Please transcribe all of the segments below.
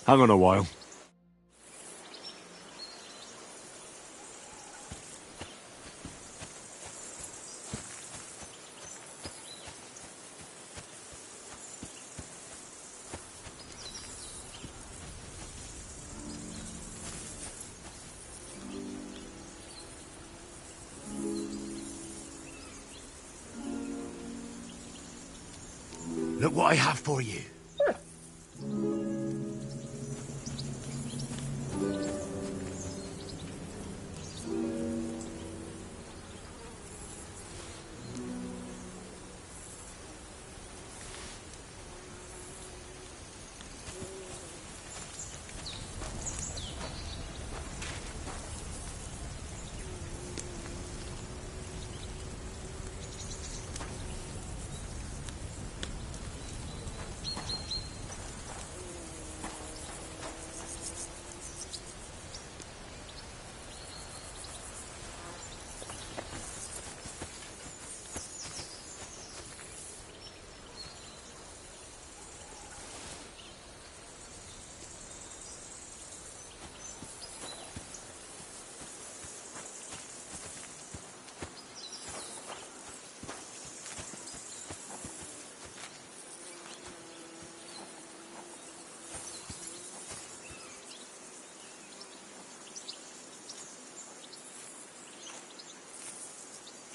Hang on a while. Look what I have for you.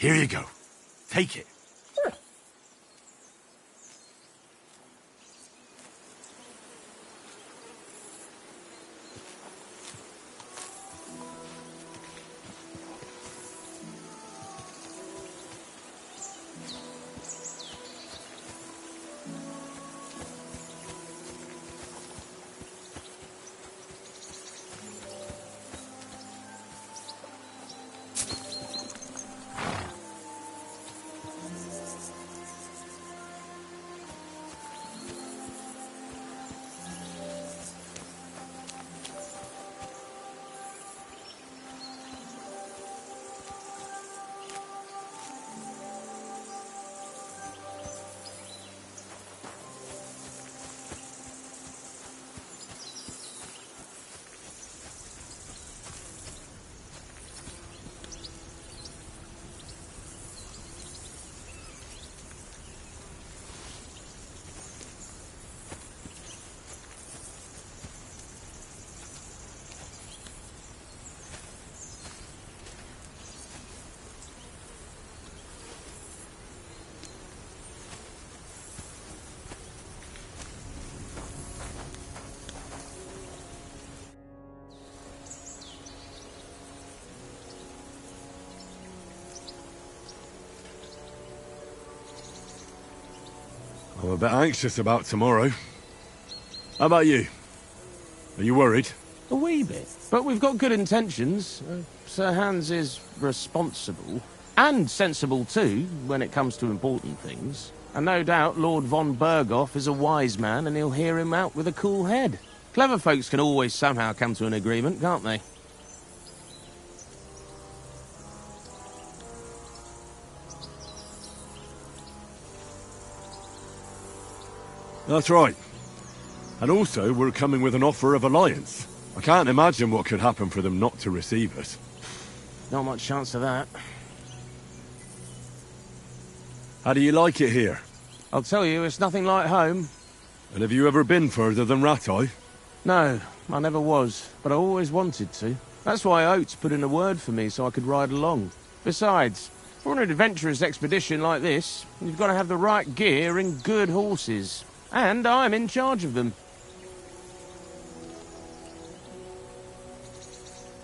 Here you go. Take it. I'm a bit anxious about tomorrow. How about you? Are you worried? A wee bit. But we've got good intentions. Sir Hans is responsible. And sensible too, when it comes to important things. And no doubt Lord von Berghoff is a wise man and he'll hear him out with a cool head. Clever folks can always somehow come to an agreement, can't they? That's right. And also, we're coming with an offer of alliance. I can't imagine what could happen for them not to receive us. Not much chance of that. How do you like it here? I'll tell you, it's nothing like home. And have you ever been further than Rattay? No, I never was, but I always wanted to. That's why Oates put in a word for me so I could ride along. Besides, for an adventurous expedition like this, you've got to have the right gear and good horses. And I'm in charge of them.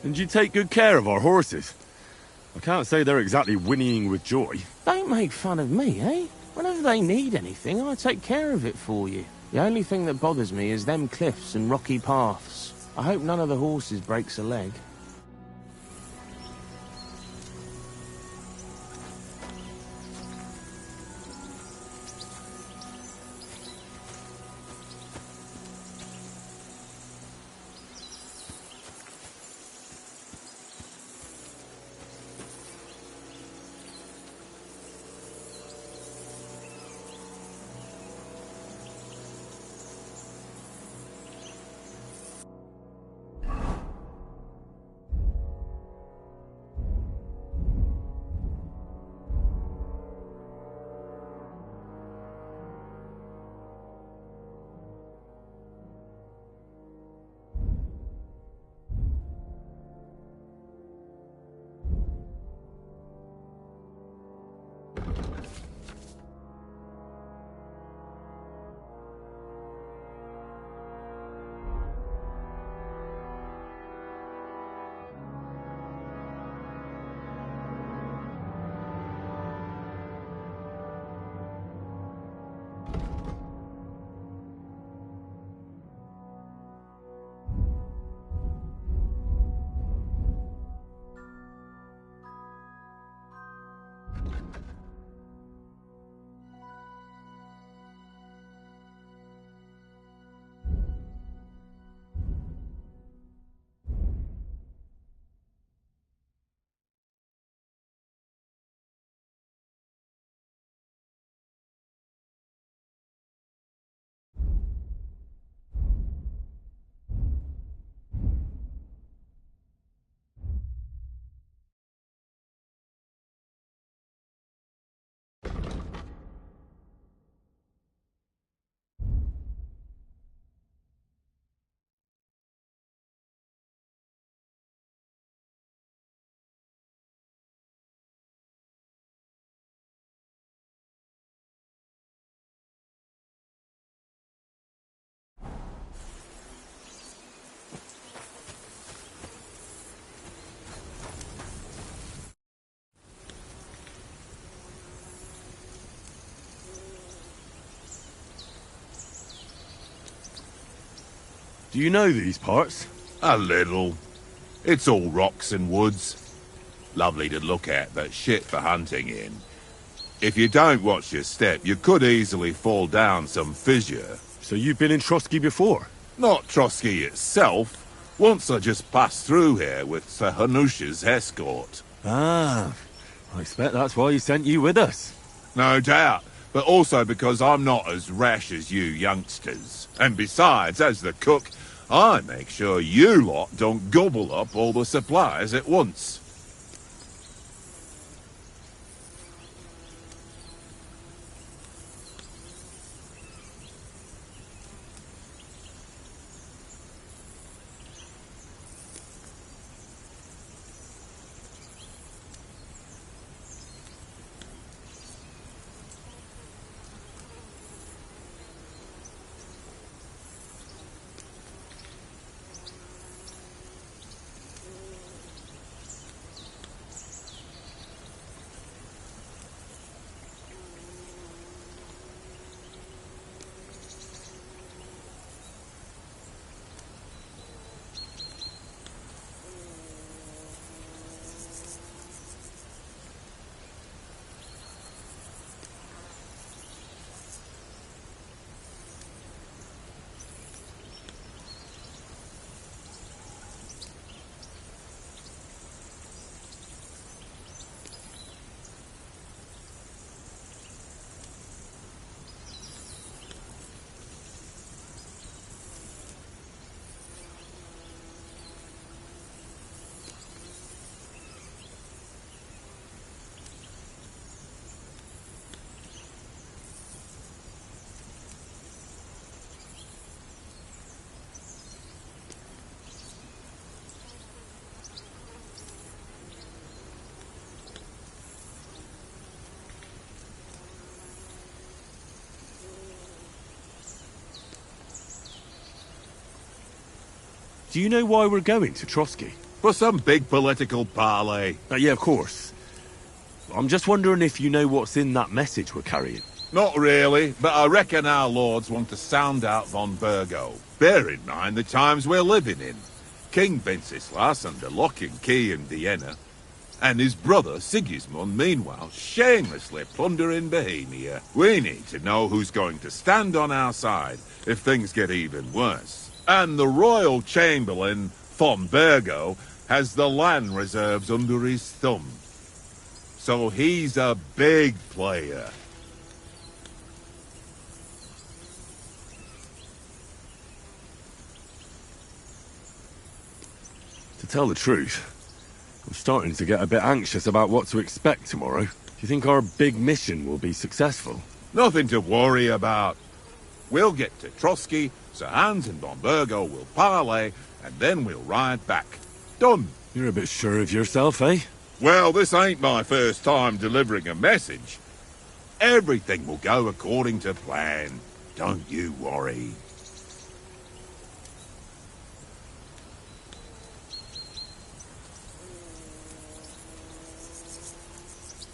And you take good care of our horses. I can't say they're exactly whinnying with joy. Don't make fun of me, eh? Whenever they need anything, I take care of it for you. The only thing that bothers me is them cliffs and rocky paths. I hope none of the horses breaks a leg. Do you know these parts? A little. It's all rocks and woods. Lovely to look at, but shit for hunting in. If you don't watch your step, you could easily fall down some fissure. So you've been in Trotsky before? Not Trotsky itself. Once I just passed through here with Sir Hanusha's escort. Ah, I expect that's why he sent you with us. No doubt, but also because I'm not as rash as you youngsters. And besides, as the cook, I make sure you lot don't gobble up all the supplies at once. Do you know why we're going to Trotsky? For some big political parley. Yeah, of course. I'm just wondering if you know what's in that message we're carrying. Not really, but I reckon our lords want to sound out von Burgo. Bear in mind the times we're living in. King Wenceslas under lock and key in Vienna, and his brother Sigismund meanwhile shamelessly plundering Bohemia. We need to know who's going to stand on our side if things get even worse. And the royal chamberlain, von Burgo, has the land reserves under his thumb. So he's a big player. To tell the truth, I'm starting to get a bit anxious about what to expect tomorrow. Do you think our big mission will be successful? Nothing to worry about. We'll get to Trotsky, Sir Hans and von Burgo will parley, and then we'll ride back. Done. You're a bit sure of yourself, eh? Well, this ain't my first time delivering a message. Everything will go according to plan. Don't you worry.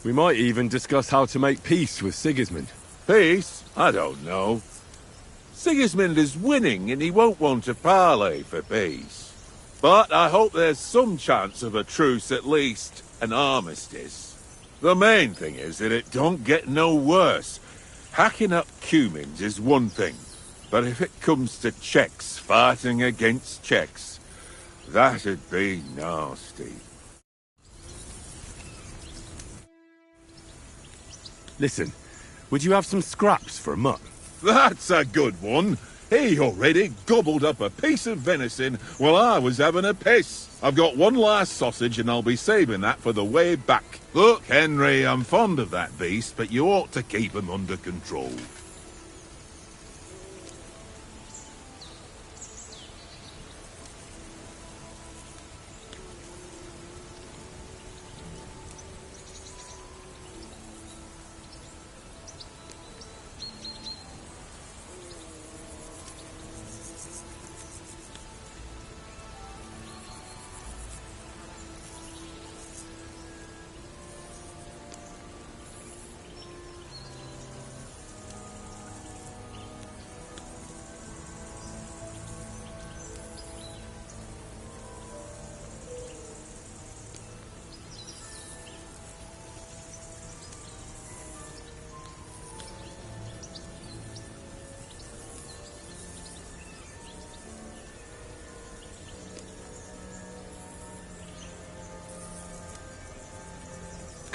We might even discuss how to make peace with Sigismund. Peace? I don't know. Sigismund is winning and he won't want to parley for peace. But I hope there's some chance of a truce at least, an armistice. The main thing is that it don't get no worse. Hacking up Cumans is one thing, but if it comes to Czechs fighting against Czechs, that'd be nasty. Listen, would you have some scraps for a mutt? That's a good one. He already gobbled up a piece of venison while I was having a piss. I've got one last sausage and I'll be saving that for the way back. Look, Henry, I'm fond of that beast, but you ought to keep him under control.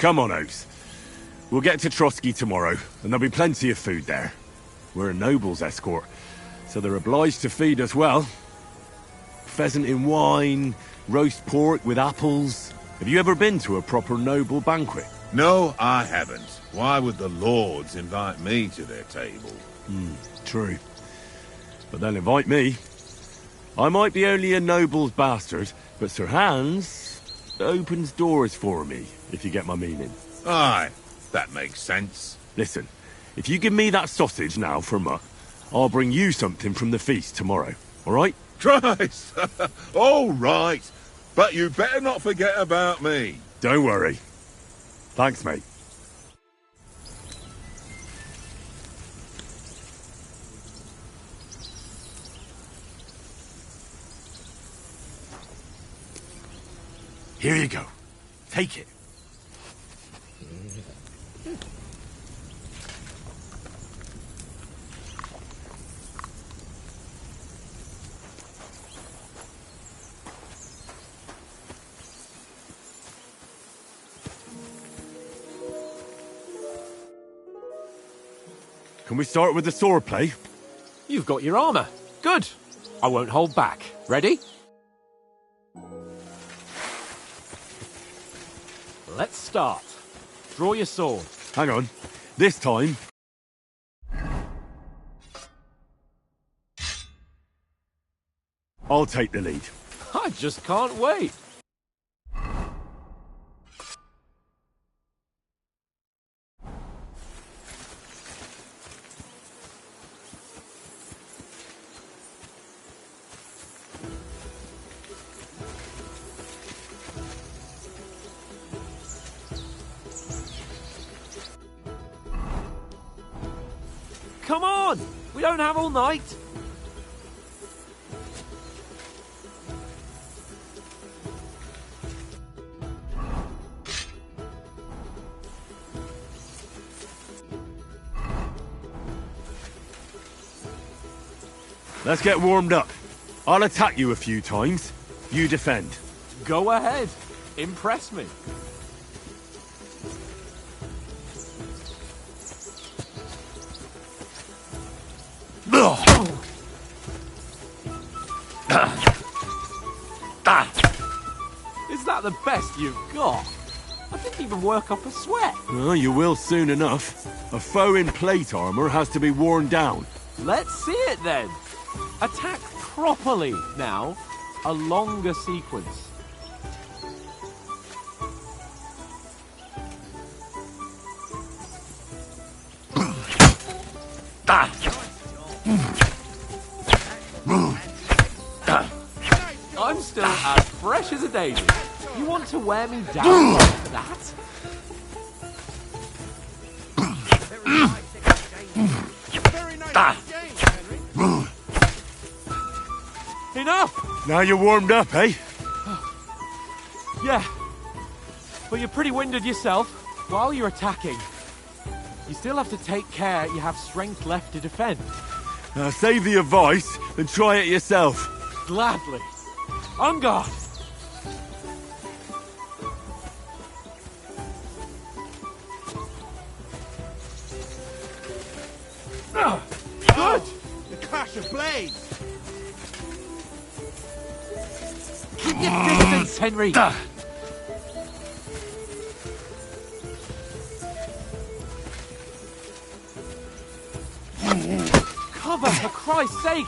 Come on, Oaks. We'll get to Trotsky tomorrow, and there'll be plenty of food there. We're a noble's escort, so they're obliged to feed us well. Pheasant in wine, roast pork with apples. Have you ever been to a proper noble banquet? No, I haven't. Why would the lords invite me to their table? True. But they'll invite me. I might be only a noble's bastard, but Sir Hans opens doors for me, if you get my meaning. Aye, that makes sense. Listen, if you give me that sausage now for muck, I'll bring you something from the feast tomorrow, all right? Christ! All right, but you better not forget about me. Don't worry. Thanks, mate. Here you go. Take it. Can we start with the sword play? You've got your armor. Good. I won't hold back. Ready? Let's start. Draw your sword. Hang on. This time... I'll take the lead. I just can't wait. Come on! We don't have all night. Let's get warmed up. I'll attack you a few times. You defend. Go ahead. Impress me. Is that the best you've got? I didn't even work up a sweat. Well, you will soon enough. A foe in plate armor has to be worn down. Let's see it then. Attack properly now. A longer sequence. I'm still as fresh as a daisy. You want to wear me down like that? Enough! Now you're warmed up, eh? Yeah. But you're pretty winded yourself while you're attacking. You still have to take care you have strength left to defend. Now save the advice and try it yourself. Gladly. On guard. Good! The clash of blades! Keep your distance, Henry! Cover, for Christ's sake!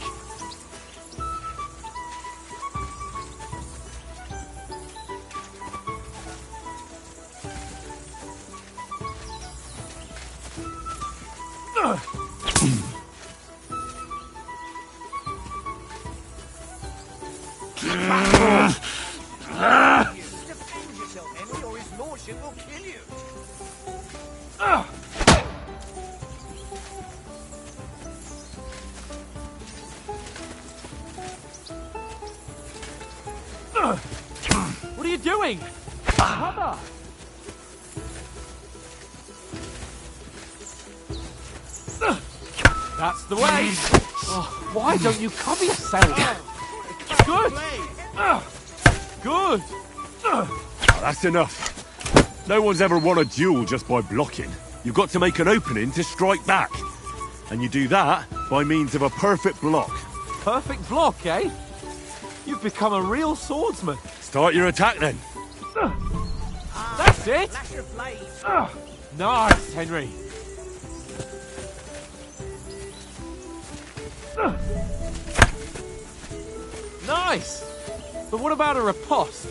Defend yourself, Henry, or his lordship will kill you! What are you doing? Cover! That's the way! Oh, why don't you cover yourself? Good! Good! That's enough. No one's ever won a duel just by blocking. You've got to make an opening to strike back. And you do that by means of a perfect block. Perfect block, eh? You've become a real swordsman. Start your attack then. That's it! Nice, Henry. Nice! But what about a riposte?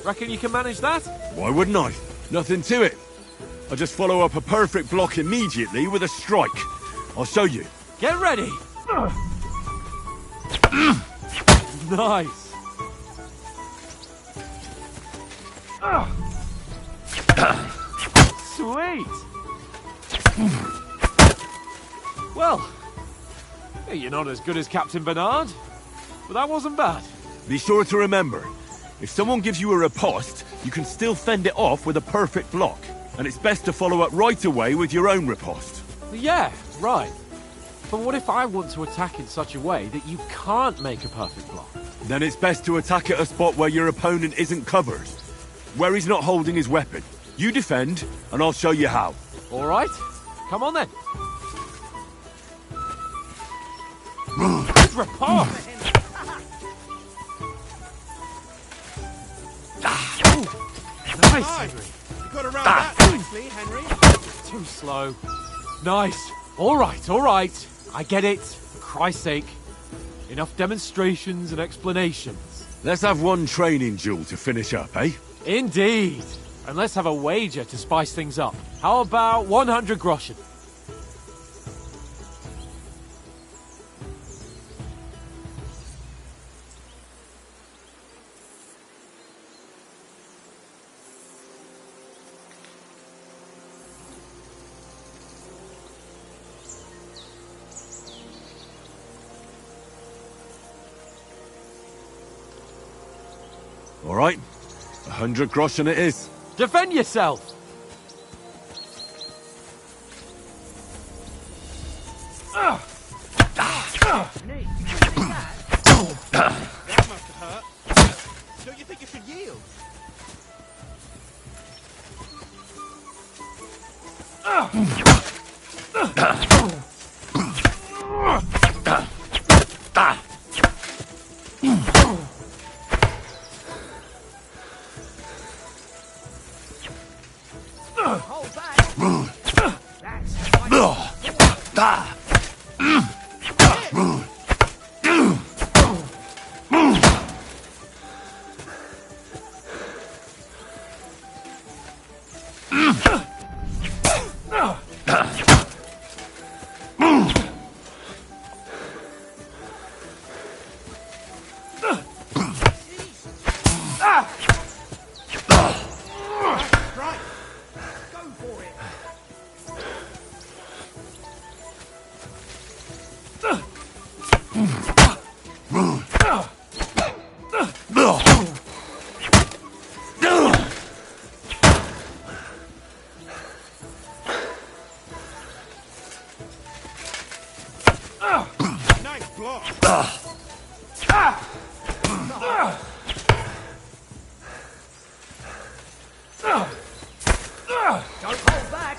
Reckon you can manage that? Why wouldn't I? Nothing to it. I just follow up a perfect block immediately with a strike. I'll show you. Get ready! Nice! Sweet! Well, you're not as good as Captain Bernard, but that wasn't bad. Be sure to remember, if someone gives you a riposte, you can still fend it off with a perfect block. And it's best to follow up right away with your own riposte. Yeah, right. But what if I want to attack in such a way that you can't make a perfect block? Then it's best to attack at a spot where your opponent isn't covered. Where he's not holding his weapon. You defend, and I'll show you how. All right, come on then. Good riposte! Nice, Henry. You got around that nicely, Henry. Too slow. Nice. All right. I get it. For Christ's sake. Enough demonstrations and explanations. Let's have one training duel to finish up, eh? Indeed. And let's have a wager to spice things up. How about 100 groschen? All right. 100 groschen it is. Defend yourself! That must have hurt. Don't you think you should yield? Right. Go for it. Nice block. Don't hold back.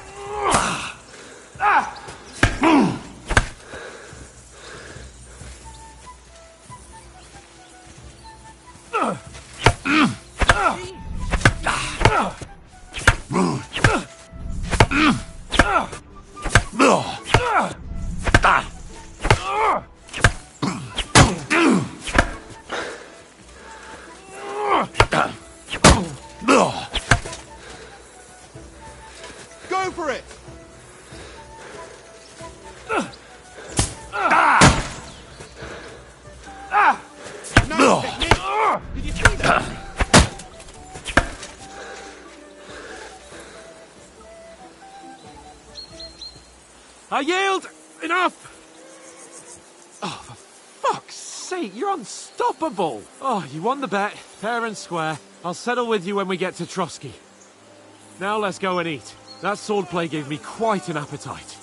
Go for it. Nice technique. Did you see that? I yield! Enough! Oh, for fuck's sake, you're unstoppable! Oh, you won the bet, fair and square. I'll settle with you when we get to Trotsky. Now let's go and eat. That swordplay gave me quite an appetite.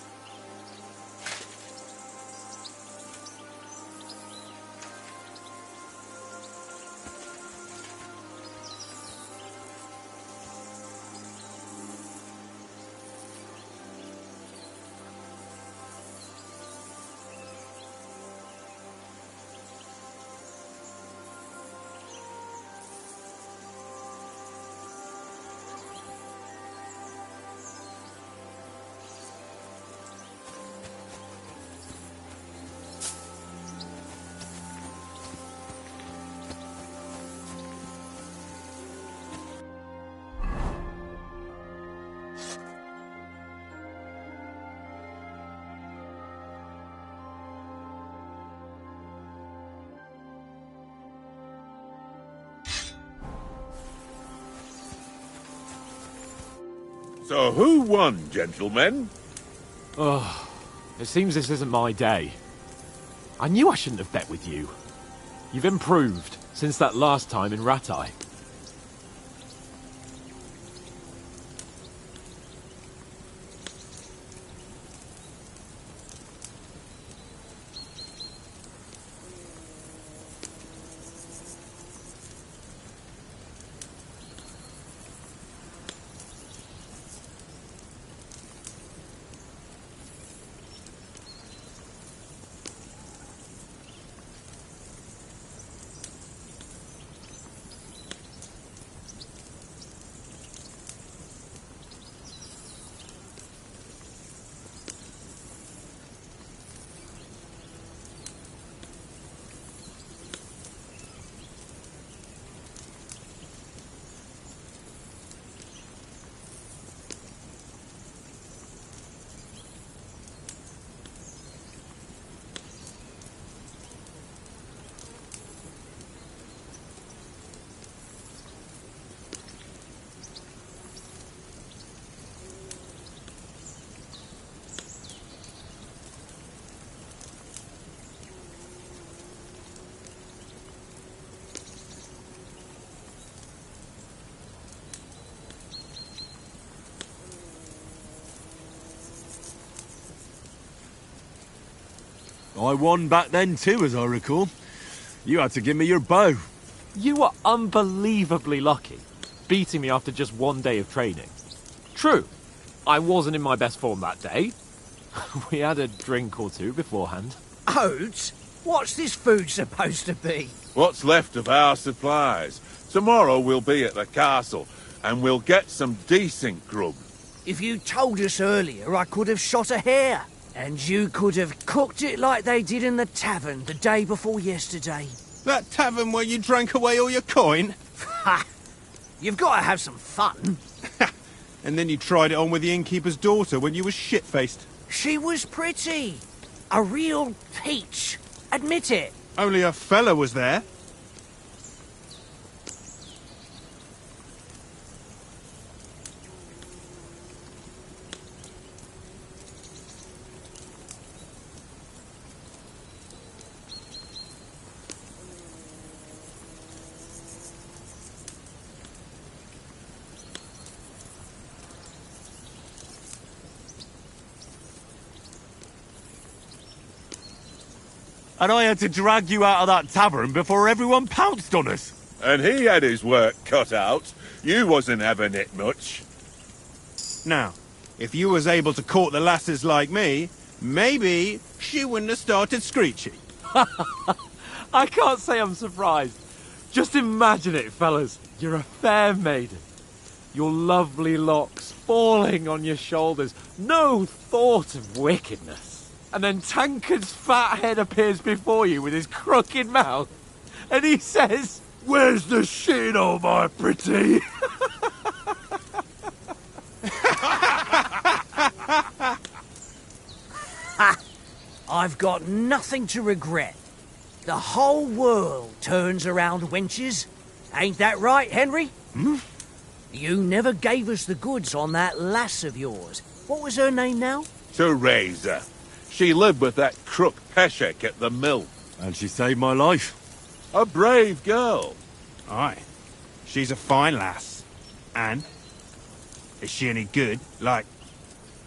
So who won, gentlemen? Oh, it seems this isn't my day. I knew I shouldn't have bet with you. You've improved since that last time in Ratai. I won back then too, as I recall. You had to give me your bow. You were unbelievably lucky, beating me after just one day of training. True, I wasn't in my best form that day. We had a drink or two beforehand. Oats? What's this food supposed to be? What's left of our supplies? Tomorrow we'll be at the castle, and we'll get some decent grub. If you told us earlier, I could have shot a hare. And you could have cooked it like they did in the tavern the day before yesterday. That tavern where you drank away all your coin? Ha! You've got to have some fun. And then you tried it on with the innkeeper's daughter when you were shit-faced. She was pretty. A real peach. Admit it. Only a fella was there. And I had to drag you out of that tavern before everyone pounced on us. And he had his work cut out. You wasn't having it much. Now, if you was able to court the lasses like me, maybe she wouldn't have started screeching. I can't say I'm surprised. Just imagine it, fellas. You're a fair maiden. Your lovely locks falling on your shoulders. No thought of wickedness. And then Tankard's fat head appears before you with his crooked mouth. And he says, "Where's the shit, oh my pretty?" I've got nothing to regret. The whole world turns around wenches. Ain't that right, Henry? Hmm? You never gave us the goods on that lass of yours. What was her name now? Teresa. She lived with that crook Peshek at the mill. And she saved my life. A brave girl. Aye. She's a fine lass. And? Is she any good? Like,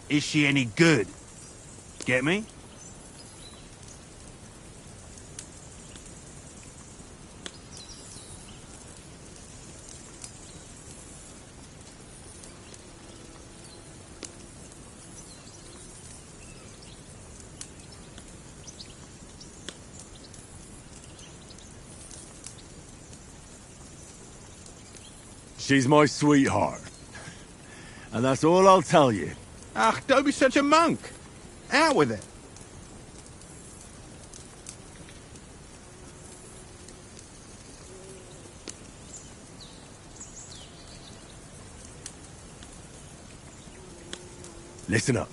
is she any good? Get me? She's my sweetheart. And that's all I'll tell you. Ach, don't be such a monk. Out with it. Listen up.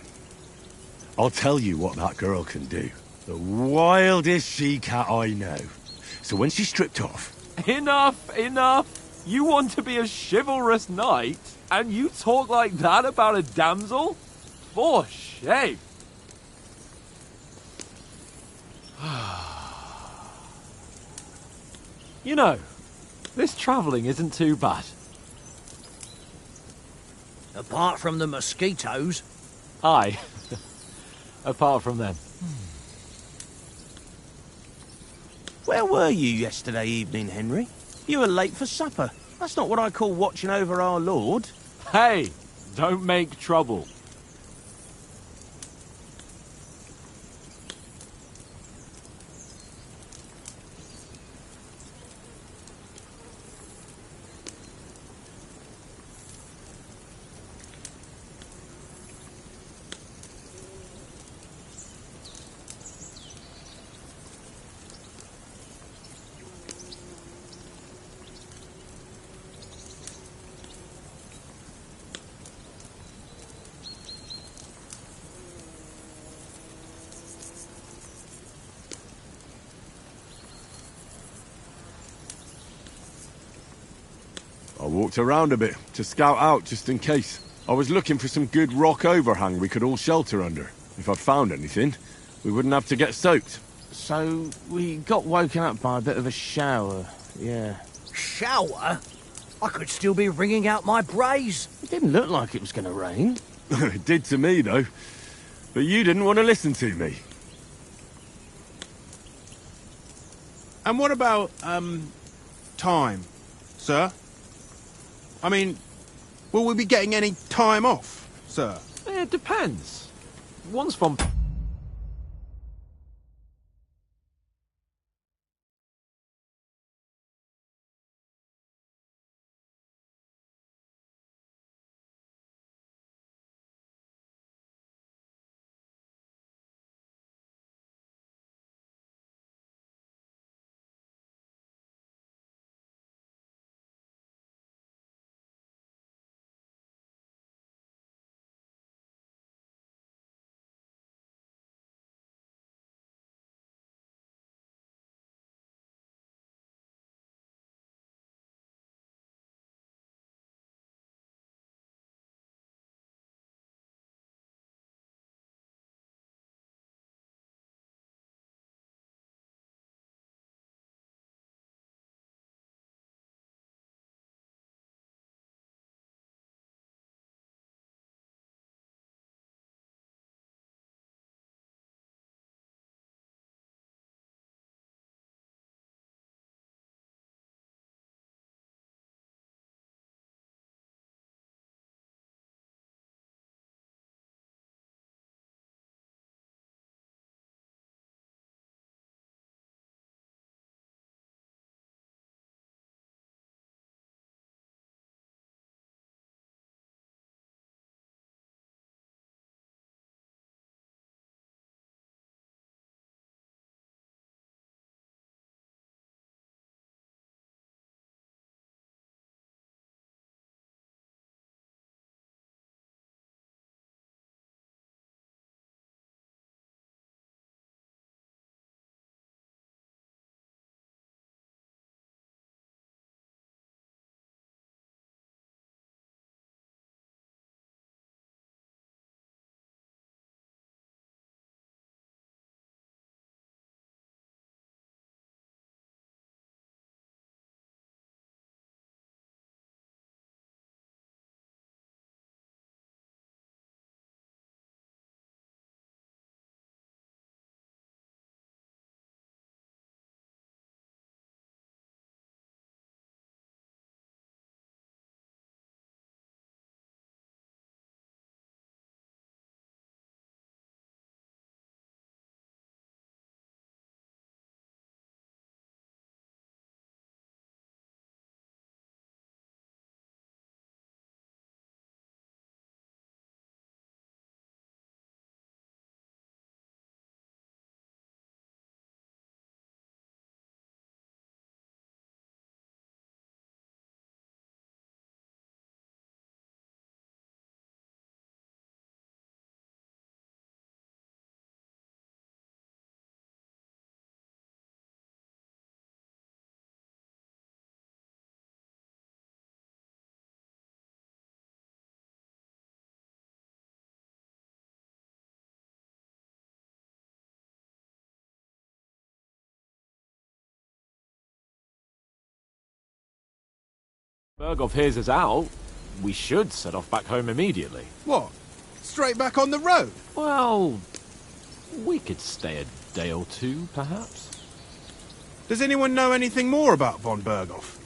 I'll tell you what that girl can do. The wildest she-cat I know. So when she's stripped off... Enough, enough. You want to be a chivalrous knight? And you talk like that about a damsel? For shame. You know, this travelling isn't too bad. Apart from the mosquitoes. Aye. Apart from them. Where were you yesterday evening, Henry? You were late for supper. That's not what I call watching over our lord. Hey, don't make trouble. I walked around a bit to scout out just in case. I was looking for some good rock overhang we could all shelter under. If I'd found anything, we wouldn't have to get soaked. So, we got woken up by a bit of a shower, yeah. Shower? I could still be wringing out my brays. It didn't look like it was going to rain. It did to me, though. But you didn't want to listen to me. And what about, time, sir? I mean, will we be getting any time off, sir? It depends. One's from Bergov hears us out, we should set off back home immediately. What? Straight back on the road? Well, we could stay a day or two, perhaps. Does anyone know anything more about von Berghoff?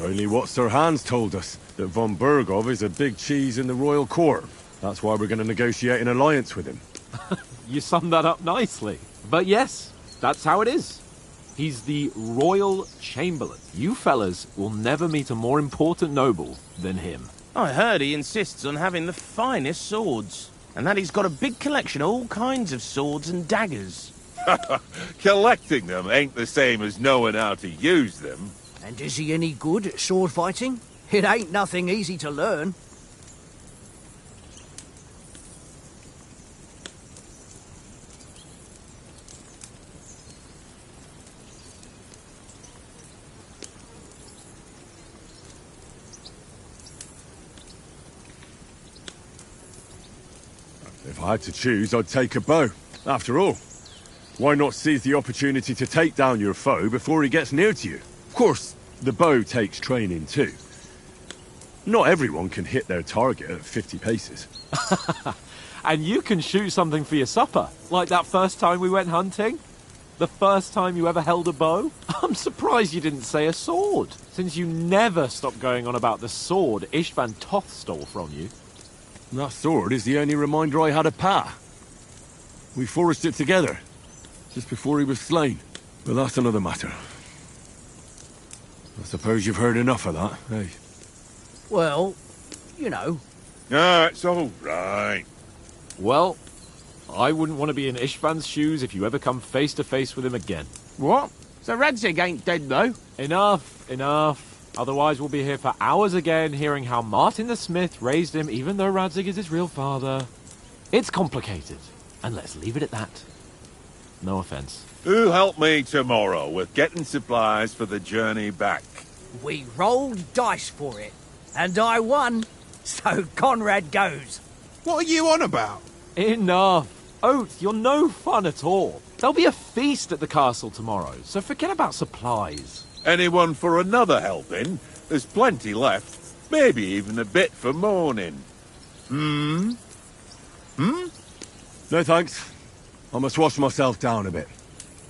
Only what Sir Hans told us, that von Bergov is a big cheese in the royal court. That's why we're going to negotiate an alliance with him. You summed that up nicely. But yes, that's how it is. He's the royal chamberlain. You fellas will never meet a more important noble than him. I heard he insists on having the finest swords, and that he's got a big collection of all kinds of swords and daggers. Collecting them ain't the same as knowing how to use them. And is he any good at sword fighting? It ain't nothing easy to learn. If I had to choose, I'd take a bow. After all, why not seize the opportunity to take down your foe before he gets near to you? Of course, the bow takes training too. Not everyone can hit their target at 50 paces. And you can shoot something for your supper, like that first time we went hunting. The first time you ever held a bow. I'm surprised you didn't say a sword, since you never stopped going on about the sword Istvan Toth stole from you. That sword is the only reminder I had of Pa. We forged it together, just before he was slain. But that's another matter. I suppose you've heard enough of that, eh? Well, you know. No, it's all right. Well, I wouldn't want to be in Istvan's shoes if you ever come face to face with him again. What? So Radzig ain't dead, though? Enough, enough. Otherwise we'll be here for hours again hearing how Martin the Smith raised him even though Radzig is his real father. It's complicated, and let's leave it at that. No offense. Who'll help me tomorrow with getting supplies for the journey back? We rolled dice for it, and I won, so Conrad goes. What are you on about? Enough. Oath, you're no fun at all. There'll be a feast at the castle tomorrow, so forget about supplies. Anyone for another helping? There's plenty left. Maybe even a bit for morning. No thanks. I must wash myself down a bit.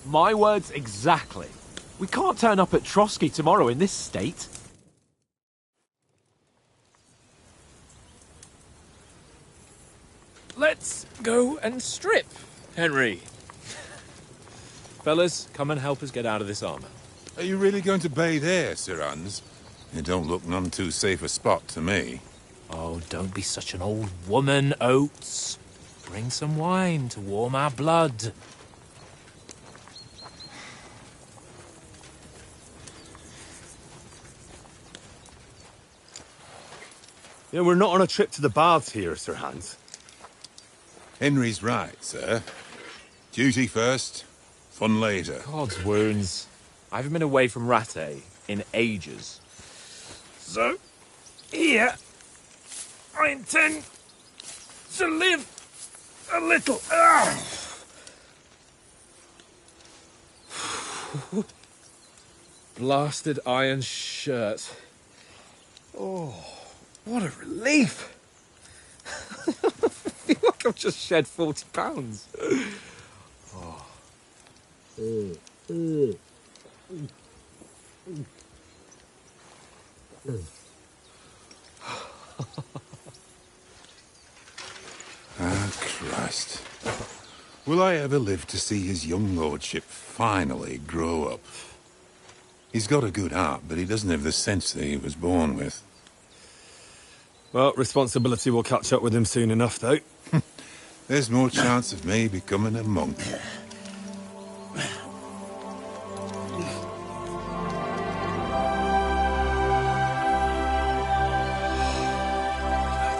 My words exactly. We can't turn up at Trotsky tomorrow in this state. Let's go and strip, Henry. Fellas, come and help us get out of this armor. Are you really going to bathe here, Sir Hans? It don't look none too safe a spot to me. Oh, don't be such an old woman, Oates. Bring some wine to warm our blood. Yeah, we're not on a trip to the baths here, Sir Hans. Henry's right, sir. Duty first, fun later. God's wounds. I haven't been away from Rattay in ages. So, here, I intend to live a little. Blasted iron shirt. Oh, what a relief. I feel like I've just shed 40 pounds. Ah, Christ. Will I ever live to see his young lordship finally grow up? He's got a good heart, but he doesn't have the sense that he was born with. Well, responsibility will catch up with him soon enough, though. There's more chance of me becoming a monk.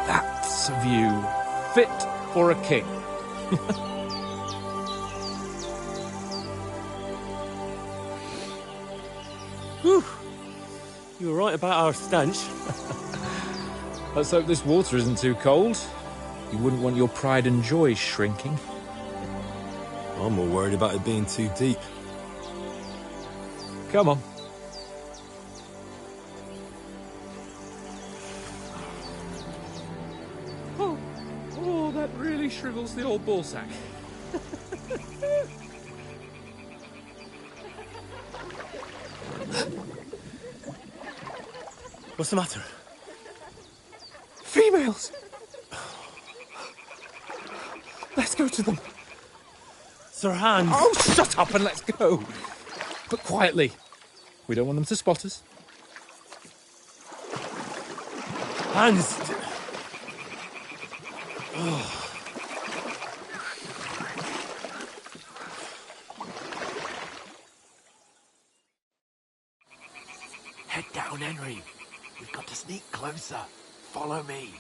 That's a view fit for a king. Whew. You were right about our stench. Let's hope this water isn't too cold. You wouldn't want your pride and joy shrinking. I'm more worried about it being too deep. Come on. Oh, that really shrivels the old ballsack. What's the matter? Females! Let's go to them. Sir Hans! Oh, shut up and let's go. But quietly. We don't want them to spot us. Hans! Head down, Henry. We've got to sneak closer. Follow me.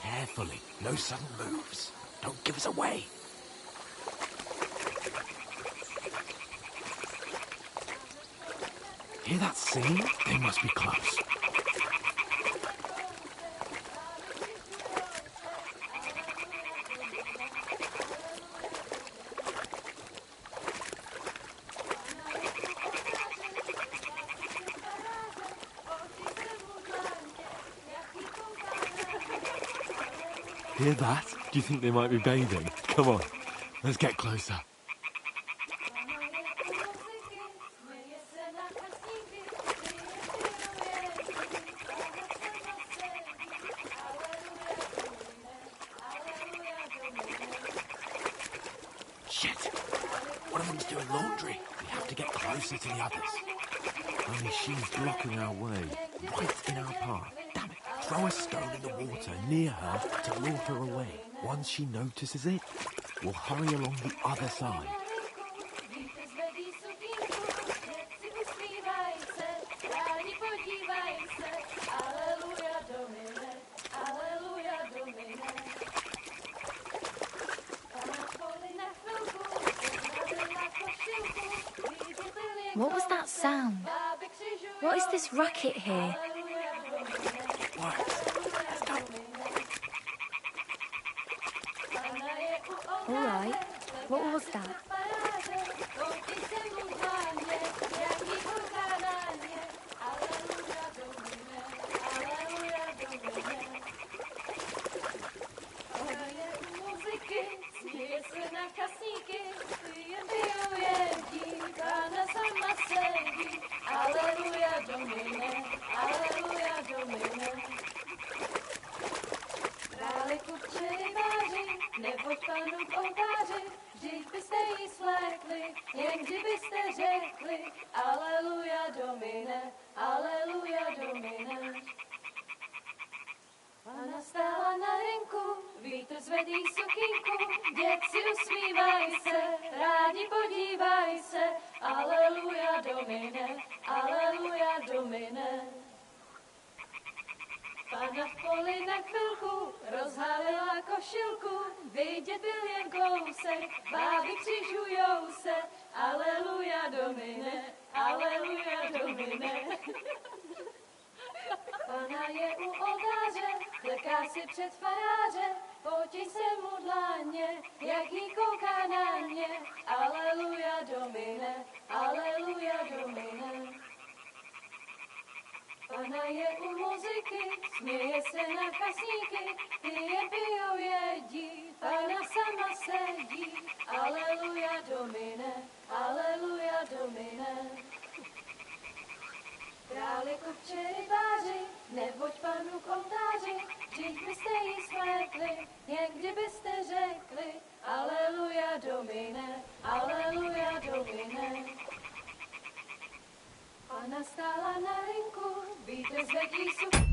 Carefully. No sudden moves. Don't give us away. Hear that singing? They must be close. Hear that? Do you think they might be bathing? Come on, let's get closer. Shit! One of them's doing laundry. We have to get closer to the others. Only she's blocking our way, right in our path. Damn it! Throw a stone in the water near her to lure her away. Once she notices it, we'll hurry along the other side. What was that sound? What is this racket here? All right. What was that? Neboť Panu k oltáři, vždyť byste jí svlékli, jen kdybyste řekli, Aleluja Domine, Aleluja Domine. Pana stála na rynku, vítr zvedí sukínku, děti usmívaj se, rádi podívaj se, Aleluja Domine, Aleluja Domine. Pana v poli na chvilku rozhalila košilku, vidět byl jen kousek, báby křižujou se, Aleluja Domine, Aleluja Domine. Pana je u oltáře, kleká si před faráře, potí se mu dláně, jak jí kouká na mě, Aleluja Domine, Aleluja Domine. Pana je u muziky, směje se na kasníky, ty je pijou, jedí, Pana sama sedí, Aleluja Domine, Aleluja Domine. Králi kupče rybáři, neboť Panu k oltáři, vždyť byste jí svlékli, jen kdybyste řekli, Aleluja Domine, Aleluja Domine. Pana stála na rynku, vítr zvedí sukni.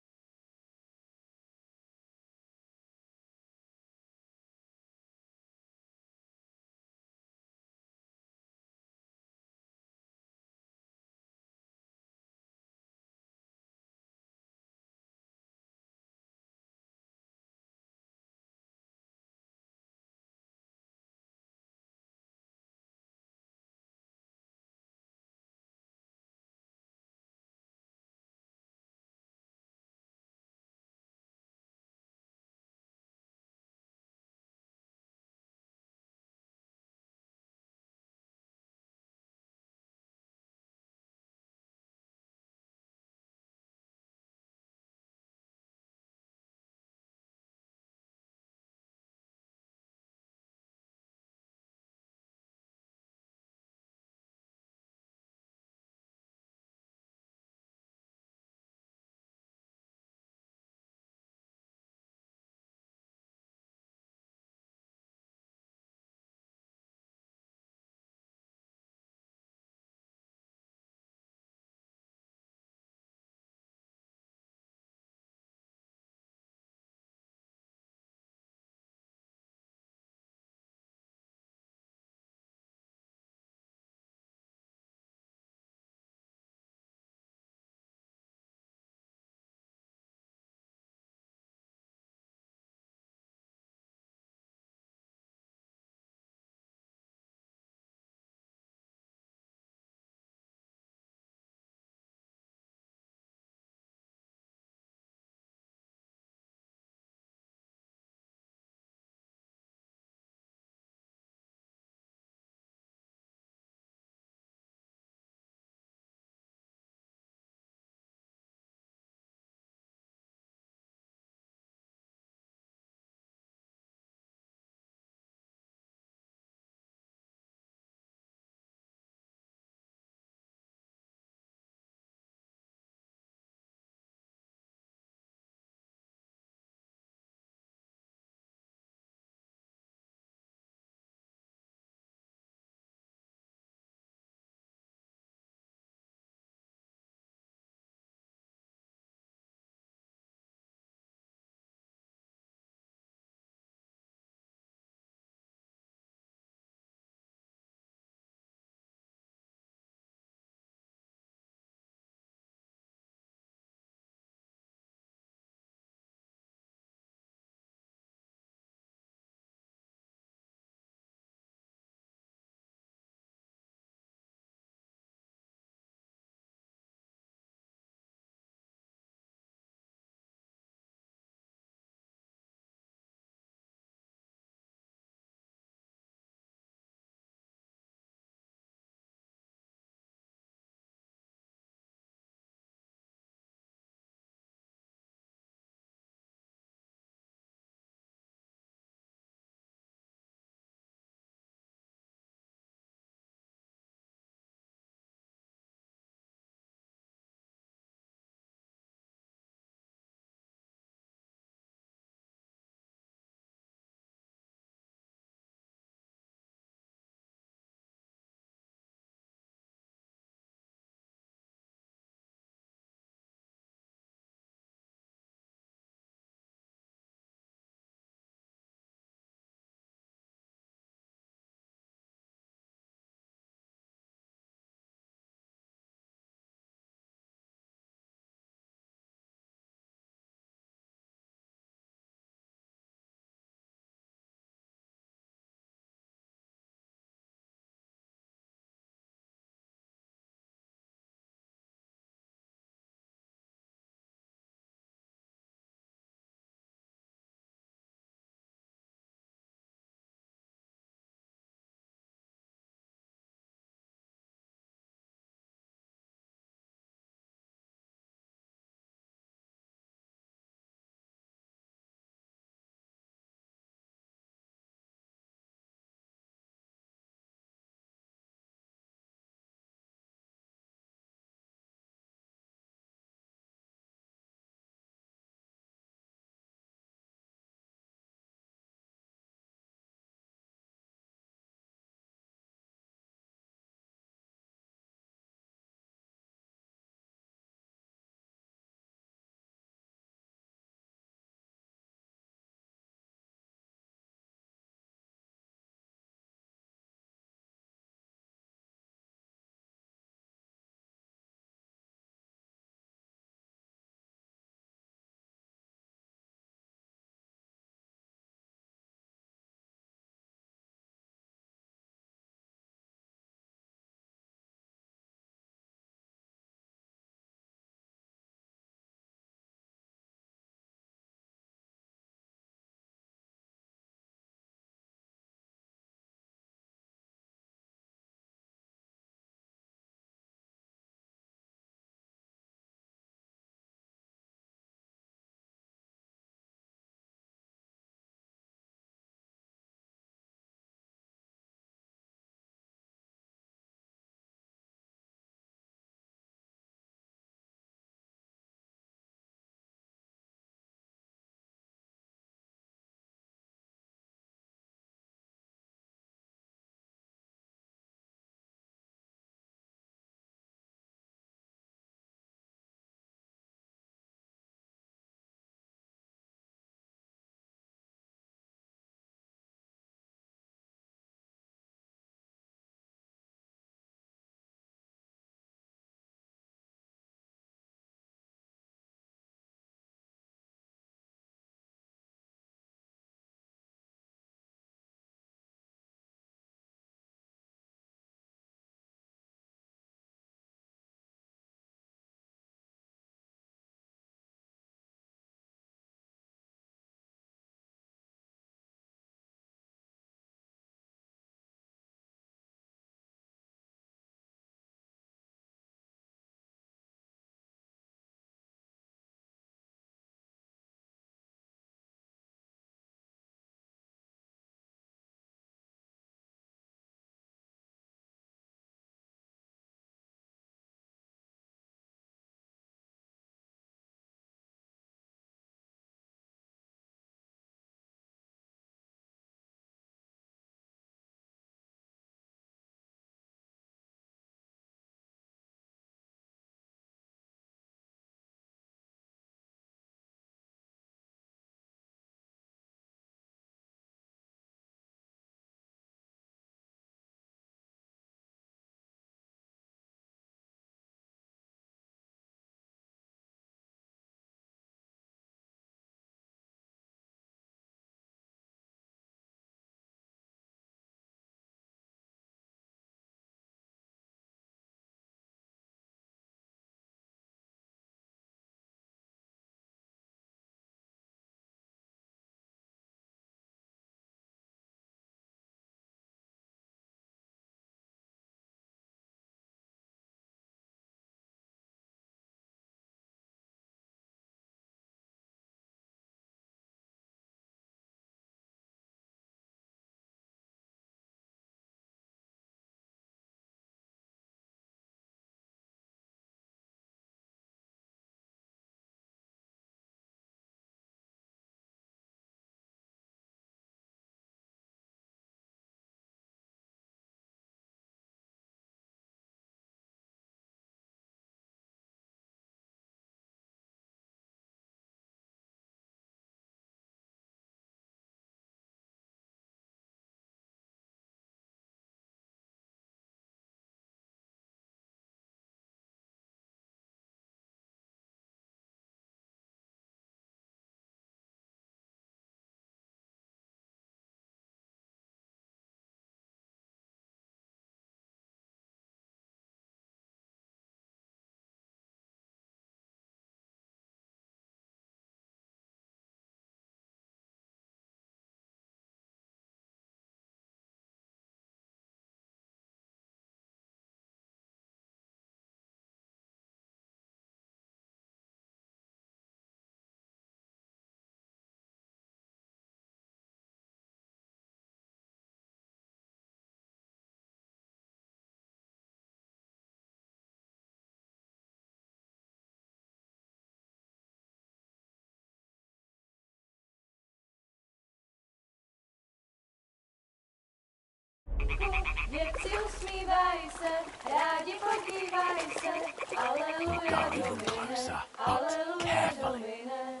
Děti usmívaj se, rádi podívaj se, aleluja Domine, aleluja Domine.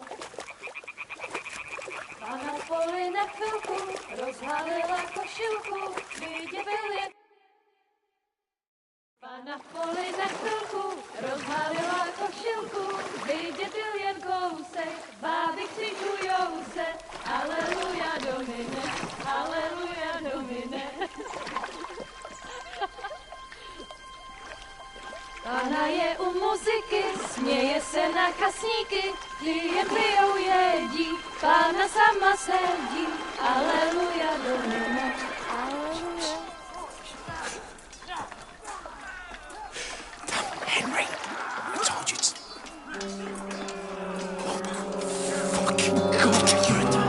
Pana v poli na chvilku rozhalila košilku, viděl jen. Pana v poli na chvilku rozhalila košilku, vidět byl jen kousek, báby křižujou se, aleluja Domine, aleluja Domine. Pana je u muziky, směje se na kasníky, ty jen pijou jedí, Pána sama sedí, aleluja Domine, aleluja. Henry, I told you it's... Fucking God, you're a...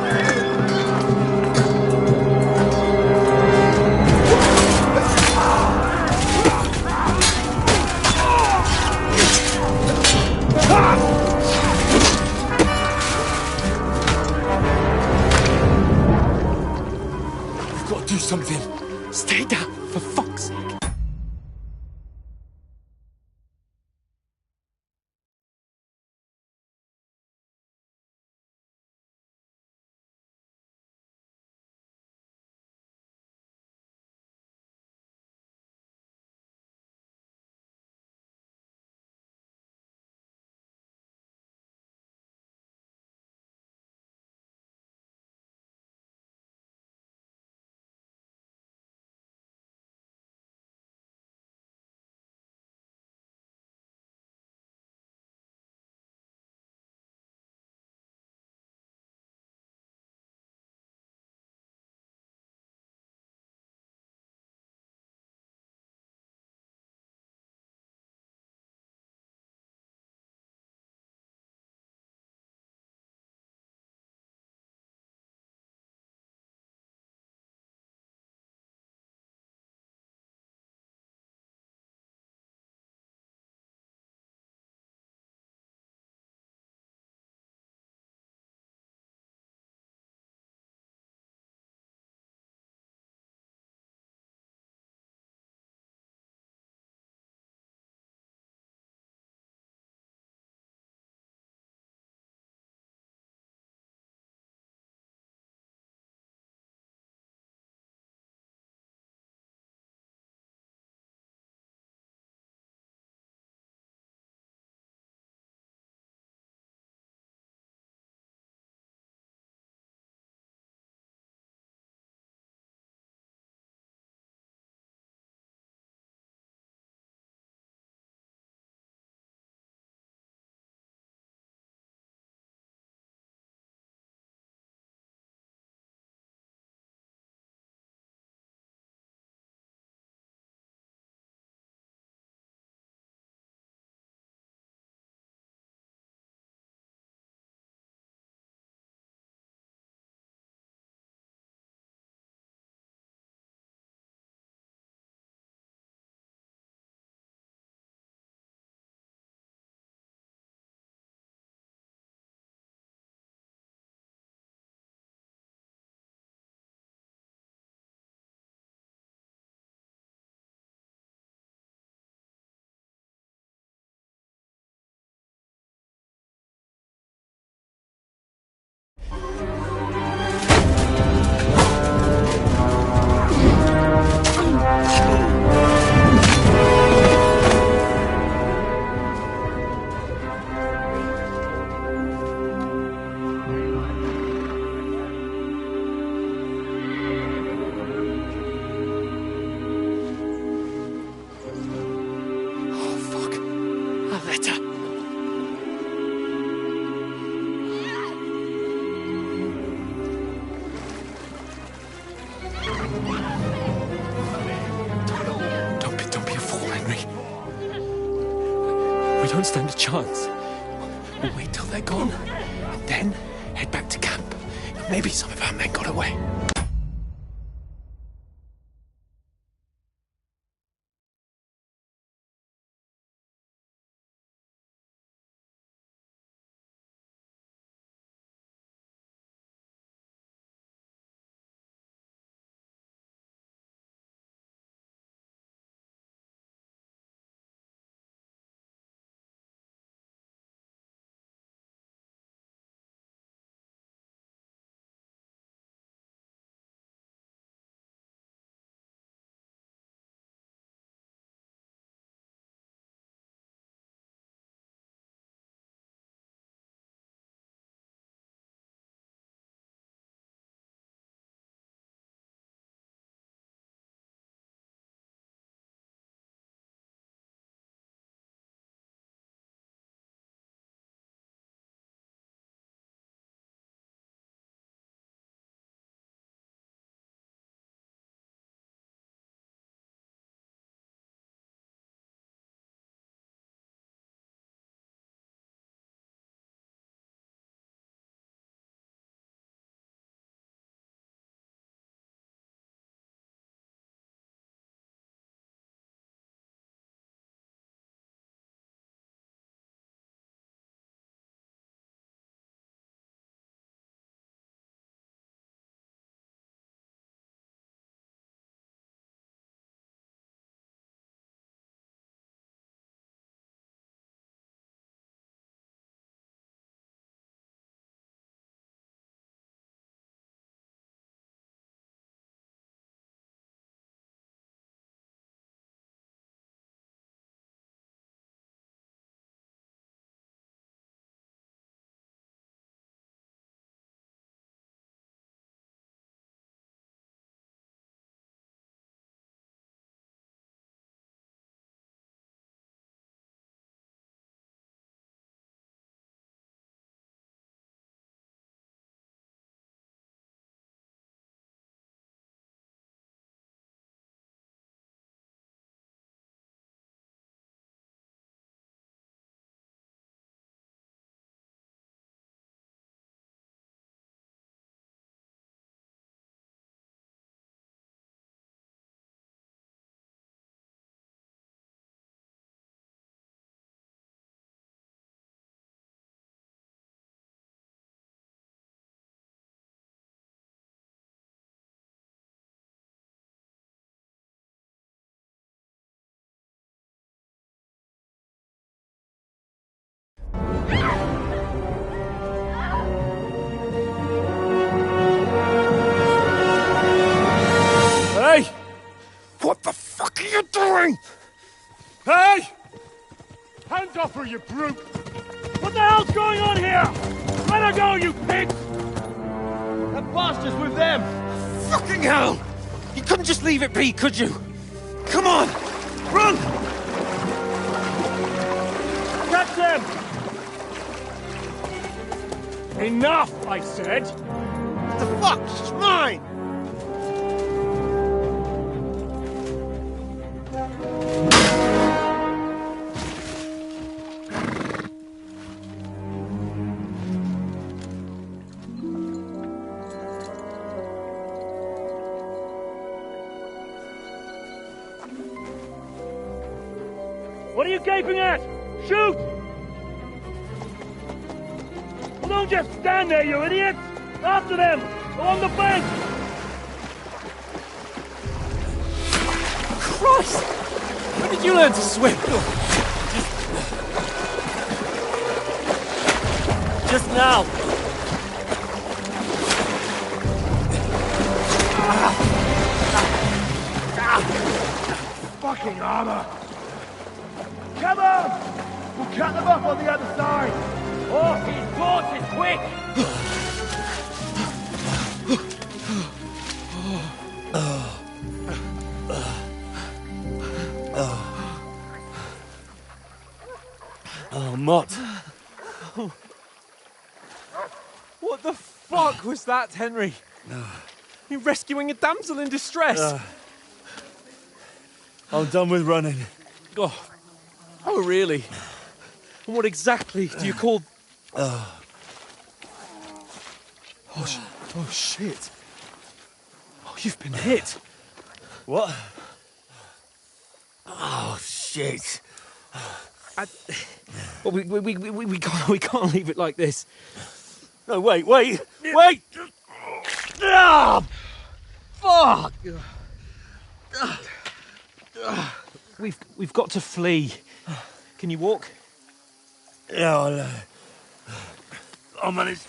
We've got to do something. Stay down, for fuck's sake. don't stand a chance. We'll wait till they're gone, and then head back to camp. Maybe some of our men got away. you doing? Hey! Hands off her, you brute! What the hell's going on here? Let her go, you pigs! That bastard's with them! Fucking hell! You couldn't just leave it be, could you? Come on! Run! Catch them! Enough, I said! What the fuck? She's mine! What are you gaping at? Shoot! Well, don't just stand there, you idiots! After them! Along the bank! Christ! When did you learn to swim? Just now! Fucking armor! Come on! We'll cut them off on the other side! Oh, his horses, quick! Oh, Mott. What the fuck was that, Henry? You rescuing a damsel in distress? I'm done with running. Oh, really? And what exactly do you call... Oh, shit. Oh, you've been hit. What? Oh, shit. Well, we can't leave it like this. No, wait! Ah! Fuck! We've got to flee. Can you walk? Yeah, I'll manage.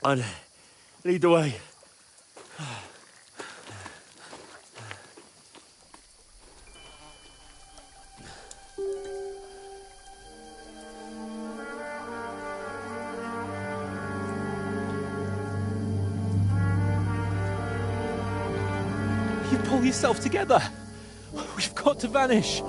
I'd lead the way. You pull yourself together. We've got to vanish.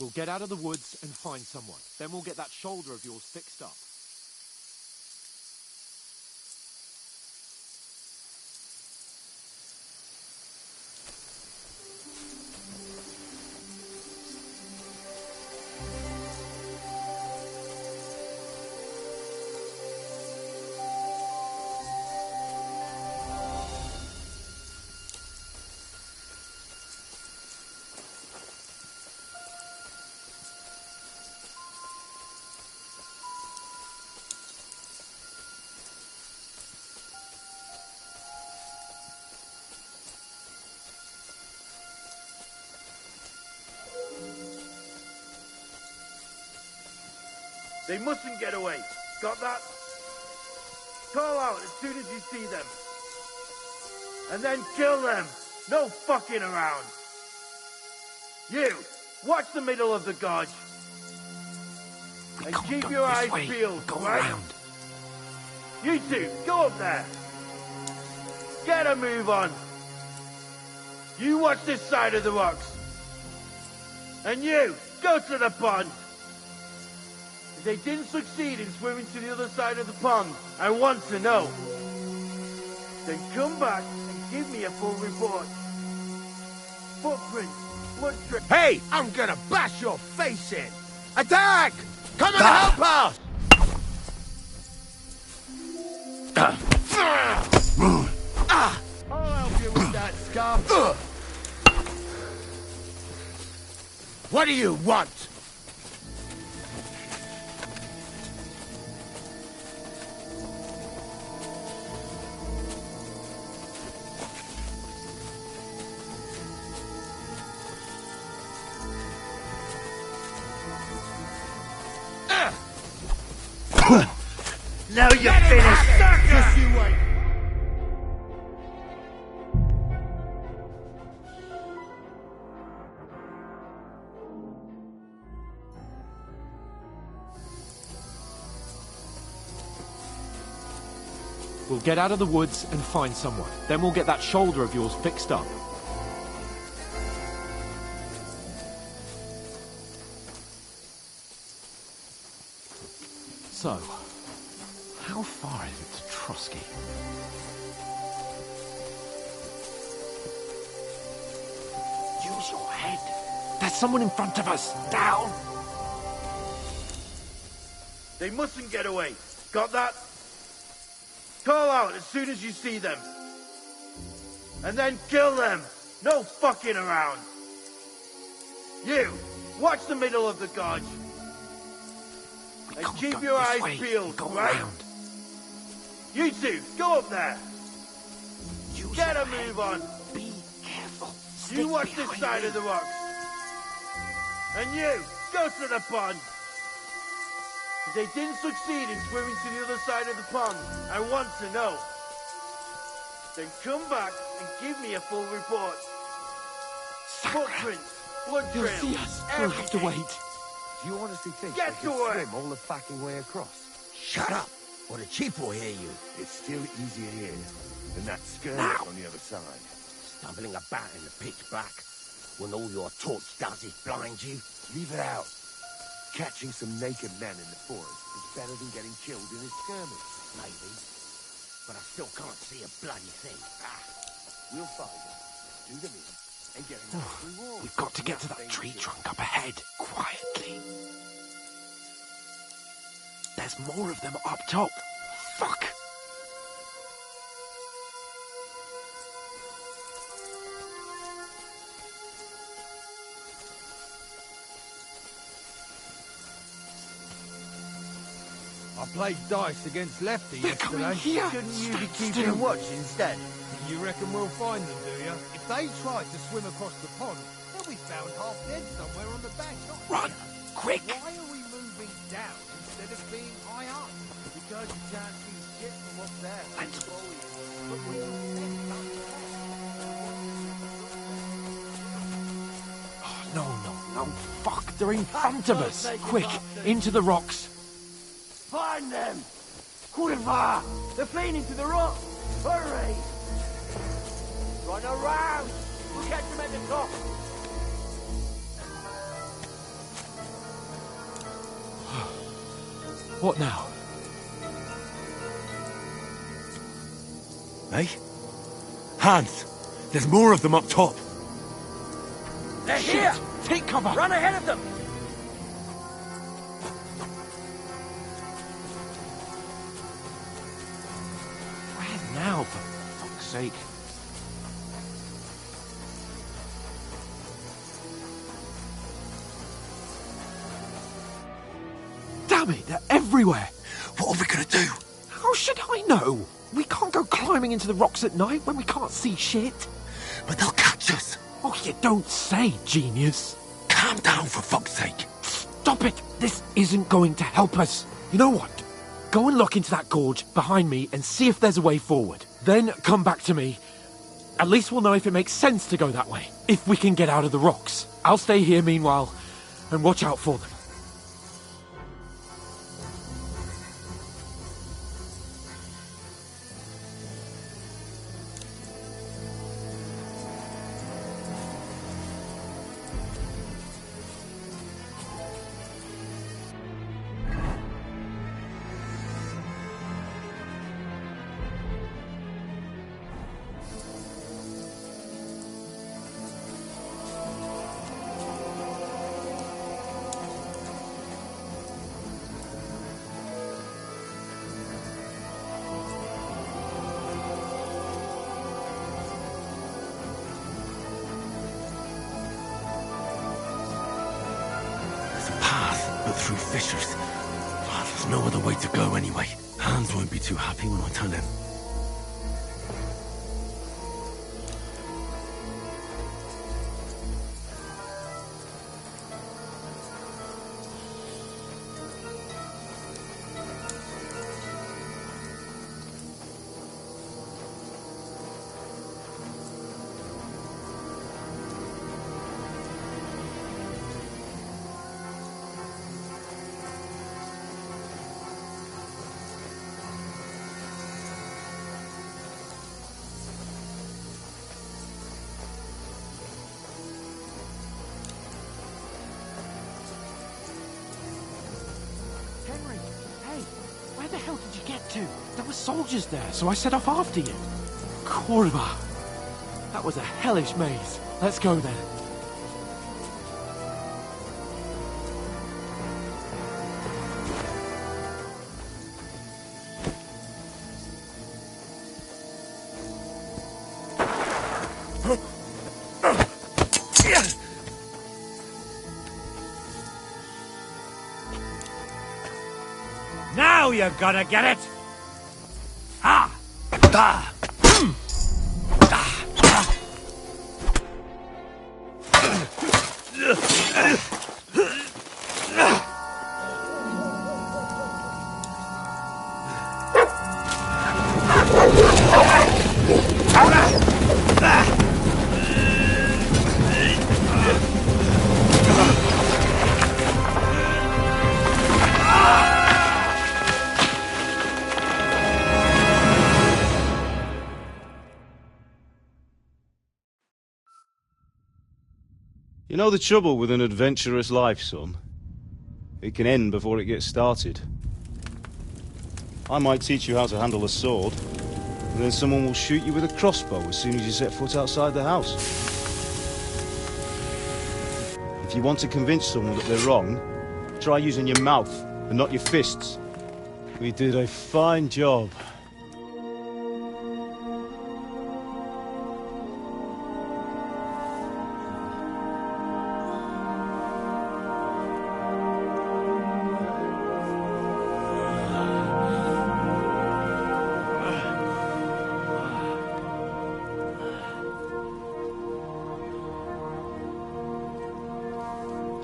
We'll get out of the woods and find someone. Then we'll get that shoulder of yours fixed up. They mustn't get away. Got that? Call out as soon as you see them. And then kill them. No fucking around. You, watch the middle of the gorge. And keep your eyes peeled, right? You two, go up there. Get a move on. You watch this side of the rocks. And you, go to the pond. If they didn't succeed in swimming to the other side of the pond, I want to know. Then come back and give me a full report. Footprints, blood trails. Hey! I'm gonna bash your face in! Attack! Come and help us! I'll help you with that, scum. What do you want? Now you're finished. Just you wait. We'll get out of the woods and find someone. Then we'll get that shoulder of yours fixed up. So, how far is it to Trotsky? Use your head. There's someone in front of us. Down. They mustn't get away. Got that? Call out as soon as you see them. And then kill them. No fucking around. You, watch the middle of the gorge. And keep your eyes peeled, right? You two, go up there. Get a move on. Be careful. You watch this side of the rocks. And you, go to the pond. If they didn't succeed in swimming to the other side of the pond, I want to know. Then come back and give me a full report. Footprints, blood You'll trails, see us. We'll have to everything. wait. Do you honestly think Get they to can work. swim all the fucking way across? Shut up, or the chief will hear you. It's still easier here than that skirmish on the other side. Stumbling about in the pitch black, when all your torch does is blind you. Leave it out. Catching some naked men in the forest is better than getting killed in a skirmish. Maybe, but I still can't see a bloody thing. We'll find them, do them in, and get them reward. We've got to get to that tree trunk up ahead, quietly. There's more of them up top. Fuck! I played dice against Lefty yesterday. Shouldn't you be keeping watch instead? You reckon we'll find them, do you? If they tried to swim across the pond, they'll be found half dead somewhere on the bank. Run! Quick! Why are we moving down instead of being high up? Because you can't see shit from up there. Let's go. But we No, fuck, they're in front of us. Quick, into the rocks. Find them! Kurva! They're fleeing into the rock! Hurry! Run around! We'll catch them at the top! What now? Eh? Hans! There's more of them up top! They're here! Take cover! Run ahead of them! Where now, for fuck's sake? Damn it, they're everywhere! What are we gonna do? How should I know? We can't go climbing into the rocks at night when we can't see shit. But they'll catch us! Oh, you don't say, genius. Calm down, for fuck's sake! Stop it! This isn't going to help us. You know what? Go and look into that gorge behind me and see if there's a way forward. Then come back to me. At least we'll know if it makes sense to go that way. If we can get out of the rocks. I'll stay here meanwhile and watch out for them. But through fissures. Oh, there's no other way to go anyway. Hans won't be too happy when I tell him. Henry, hey, where the hell did you get to? There were soldiers there, so I set off after you. Kurwa. That was a hellish maze. Let's go then. Now you're gonna get it! Ah! Ah! You know the trouble with an adventurous life, son? It can end before it gets started. I might teach you how to handle a sword, and then someone will shoot you with a crossbow as soon as you set foot outside the house. If you want to convince someone that they're wrong, try using your mouth and not your fists. We did a fine job.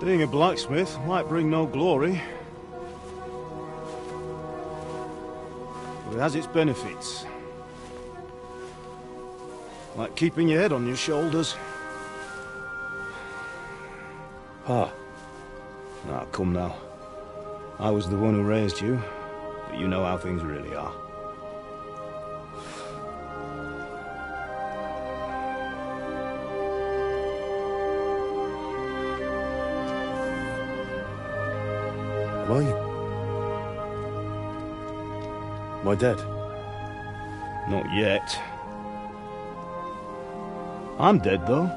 Being a blacksmith might bring no glory, but it has its benefits. Like keeping your head on your shoulders. Ah. Ah, come now. I was the one who raised you, but you know how things really are. Why? Am I dead? Not yet. I'm dead, though.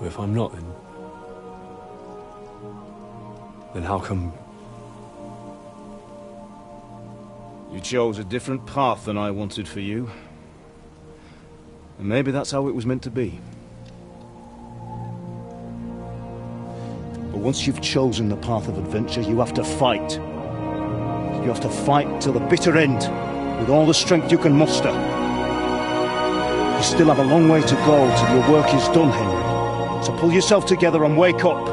If I'm not, then how come... You chose a different path than I wanted for you. And maybe that's how it was meant to be. But once you've chosen the path of adventure, you have to fight. You have to fight till the bitter end, with all the strength you can muster. You still have a long way to go till your work is done, Henry. So pull yourself together and wake up.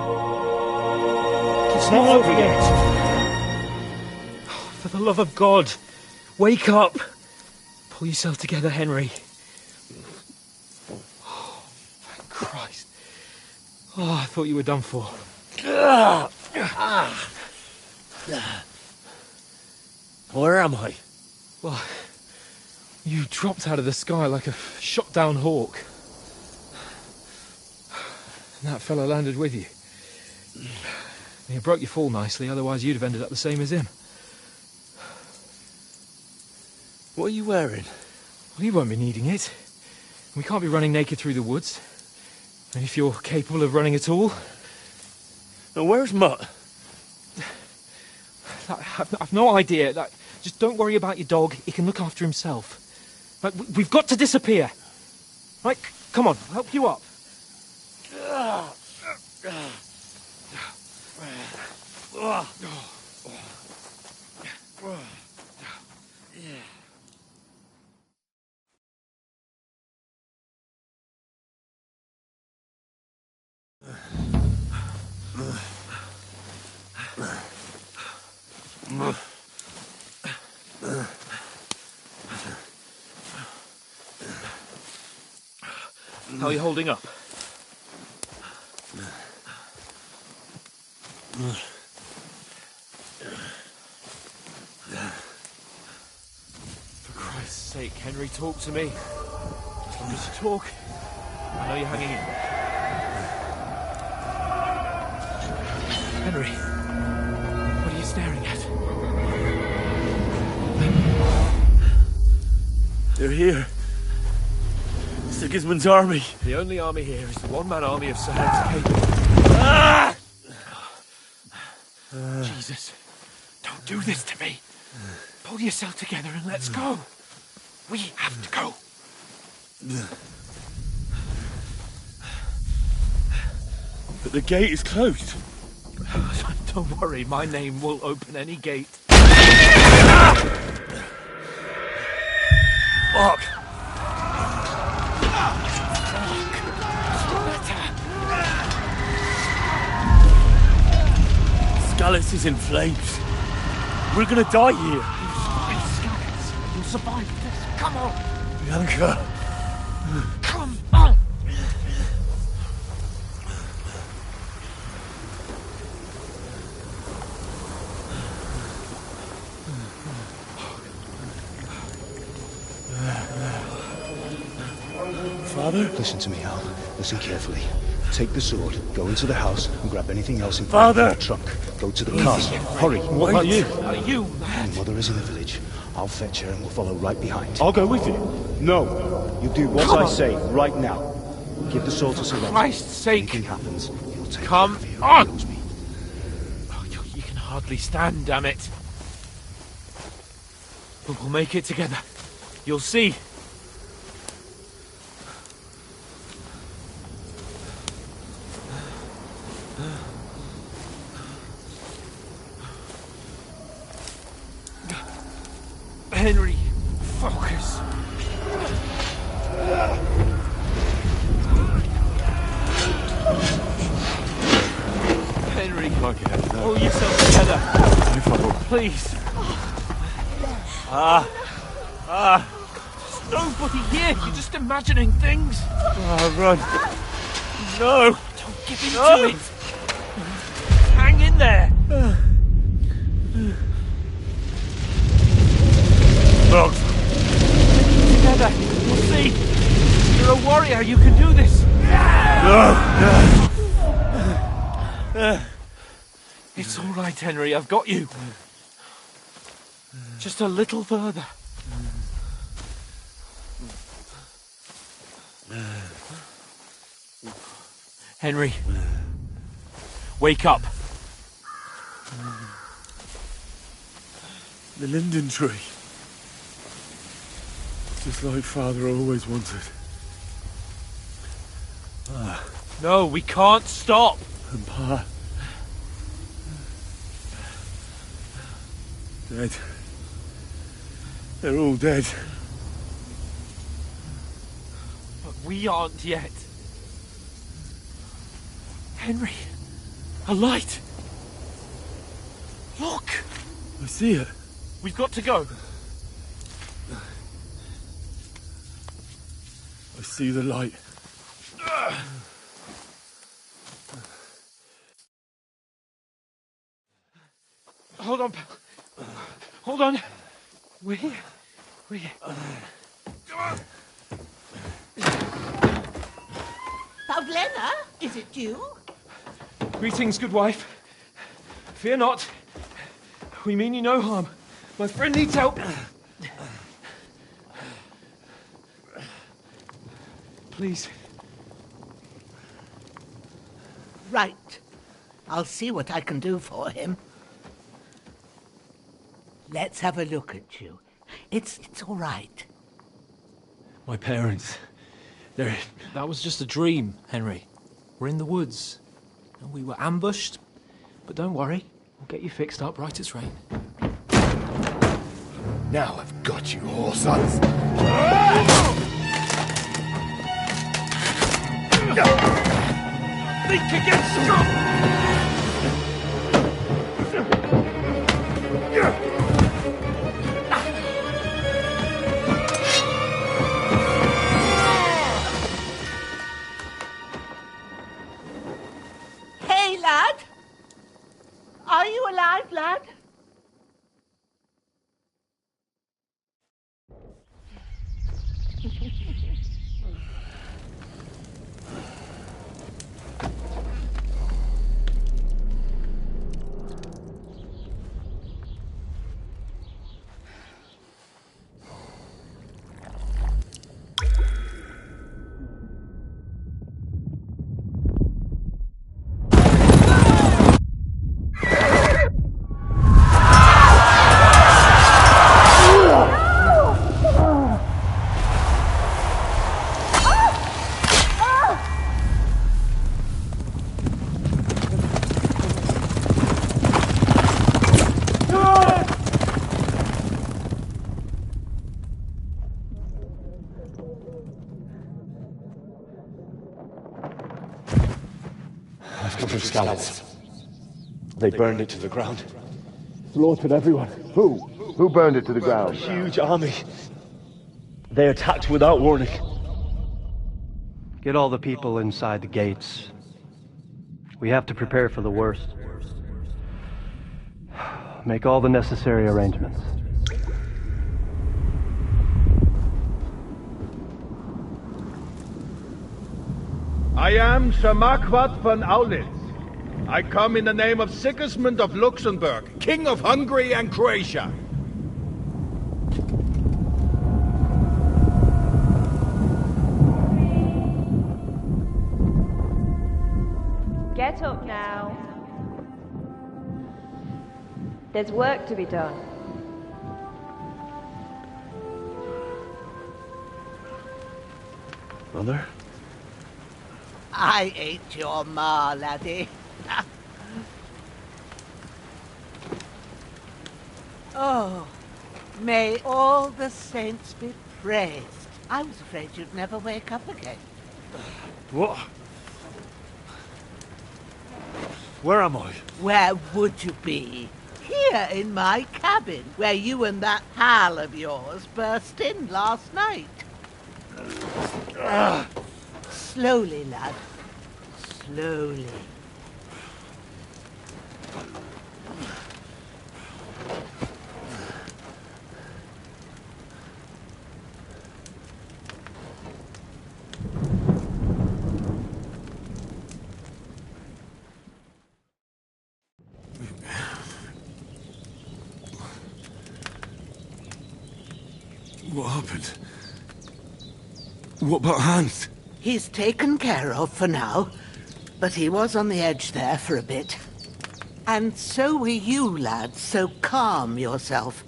It's not over yet. Oh, for the love of God, wake up. Pull yourself together, Henry. Oh, thank Christ. Oh, I thought you were done for. Where am I? Well, you dropped out of the sky like a shot-down hawk. And that fella landed with you. He broke your fall nicely, otherwise you'd have ended up the same as him. What are you wearing? Well, you won't be needing it. We can't be running naked through the woods. And if you're capable of running at all... Now, where's Mutt? I've no idea. Just don't worry about your dog. He can look after himself. We've got to disappear. Right, come on, I'll help you up. How are you holding up? For Christ's sake, Henry, talk to me. As long as you talk, I know you're hanging in there. Henry, what are you staring at? They're here. Sigismund's army. The only army here is the one-man army of Sir Hans Cape. Ah! Jesus, don't do this to me. Pull yourself together and let's go. We have to go. But the gate is closed. Don't worry, my name will open any gate. Fuck! Scallis is in flames. We're gonna die here. You'll survive this. Come on. Bianca. Come on. Father? Listen to me, Al. Listen carefully. Take the sword, go into the house, and grab anything else in Father! the trunk. Go to the castle. Hurry. What about you? Are you mad? Your mother is in the village. I'll fetch her and we'll follow right behind. I'll go with you. No. You do what I say right now. Give the sword to Sir For Christ's sake. Anything happens, he'll take Come care of you. on. He knows me. Oh, you can hardly stand, damn it. But we'll make it together. You'll see. Henry, focus. Henry, pull yourself together. Please. There's nobody here. You're just imagining things. Run. No. Don't give in to it. Hang in there. Dogs. further. You'll see. You're a warrior. You can do this. It's all right, Henry. I've got you. Just a little further. Henry, wake up. The linden tree. Just like Father always wanted. No, we can't stop. And Pa. Dead. They're all dead. But we aren't yet. Henry, a light. Look. I see it. We've got to go. I see the light. Hold on, pal. Hold on. We're here. We're here. Come on. Pavlena, is it you? Greetings, good wife. Fear not. We mean you no harm. My friend needs help. Please. Right. I'll see what I can do for him. Let's have a look at you. It's all right. My parents, they're... That was just a dream, Henry. We're in the woods. We were ambushed, but don't worry. We'll get you fixed up right as rain. Now I've got you, whore sons. Think again, strong! Hey, lad! Are you alive, lad? I've come from Scallops. They burned it to the ground. Slaughtered everyone. Who? Who burned it to the ground? A huge army. They attacked without warning. Get all the people inside the gates. We have to prepare for the worst. Make all the necessary arrangements. I am Sir Marquardt von Aulitz. I come in the name of Sigismund of Luxembourg, King of Hungary and Croatia. Get up now. There's work to be done. Mother? I ain't your ma, laddie. Oh, may all the saints be praised. I was afraid you'd never wake up again. What? Where am I? Where would you be? Here in my cabin, where you and that pal of yours burst in last night. Slowly, lad. Slowly. What happened? What about Hans? He's taken care of for now, but he was on the edge there for a bit. And so were you, lad, so calm yourself.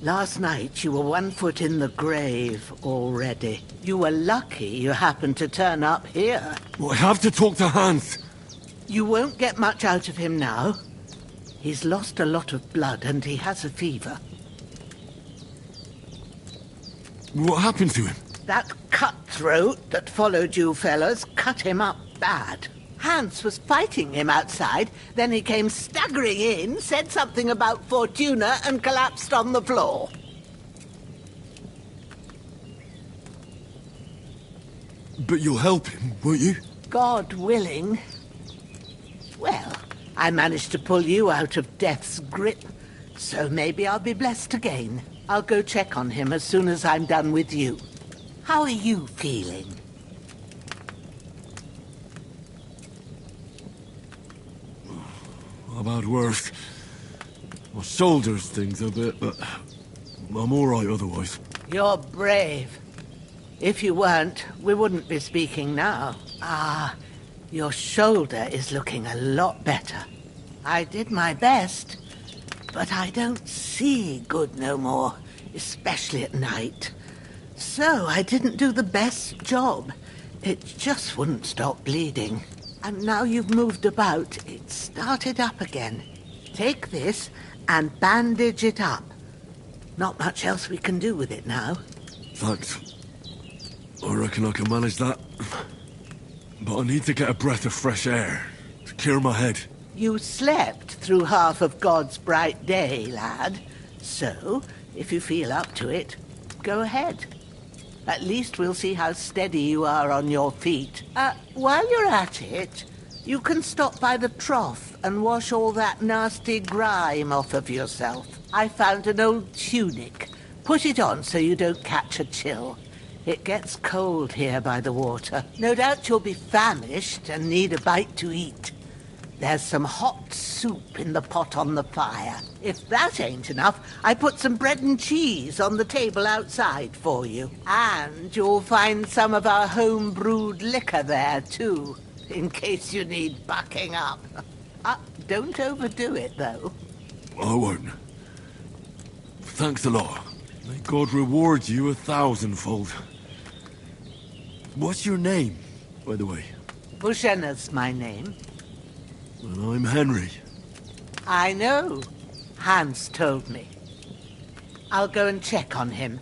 Last night you were 1 foot in the grave already. You were lucky you happened to turn up here. Well, I have to talk to Hans. You won't get much out of him now. He's lost a lot of blood and he has a fever. What happened to him? That cutthroat that followed you fellas cut him up bad. Hans was fighting him outside, then he came staggering in, said something about Fortuna, and collapsed on the floor. But you'll help him, won't you? God willing. Well, I managed to pull you out of death's grip, so maybe I'll be blessed again. I'll go check on him as soon as I'm done with you. How are you feeling? I've had worse. My shoulder stings a bit, but I'm all right otherwise. You're brave. If you weren't, we wouldn't be speaking now. Your shoulder is looking a lot better. I did my best, but I don't see good no more, especially at night. So I didn't do the best job. It just wouldn't stop bleeding. And now you've moved about, it started up again. Take this and bandage it up. Not much else we can do with it now. Thanks. I reckon I can manage that. But I need to get a breath of fresh air to clear my head. You slept through half of God's bright day, lad. So, if you feel up to it, go ahead. At least we'll see how steady you are on your feet. While you're at it, you can stop by the trough and wash all that nasty grime off of yourself. I found an old tunic. Put it on so you don't catch a chill. It gets cold here by the water. No doubt you'll be famished and need a bite to eat. There's some hot soup in the pot on the fire. If that ain't enough, I put some bread and cheese on the table outside for you. And you'll find some of our home-brewed liquor there, too, in case you need bucking up. Don't overdo it, though. I won't. Thanks a lot. May God reward you 1,000-fold. What's your name, by the way? Bushenna's my name. And I'm Henry. I know. Hans told me. I'll go and check on him.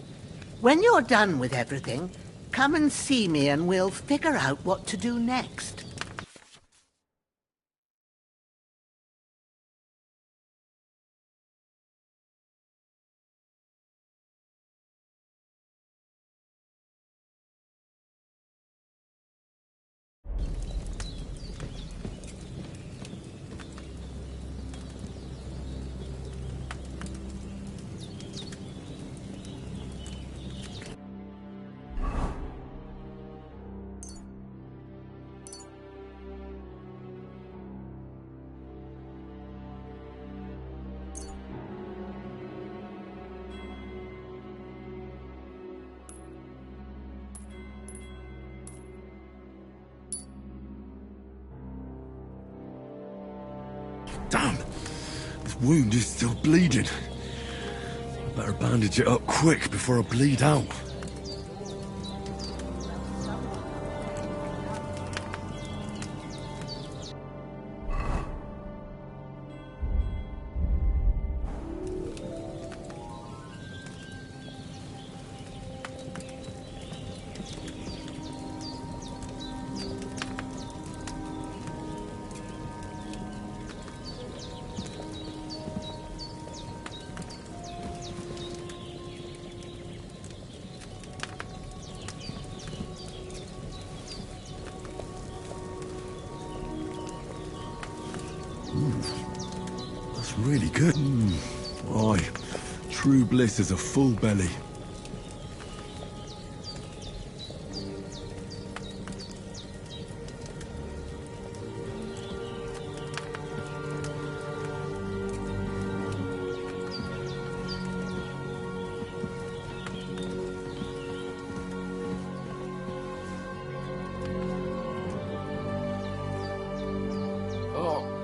When you're done with everything, come and see me and we'll figure out what to do next. Damn! This wound is still bleeding. I better bandage it up quick before I bleed out. That's really good. Aye, true bliss is a full belly.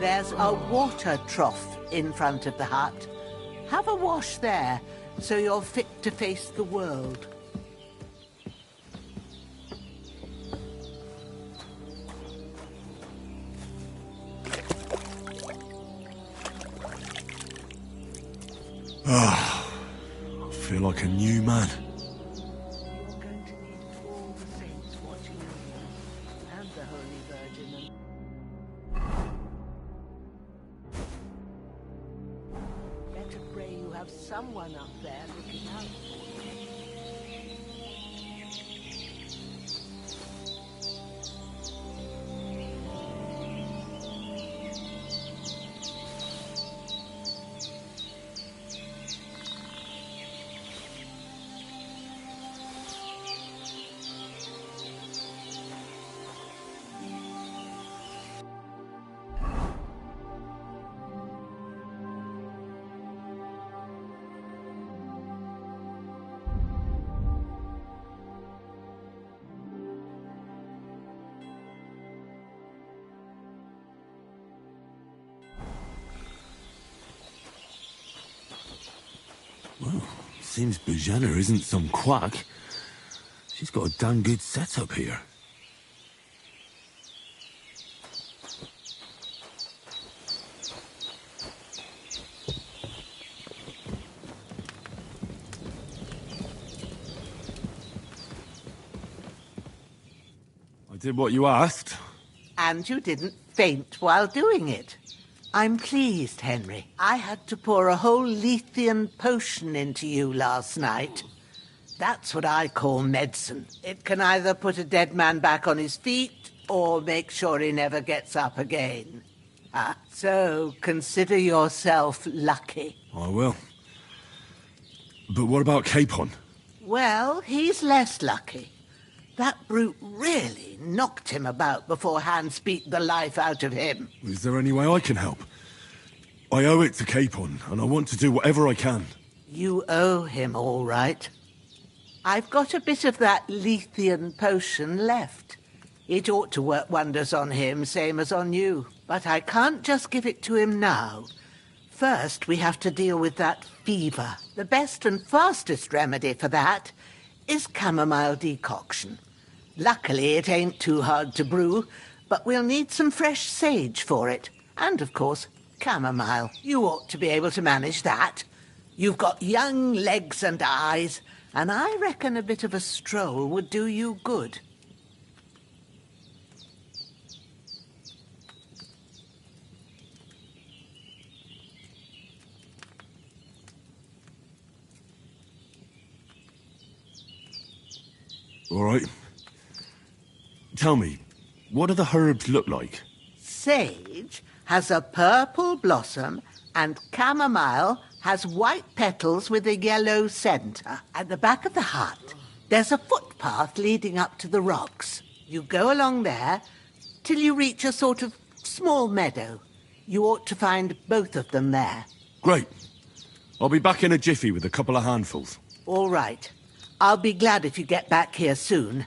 There's a water trough in front of the hut. Have a wash there, so you're fit to face the world. Ah, I feel like a new man. You're going to need all the saints watching over you, and the Holy Virgin. Better pray you have someone up there looking out for you. Well, seems Bujana isn't some quack. She's got a damn good setup here. I did what you asked. And you didn't faint while doing it. I'm pleased, Henry. I had to pour a whole Lethean potion into you last night. That's what I call medicine. It can either put a dead man back on his feet or make sure he never gets up again. So consider yourself lucky. I will. But what about Capon? Well, he's less lucky. That brute really knocked him about before Hans beat the life out of him. Is there any way I can help? I owe it to Capon, and I want to do whatever I can. You owe him, all right. I've got a bit of that Lethean potion left. It ought to work wonders on him, same as on you. But I can't just give it to him now. First, we have to deal with that fever. The best and fastest remedy for that is chamomile decoction. Luckily, it ain't too hard to brew, but we'll need some fresh sage for it. And, of course, chamomile. You ought to be able to manage that. You've got young legs and eyes, and I reckon a bit of a stroll would do you good. All right. Tell me, what do the herbs look like? Sage has a purple blossom, and chamomile has white petals with a yellow centre. At the back of the hut, there's a footpath leading up to the rocks. You go along there till you reach a sort of small meadow. You ought to find both of them there. Great. I'll be back in a jiffy with a couple of handfuls. All right. I'll be glad if you get back here soon.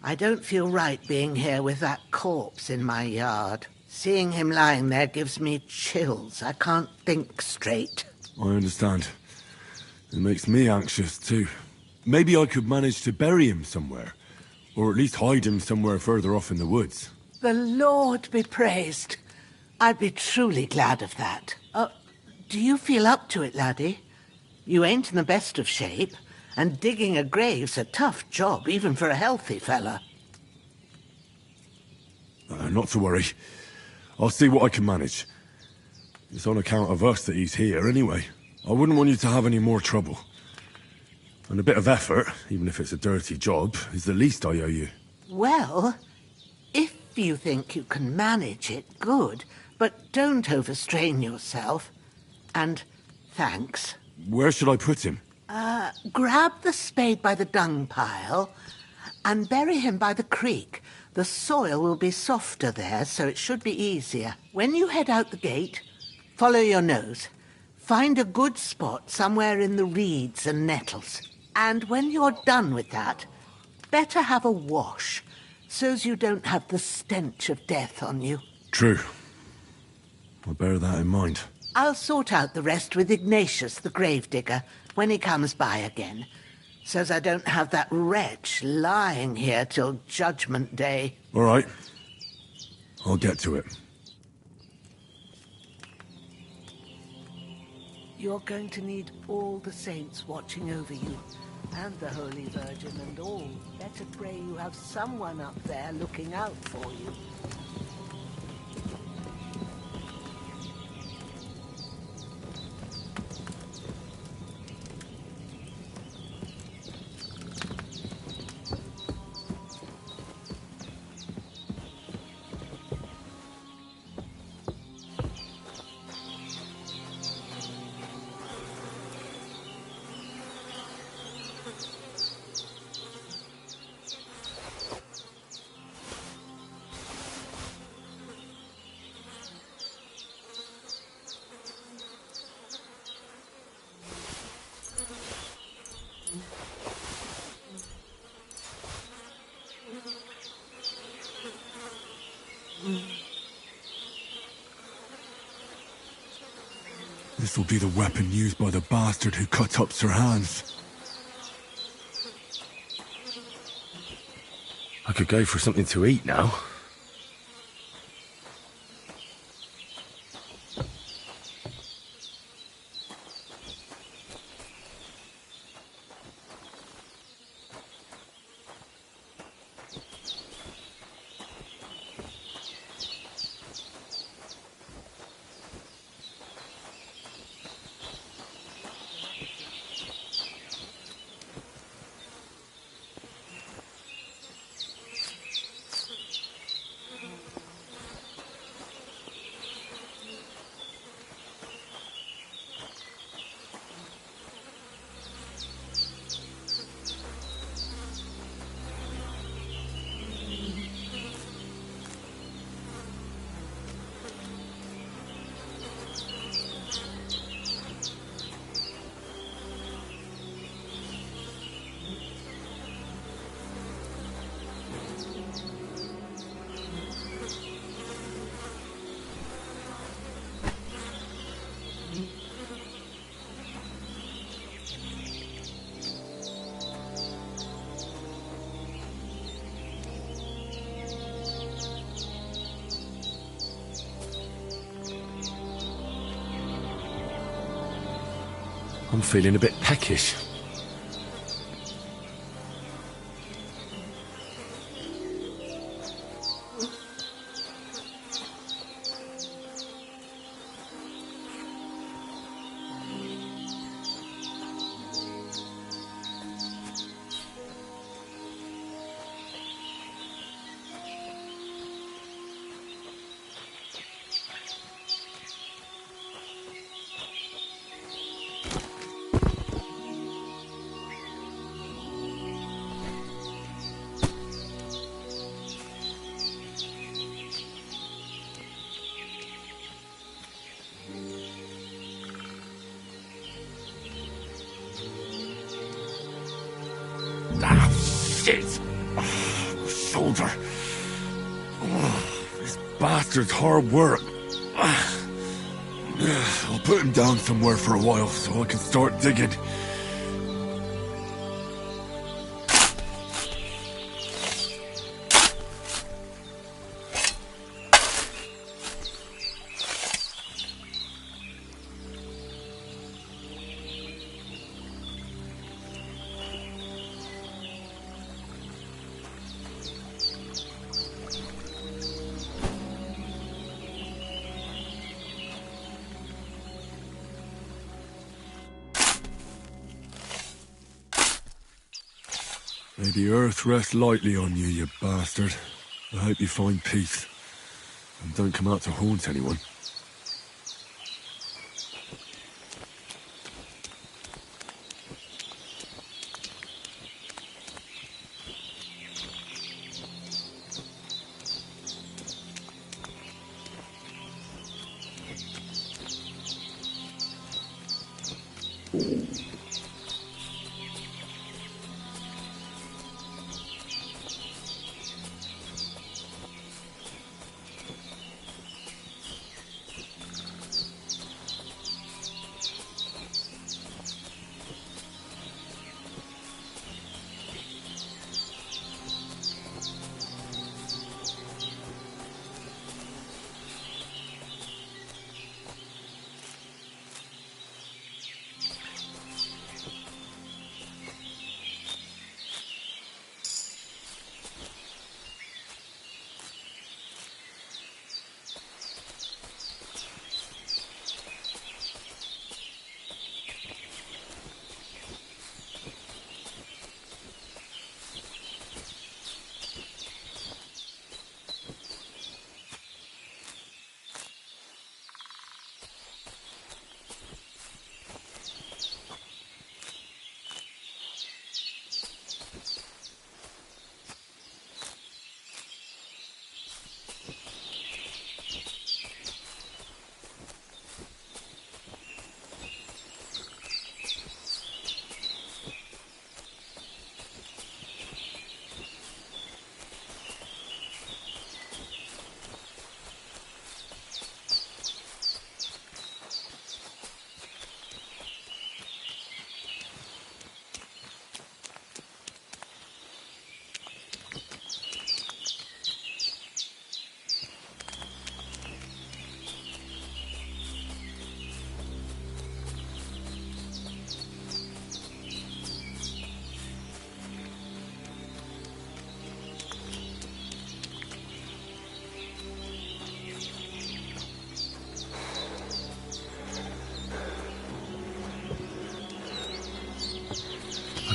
I don't feel right being here with that corpse in my yard. Seeing him lying there gives me chills. I can't think straight. I understand. It makes me anxious, too. Maybe I could manage to bury him somewhere. Or at least hide him somewhere further off in the woods. The Lord be praised. I'd be truly glad of that. Do you feel up to it, laddie? You ain't in the best of shape, and digging a grave's a tough job, even for a healthy fella. Not to worry. I'll see what I can manage. It's on account of us that he's here, anyway. I wouldn't want you to have any more trouble. And a bit of effort, even if it's a dirty job, is the least I owe you. Well, if you think you can manage it, good. But don't overstrain yourself. And thanks. Where should I put him? Grab the spade by the dung pile and bury him by the creek. The soil will be softer there, so it should be easier. When you head out the gate, follow your nose. Find a good spot somewhere in the reeds and nettles. And when you're done with that, better have a wash, so's you don't have the stench of death on you. True. I'll bear that in mind. I'll sort out the rest with Ignatius, the gravedigger, when he comes by again. Says I don't have that wretch lying here till Judgment Day. All right. I'll get to it. You're going to need all the saints watching over you, and the Holy Virgin and all. Better pray you have someone up there looking out for you. This will be the weapon used by the bastard who cut up Sir Hans. I could go for something to eat now. I'm feeling a bit peckish. Shit! Shoulder. This bastard's hard work. I'll put him down somewhere for a while so I can start digging. May the earth rest lightly on you, you bastard. I hope you find peace. And don't come out to haunt anyone.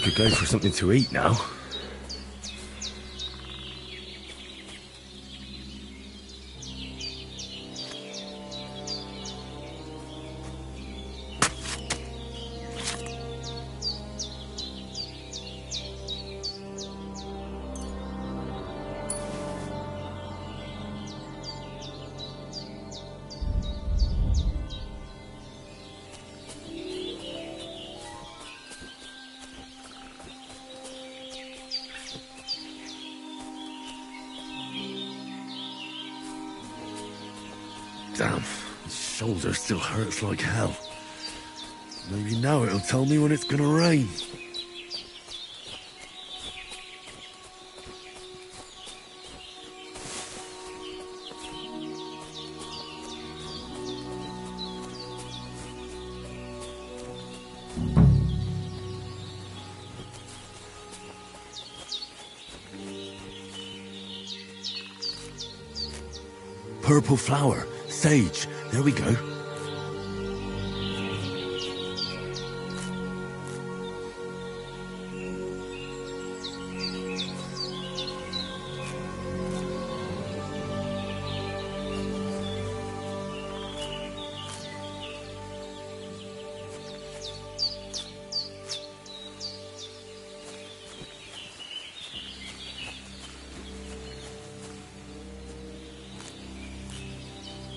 could go for something to eat now. Damn, his shoulder still hurts like hell. Maybe now it'll tell me when it's gonna rain. Purple flower. Sage. There we go.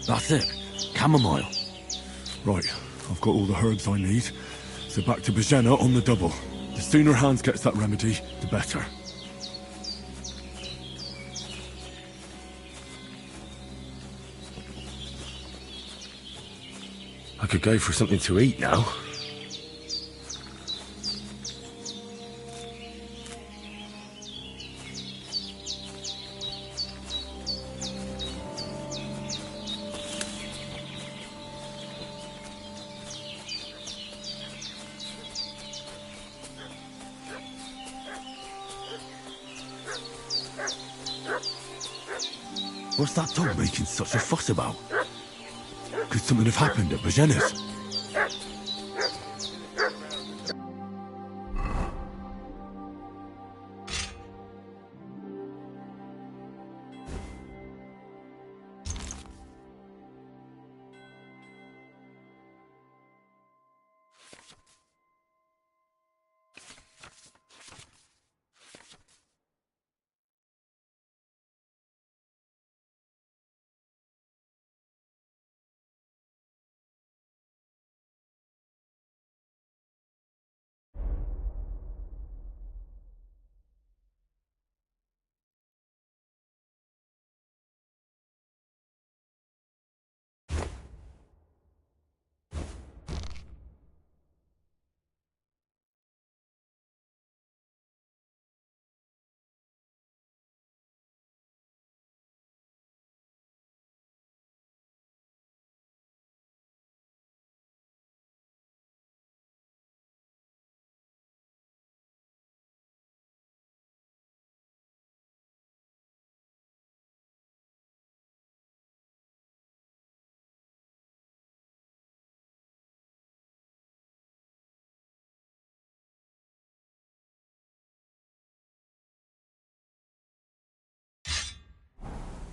That's it. Chamomile. Right, I've got all the herbs I need. So back to Bajena on the double. The sooner Hans gets that remedy, the better. I could go for something to eat now. What's that dog making such a fuss about? Could something have happened at Bajena's?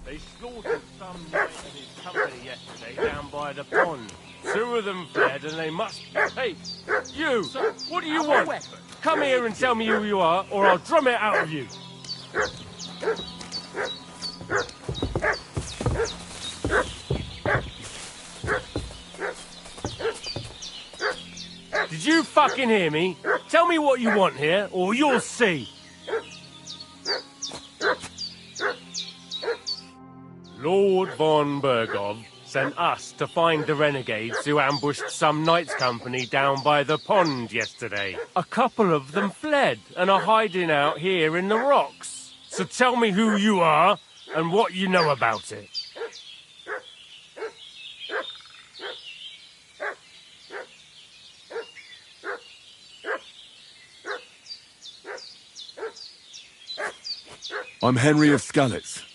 They slaughtered some knight and his company yesterday down by the pond. 2 of them fled and they must... Hey, you! What do you want? Come here and tell me who you are, or I'll drum it out of you. Did you fucking hear me? Tell me what you want here, or you'll see. Lord von Bergov sent us to find the renegades who ambushed some knights' company down by the pond yesterday. A couple of them fled and are hiding out here in the rocks. So tell me who you are and what you know about it. I'm Henry of Skalitz.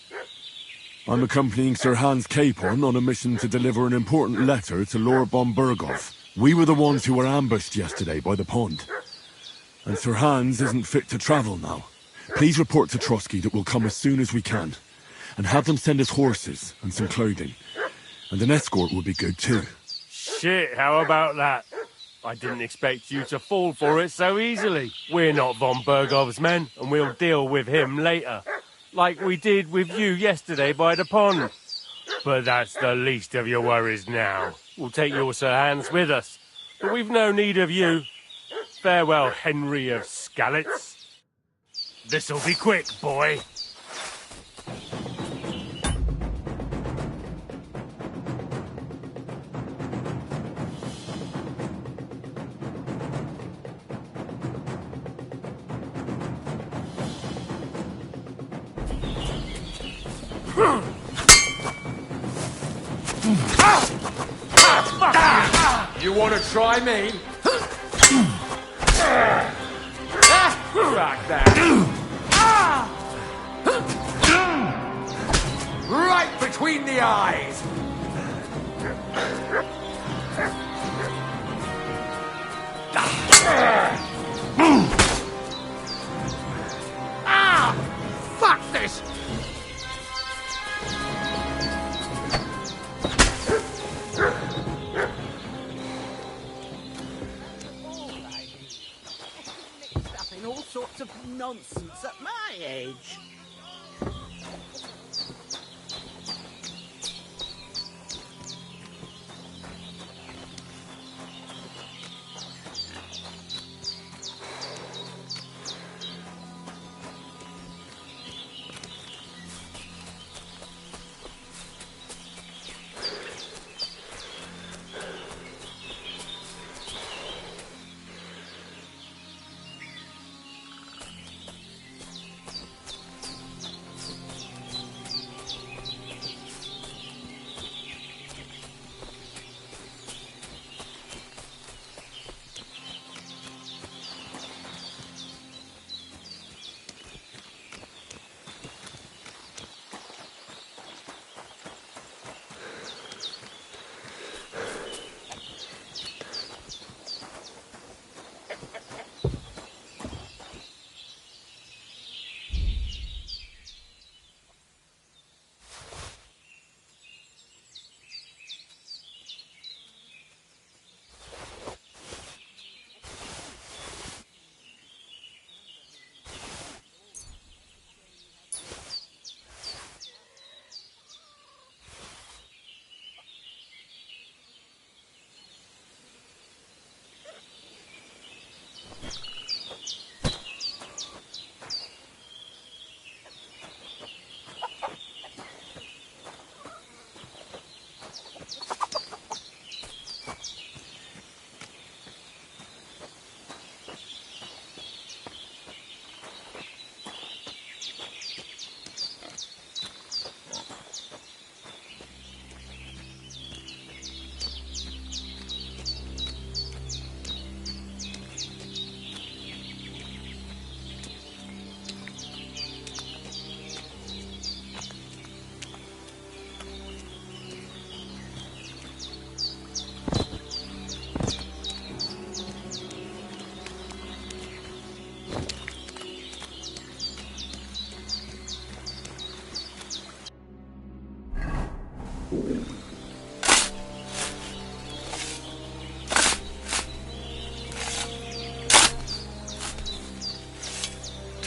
I'm accompanying Sir Hans Capon on a mission to deliver an important letter to Lord von Bergov. We were the ones who were ambushed yesterday by the pond. And Sir Hans isn't fit to travel now. Please report to Trotsky that we'll come as soon as we can. And have them send us horses and some clothing. And an escort would be good too. Shit, how about that? I didn't expect you to fall for it so easily. We're not von Bergov's men, and we'll deal with him later. Like we did with you yesterday by the pond. But that's the least of your worries now. We'll take your Sir Hans with us. But we've no need of you. Farewell, Henry of Skalitz. This'll be quick, boy. You want to try me? Like that. Right between the eyes. Fuck this! All sorts of nonsense at my age.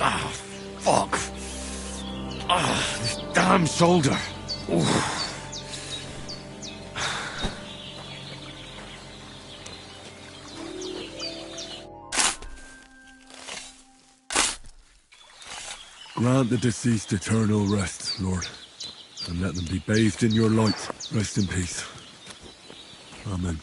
Ah, fuck. Ah, this damn shoulder. Oof. Grant the deceased eternal rest, Lord, and let them be bathed in your light. Rest in peace. Amen.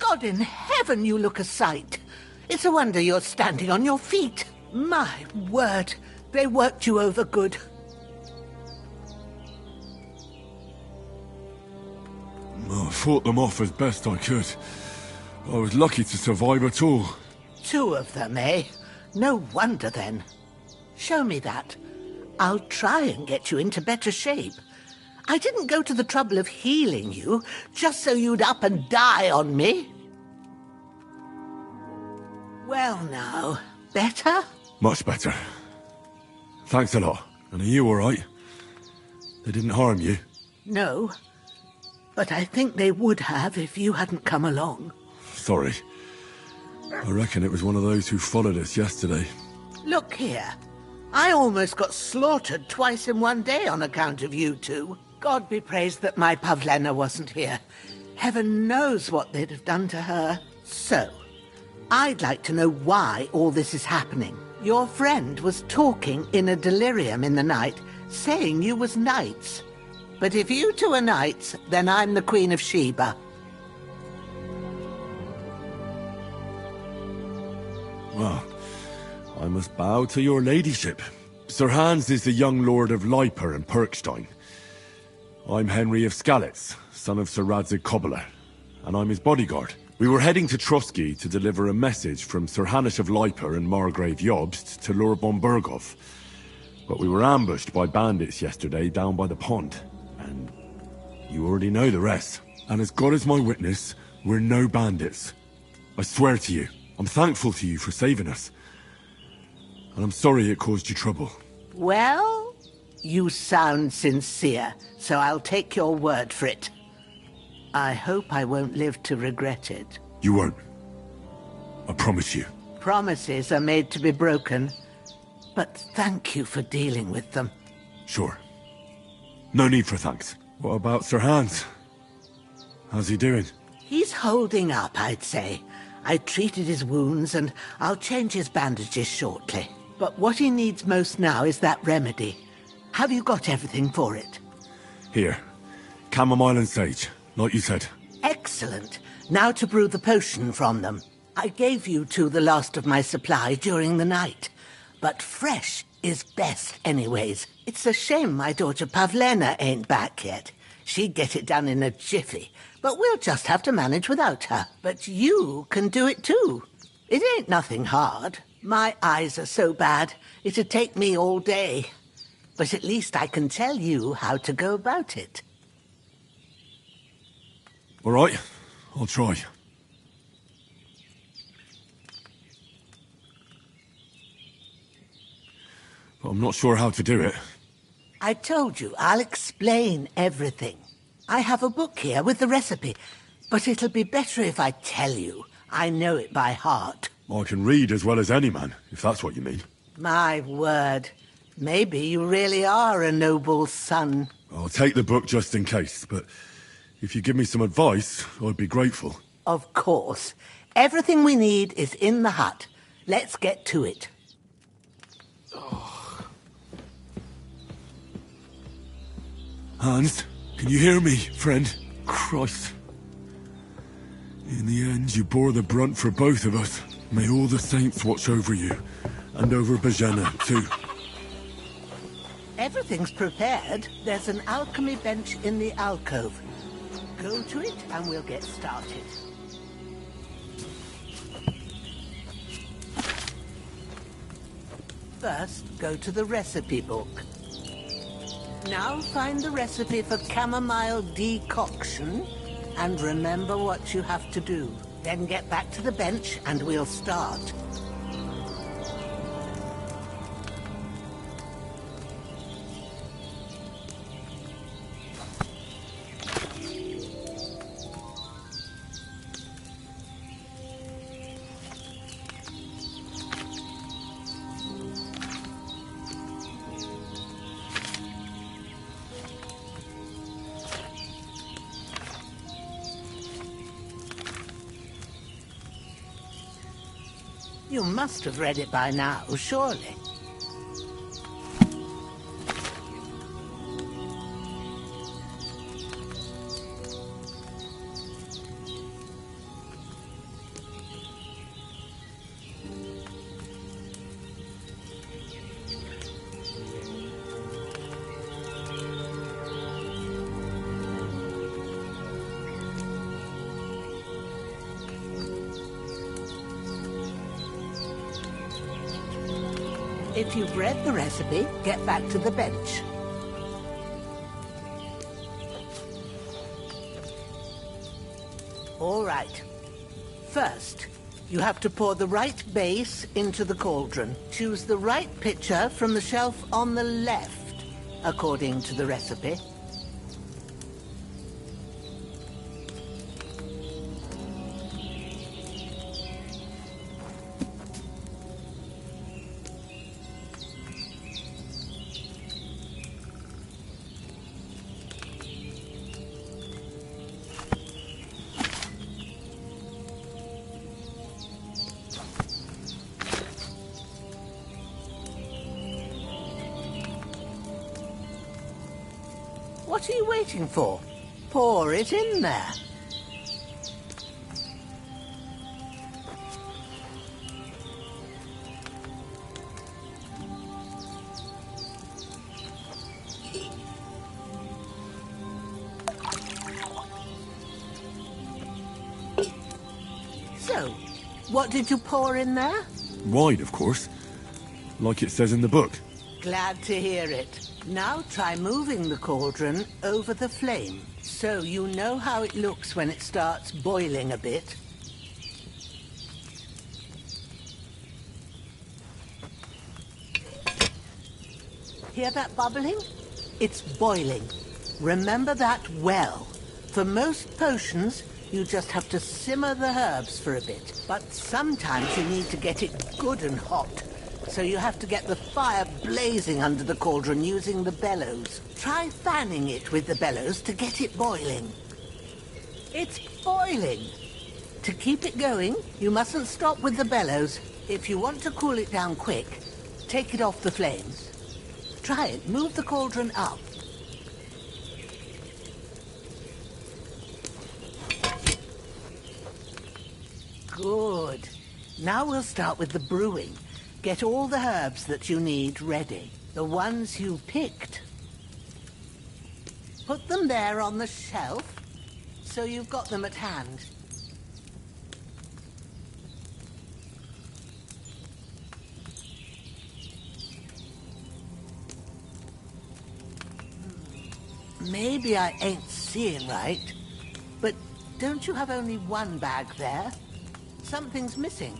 God in heaven, you look a sight. It's a wonder you're standing on your feet. My word, they worked you over good. I fought them off as best I could. I was lucky to survive at all. 2 of them, eh? No wonder then. Show me that. I'll try and get you into better shape. I didn't go to the trouble of healing you just so you'd up and die on me. Well now, better? Much better. Thanks a lot. And are you all right? They didn't harm you? No, but I think they would have if you hadn't come along. Sorry. I reckon it was one of those who followed us yesterday. Look here. I almost got slaughtered twice in one day on account of you 2. God be praised that my Pavlena wasn't here. Heaven knows what they'd have done to her. So, I'd like to know why all this is happening. Your friend was talking in a delirium in the night, saying you was knights. But if you 2 are knights, then I'm the Queen of Sheba. Well, I must bow to your ladyship. Sir Hans is the young lord of Leiper and Perkstein. I'm Henry of Skalitz, son of Sir Radzig Cobbler, and I'm his bodyguard. We were heading to Trotsky to deliver a message from Sir Hanish of Leiper and Margrave Jobst to Lord von Berghoff. But we were ambushed by bandits yesterday down by the pond, and you already know the rest. And as God is my witness, we're no bandits. I swear to you, I'm thankful to you for saving us. And I'm sorry it caused you trouble. Well, you sound sincere, so I'll take your word for it. I hope I won't live to regret it. You won't. I promise you. Promises are made to be broken, but thank you for dealing with them. Sure. No need for thanks. What about Sir Hans? How's he doing? He's holding up, I'd say. I treated his wounds and I'll change his bandages shortly. But what he needs most now is that remedy. Have you got everything for it? Here. Chamomile and sage, like you said. Excellent. Now to brew the potion from them. I gave you 2 the last of my supply during the night. But fresh is best anyways. It's a shame my daughter Pavlena ain't back yet. She'd get it done in a jiffy. But we'll just have to manage without her. But you can do it too. It ain't nothing hard. My eyes are so bad, it'd take me all day. But at least I can tell you how to go about it. All right, I'll try. But I'm not sure how to do it. I told you, I'll explain everything. I have a book here with the recipe, but it'll be better if I tell you. I know it by heart. I can read as well as any man, if that's what you mean. My word. Maybe you really are a noble son. I'll take the book just in case, but if you give me some advice, I'd be grateful. Of course. Everything we need is in the hut. Let's get to it. Hans, can you hear me, friend? Christ. In the end, you bore the brunt for both of us. May all the saints watch over you, and over Bajana, too. Everything's prepared. There's an alchemy bench in the alcove. Go to it and we'll get started. First, go to the recipe book. Now find the recipe for chamomile decoction and remember what you have to do. Then get back to the bench and we'll start. You must have read it by now, surely. If you've read the recipe, get back to the bench. All right. First, you have to pour the right base into the cauldron. Choose the right pitcher from the shelf on the left, according to the recipe. What are you waiting for? Pour it in there. So, what did you pour in there? Wine, of course. Like it says in the book. Glad to hear it. Now try moving the cauldron over the flame, so you know how it looks when it starts boiling a bit. Hear that bubbling? It's boiling. Remember that well. For most potions, you just have to simmer the herbs for a bit. But sometimes you need to get it good and hot. So you have to get the fire blazing under the cauldron using the bellows. Try fanning it with the bellows to get it boiling. It's boiling. To keep it going, you mustn't stop with the bellows. If you want to cool it down quick, take it off the flames. Try it. Move the cauldron up. Good. Now we'll start with the brewing. Get all the herbs that you need ready. The ones you picked. Put them there on the shelf, so you've got them at hand. Maybe I ain't seeing right, but don't you have only one bag there? Something's missing.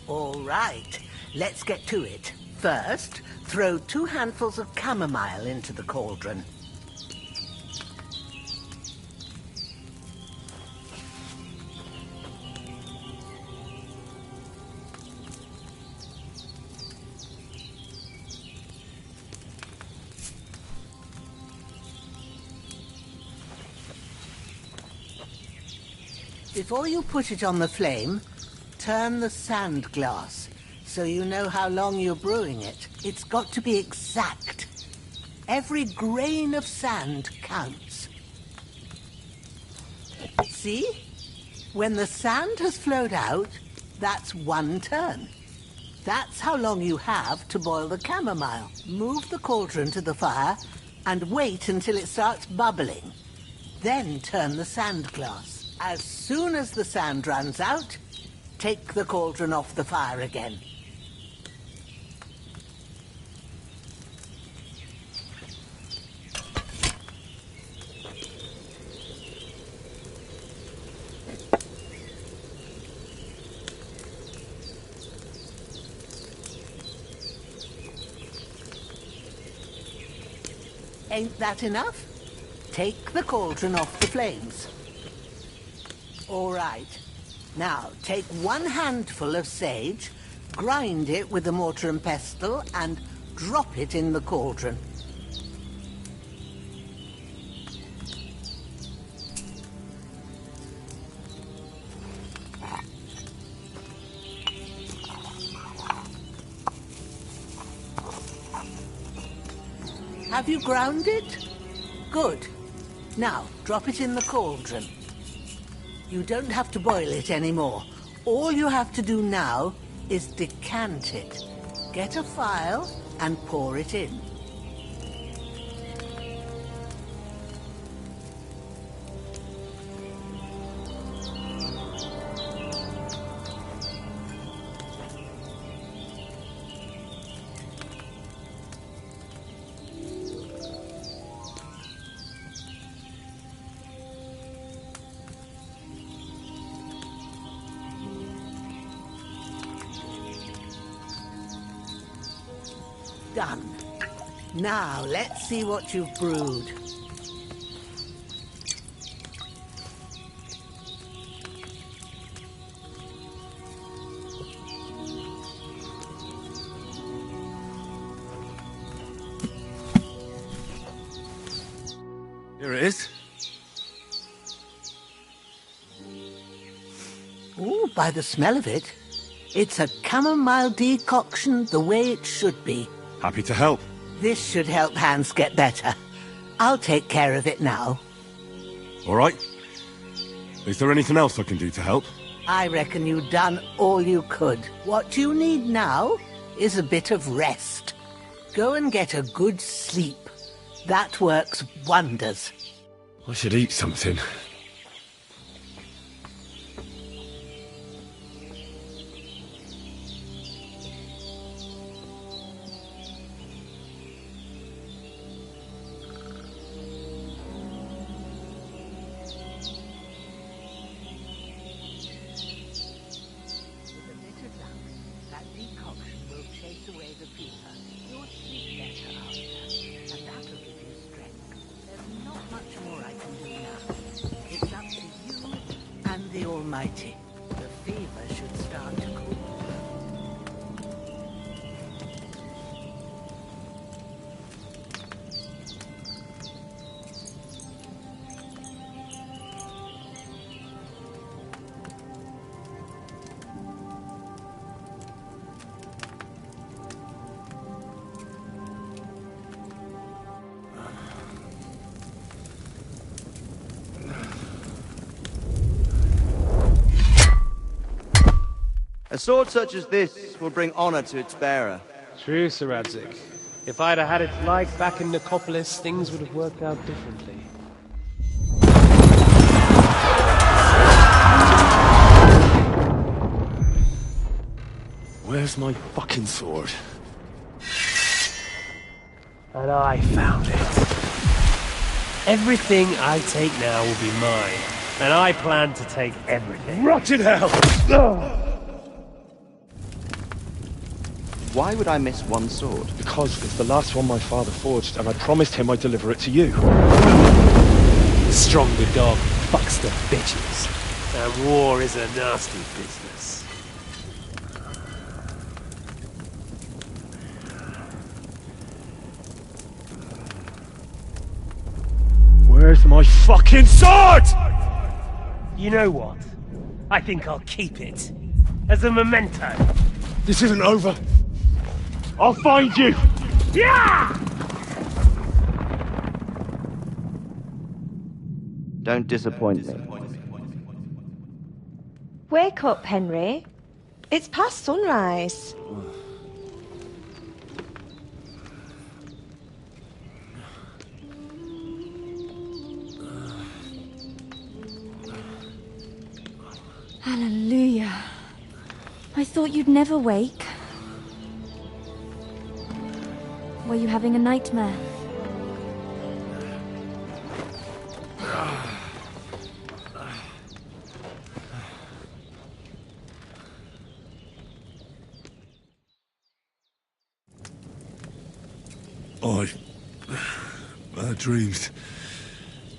All right, let's get to it. First, throw 2 handfuls of chamomile into the cauldron. Before you put it on the flame, turn the sand glass, so you know how long you're brewing it. It's got to be exact. Every grain of sand counts. See? When the sand has flowed out, that's 1 turn. That's how long you have to boil the chamomile. Move the cauldron to the fire and wait until it starts bubbling. Then turn the sand glass. As soon as the sand runs out, take the cauldron off the fire again. Ain't that enough? Take the cauldron off the flames. All right. Now, take 1 handful of sage, grind it with a mortar and pestle, and drop it in the cauldron. Have you ground it? Good. Now, drop it in the cauldron. You don't have to boil it anymore. All you have to do now is decant it. Get a phial and pour it in. Done. Now, let's see what you've brewed. Here it is. Oh, by the smell of it, it's a chamomile decoction the way it should be. Happy to help. This should help Hans get better. I'll take care of it now. All right. Is there anything else I can do to help? I reckon you've done all you could. What you need now is a bit of rest. Go and get a good sleep. That works wonders. I should eat something. The Almighty. The fever should start to cool. A sword such as this will bring honor to its bearer. True, Sir Radzik. If I'd have had its like back in Nicopolis, things would have worked out differently. Where's my fucking sword? And I found it. Everything I take now will be mine. And I plan to take everything. Rot in hell! Why would I miss one sword? Because it's the last one my father forged, and I promised him I'd deliver it to you. Stronger dog fucks the bitches. And war is a nasty business. Where's my fucking sword? You know what? I think I'll keep it. As a memento. This isn't over. I'll find you! Yeah! Don't disappoint me. Wake up, Henry. It's past sunrise. Hallelujah. I thought you'd never wake. Were you having a nightmare? Bad dreams.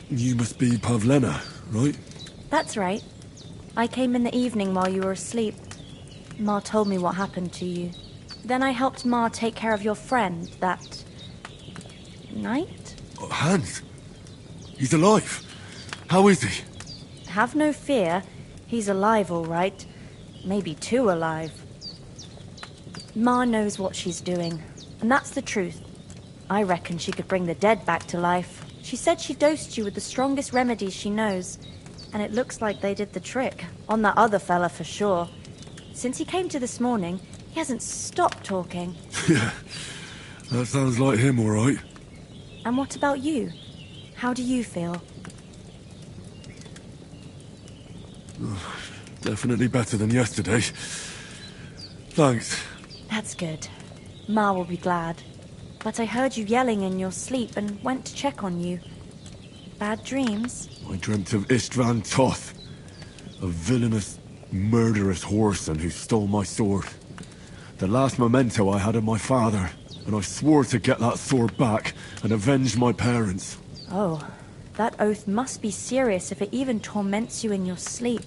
You must be Pavlena, right? That's right. I came in the evening while you were asleep. Ma told me what happened to you. Then I helped Ma take care of your friend that night? Hans? He's alive. How is he? Have no fear. He's alive, all right. Maybe too alive. Ma knows what she's doing, and that's the truth. I reckon she could bring the dead back to life. She said she dosed you with the strongest remedies she knows, and it looks like they did the trick. On that other fella for sure. Since he came to this morning, he hasn't stopped talking. Yeah, that sounds like him, all right. And what about you? How do you feel? Definitely better than yesterday. Thanks. That's good. Ma will be glad. But I heard you yelling in your sleep and went to check on you. Bad dreams? I dreamt of Istvan Toth, a villainous, murderous whoreson who stole my sword. The last memento I had of my father. and I swore to get that sword back and avenge my parents. Oh, that oath must be serious if it even torments you in your sleep.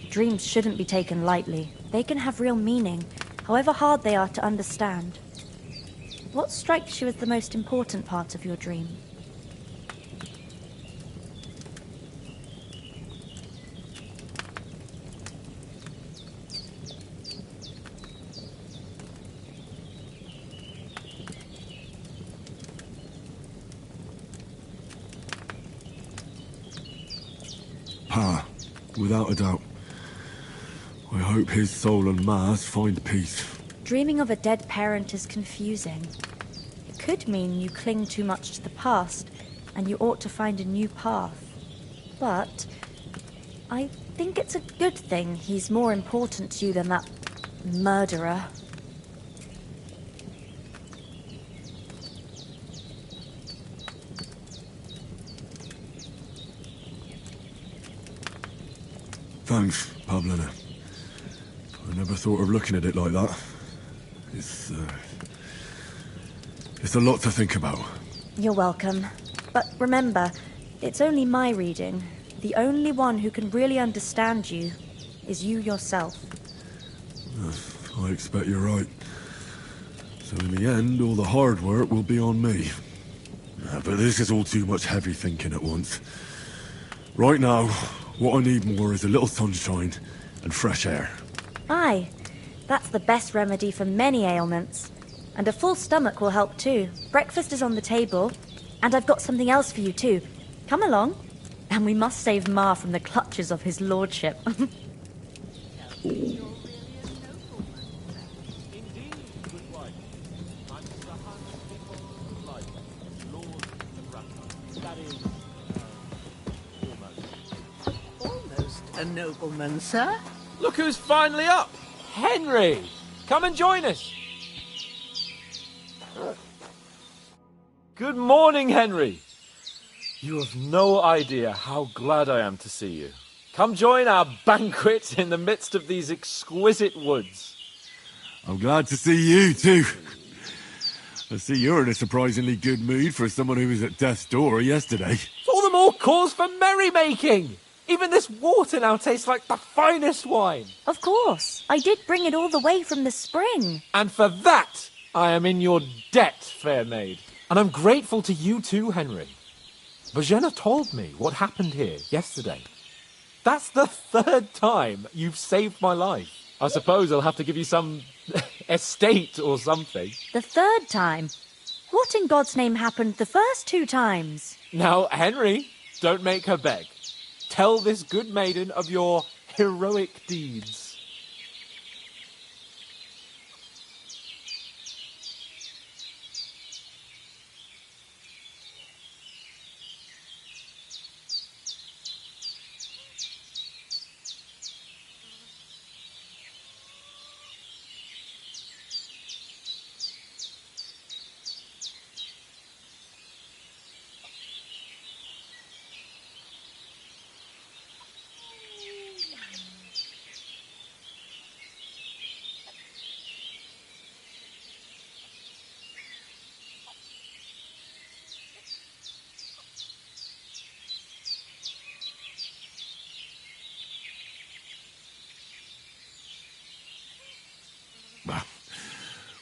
Dreams shouldn't be taken lightly. They can have real meaning, however hard they are to understand. What strikes you as the most important part of your dream? Pa, without a doubt. I hope his soul and Ma's find peace. Dreaming of a dead parent is confusing. It could mean you cling too much to the past, and you ought to find a new path. But I think it's a good thing he's more important to you than that murderer. Thanks, Pavlina. I never thought of looking at it like that. It's a lot to think about. You're welcome. But remember, it's only my reading. The only one who can really understand you is you yourself. I expect you're right. So in the end, all the hard work will be on me. But this is all too much heavy thinking at once. Right now, what I need more is a little sunshine and fresh air. Aye, that's the best remedy for many ailments. And a full stomach will help too. Breakfast is on the table. And I've got something else for you too. Come along. And we must save Ma from the clutches of his lordship. Almost a nobleman, sir. Look who's finally up! Henry! Come and join us! Good morning, Henry! You have no idea how glad I am to see you. Come join our banquet in the midst of these exquisite woods. I'm glad to see you too. I see you're in a surprisingly good mood for someone who was at death's door yesterday. All the more cause for merrymaking! Even this water now tastes like the finest wine. Of course. I did bring it all the way from the spring. And for that, I am in your debt, fair maid. And I'm grateful to you too, Henry. Virginia told me what happened here yesterday. That's the third time you've saved my life. I suppose I'll have to give you some estate or something. The third time? What in God's name happened the first 2 times? Now, Henry, don't make her beg. Tell this good maiden of your heroic deeds.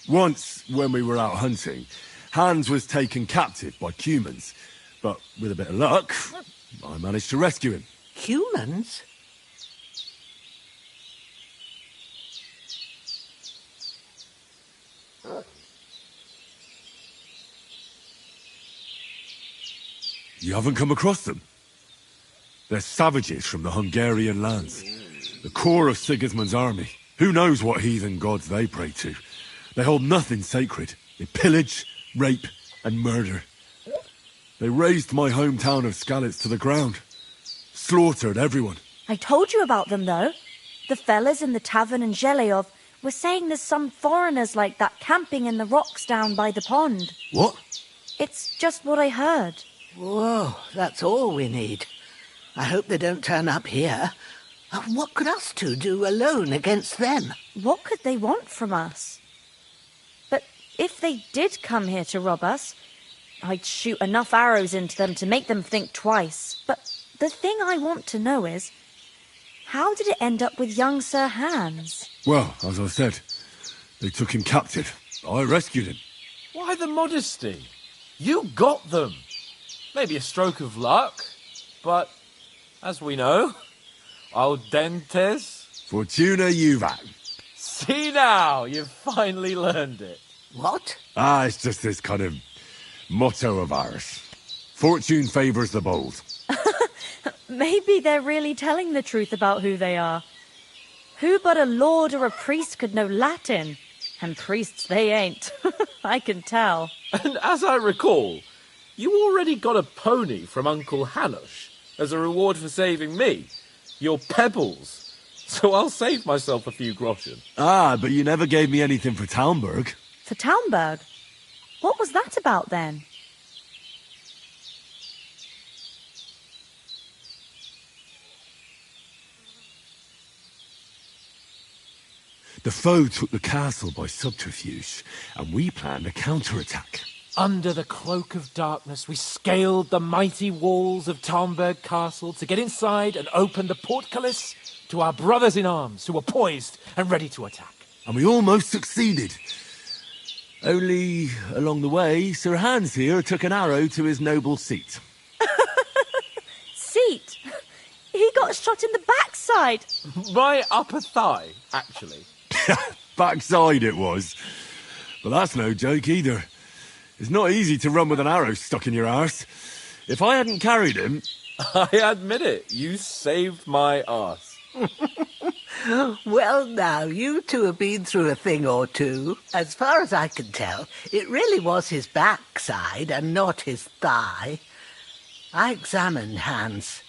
Once, when we were out hunting, Hans was taken captive by humans. But with a bit of luck, I managed to rescue him. Humans? You haven't come across them? They're savages from the Hungarian lands. The core of Sigismund's army. Who knows what heathen gods they pray to? They hold nothing sacred. They pillage, rape, and murder. They razed my hometown of Skalitz to the ground. Slaughtered everyone. I told you about them, though. The fellas in the tavern in Zheleov were saying there's some foreigners like that camping in the rocks down by the pond. What? It's just what I heard. Whoa, that's all we need. I hope they don't turn up here. What could us two do alone against them? What could they want from us? But if they did come here to rob us, I'd shoot enough arrows into them to make them think twice. But the thing I want to know is, how did it end up with young Sir Hans? Well, as I said, they took him captive. I rescued him. Why the modesty? You got them. Maybe a stroke of luck, but as we know, audentes. Fortuna juvat. See now, you've finally learned it. What? It's just this kind of motto of ours. Fortune favours the bold. Maybe they're really telling the truth about who they are. Who but a lord or a priest could know Latin? And priests they ain't. I can tell. And as I recall, you already got a pony from Uncle Hanush as a reward for saving me. Your pebbles. So I'll save myself a few groschen. But you never gave me anything for Talmberg. For Talmberg? What was that about then? The foe took the castle by subterfuge, and we planned a counterattack. Under the cloak of darkness, we scaled the mighty walls of Talmberg Castle to get inside and open the portcullis to our brothers in arms who were poised and ready to attack. And we almost succeeded. Only, along the way, Sir Hans here took an arrow to his noble seat. Seat? He got shot in the backside. My upper thigh, actually. Backside it was. But that's no joke either. It's not easy to run with an arrow stuck in your arse. If I hadn't carried him... I admit it, you saved my arse. Well, now, you two have been through a thing or two. As far as I can tell, it really was his backside and not his thigh. I examined Hans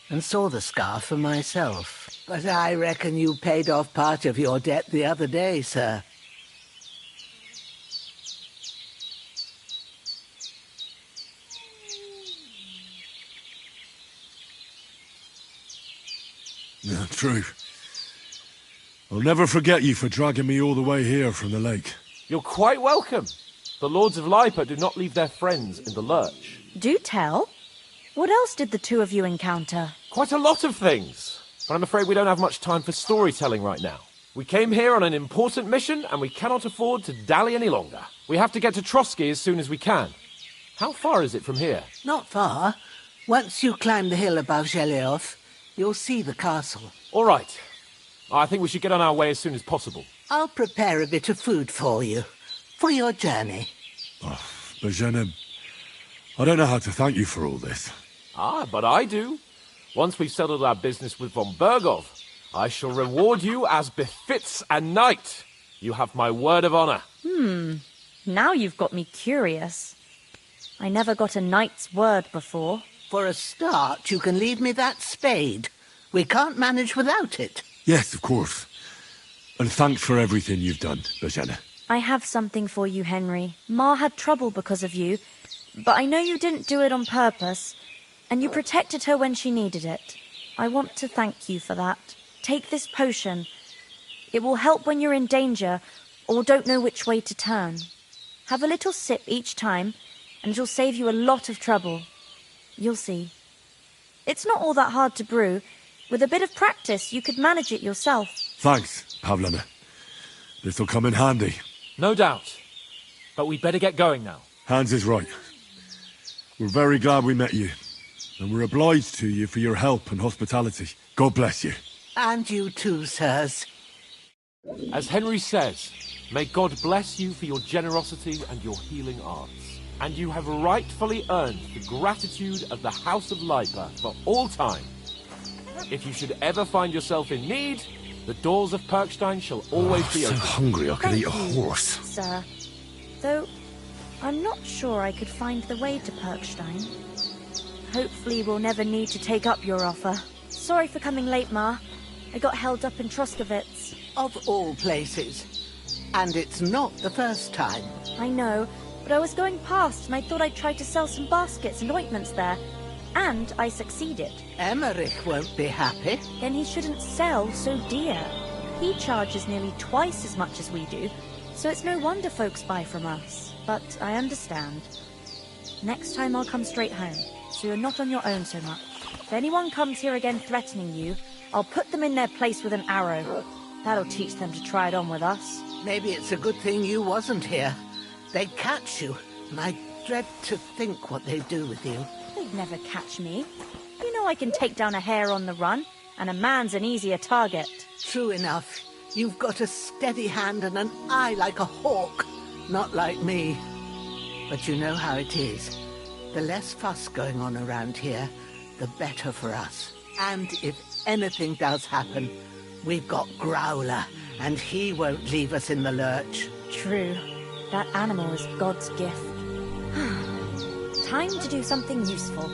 and saw the scar for myself. But I reckon you paid off part of your debt the other day, sir. Yeah, true. I'll never forget you for dragging me all the way here from the lake. You're quite welcome. The Lords of Lipa do not leave their friends in the lurch. Do tell. What else did the two of you encounter? Quite a lot of things. But I'm afraid we don't have much time for storytelling right now. We came here on an important mission, and we cannot afford to dally any longer. We have to get to Trotsky as soon as we can. How far is it from here? Not far. Once you climb the hill above Geleoth, you'll see the castle. All right. I think we should get on our way as soon as possible. I'll prepare a bit of food for you, for your journey. Bozhena, I don't know how to thank you for all this. But I do. Once we've settled our business with von Bergov, I shall reward you as befits a knight. You have my word of honor. Now you've got me curious. I never got a knight's word before. For a start, you can leave me that spade. We can't manage without it. Yes, of course. And thanks for everything you've done, Bozhena. I have something for you, Henry. Ma had trouble because of you, but I know you didn't do it on purpose, and you protected her when she needed it. I want to thank you for that. Take this potion. It will help when you're in danger or don't know which way to turn. Have a little sip each time, and it'll save you a lot of trouble. You'll see. It's not all that hard to brew. With a bit of practice, you could manage it yourself. Thanks, Pavlena. This'll come in handy. No doubt. But we'd better get going now. Hans is right. We're very glad we met you. And we're obliged to you for your help and hospitality. God bless you. And you too, sirs. As Henry says, may God bless you for your generosity and your healing arts. And you have rightfully earned the gratitude of the House of Lipa for all time. If you should ever find yourself in need, the doors of Perkstein shall always be open. I'm so hungry I could eat a horse. Sir. Though, I'm not sure I could find the way to Perkstein. Hopefully we'll never need to take up your offer. Sorry for coming late, Ma. I got held up in Troskovitz. Of all places. And it's not the first time. I know, but I was going past and I thought I'd try to sell some baskets and ointments there. And I succeeded. Emmerich won't be happy. Then he shouldn't sell so dear. He charges nearly twice as much as we do, So it's no wonder folks buy from us. But I understand. Next time I'll come straight home, so you're not on your own so much. If anyone comes here again threatening you, I'll put them in their place with an arrow. That'll teach them to try it on with us. Maybe it's a good thing you wasn't here. They'd catch you, and I dread to think what they'd do with you. They'd never catch me. You know I can take down a hare on the run, and a man's an easier target. True enough. You've got a steady hand and an eye like a hawk. Not like me. But you know how it is. The less fuss going on around here, the better for us. And if anything does happen, we've got Growler, and he won't leave us in the lurch. True. That animal is God's gift. Time to do something useful.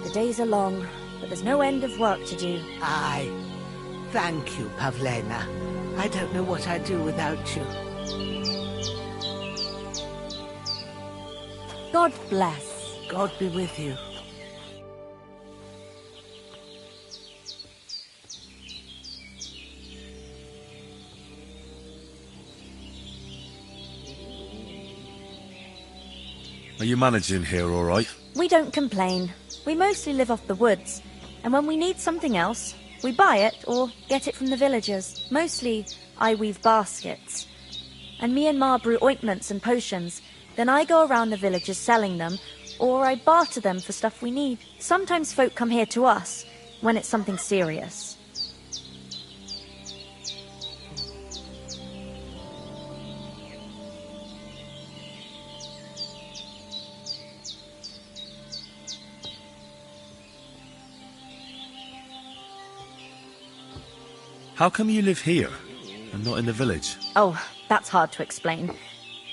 The days are long, but there's no end of work to do. Aye. Thank you, Pavlena. I don't know what I'd do without you. God bless. God be with you. Are you managing here all right? We don't complain. We mostly live off the woods, and when we need something else, we buy it or get it from the villagers. Mostly, I weave baskets. And me and Ma brew ointments and potions. Then I go around the villages selling them, or I barter them for stuff we need. Sometimes folk come here to us, when it's something serious. How come you live here and not in the village? Oh, that's hard to explain.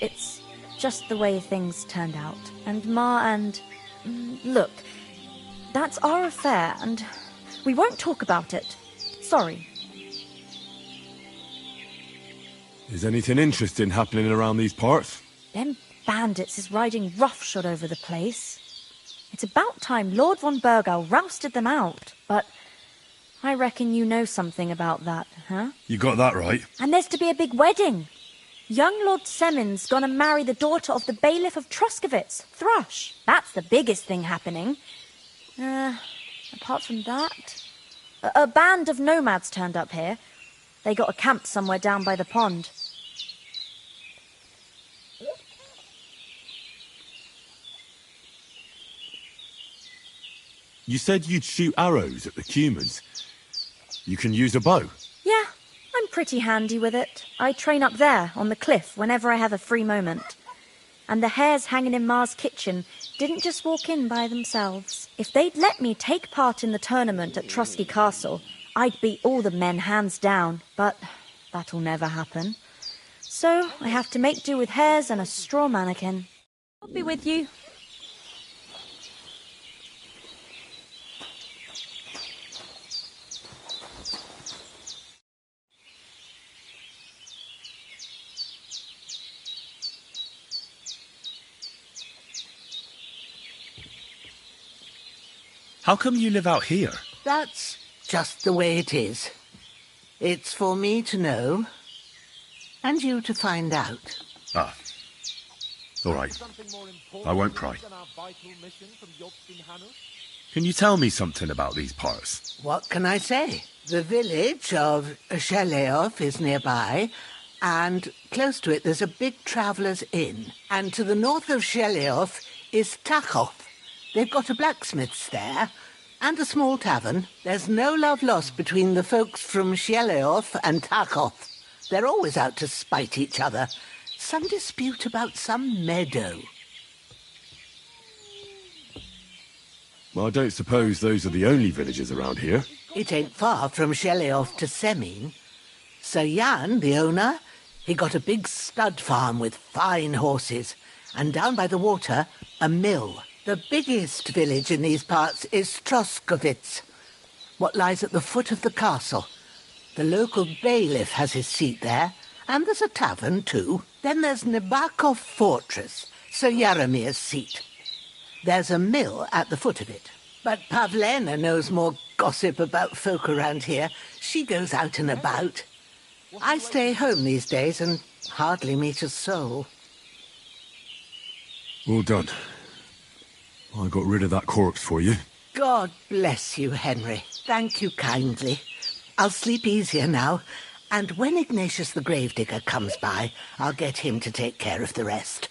It's just the way things turned out. And Ma and... Look, that's our affair, and we won't talk about it. Sorry. Is anything interesting happening around these parts? Them bandits is riding roughshod over the place. It's about time Lord von Burgau rousted them out, but... I reckon you know something about that, huh? You got that right. And there's to be a big wedding. Young Lord Semin's gonna marry the daughter of the bailiff of Troskovitz, Thrush. That's the biggest thing happening. Apart from that... A band of nomads turned up here. They got a camp somewhere down by the pond. You said you'd shoot arrows at the Cumans. You can use a bow. Yeah, I'm pretty handy with it. I train up there, on the cliff, whenever I have a free moment. And the hares hanging in Ma's kitchen didn't just walk in by themselves. If they'd let me take part in the tournament at Trotsky Castle, I'd beat all the men hands down, but that'll never happen. So I have to make do with hares and a straw mannequin. I'll be with you. How come you live out here? That's just the way it is. It's for me to know, and you to find out. Ah. All right. I won't pry. Can you tell me something about these parts? What can I say? The village of Sheleov is nearby, and close to it there's a big traveller's inn. And to the north of Sheleov is Tachov. They've got a blacksmith's there, and a small tavern. There's no love lost between the folks from Sheleov and Tachov. They're always out to spite each other. Some dispute about some meadow. Well, I don't suppose those are the only villages around here. It ain't far from Sheleov to Semin. Sir Jan, the owner, he got a big stud farm with fine horses, and down by the water, a mill. The biggest village in these parts is Troskovitz, what lies at the foot of the castle. The local bailiff has his seat there, and there's a tavern too. Then there's Nebakov Fortress, Sir Yaromir's seat. There's a mill at the foot of it. But Pavlena knows more gossip about folk around here. She goes out and about. I stay home these days and Hardly meet a soul. Well done. I got rid of that corpse for you. God bless you, Henry. Thank you kindly. I'll sleep easier now, and when Ignatius the Gravedigger comes by, I'll get him to take care of the rest.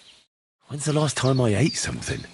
When's the last time I ate something?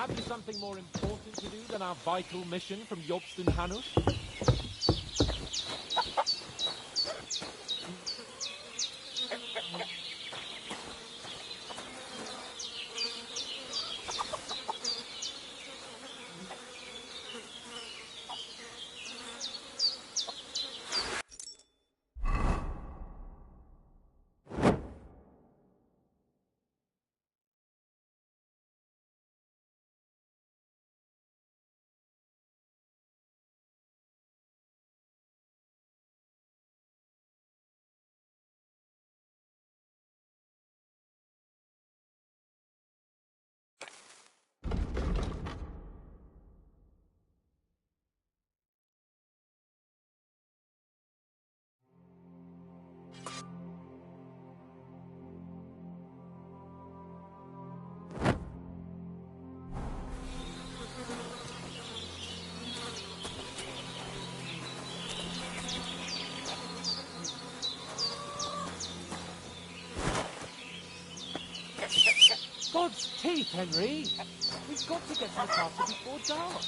Have you something more important to do than our vital mission from Jobst and Hanush? God's teeth, Henry! We've got to get to the castle before dark.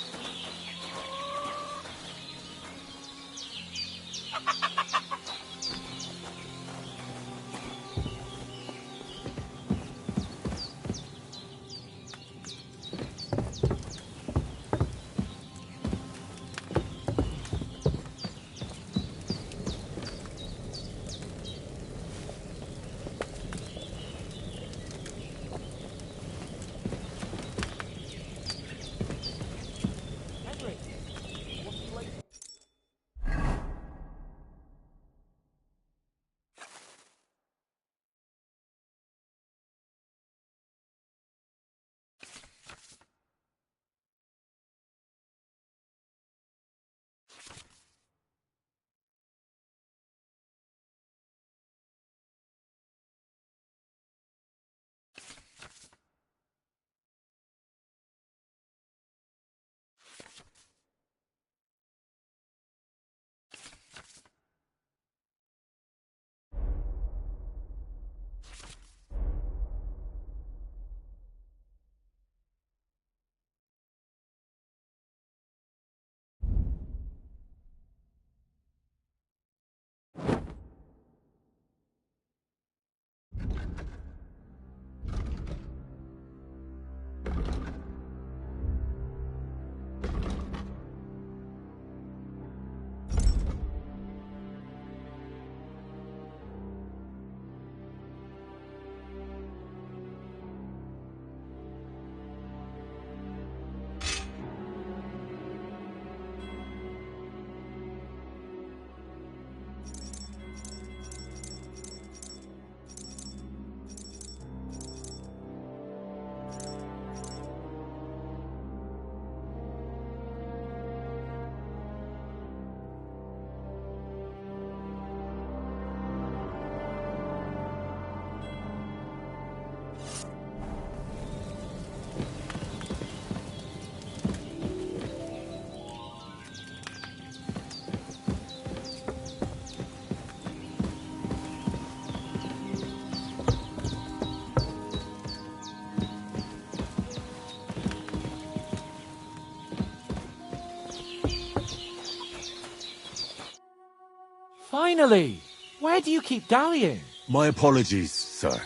Finally! Where do you keep dallying? My apologies, sir.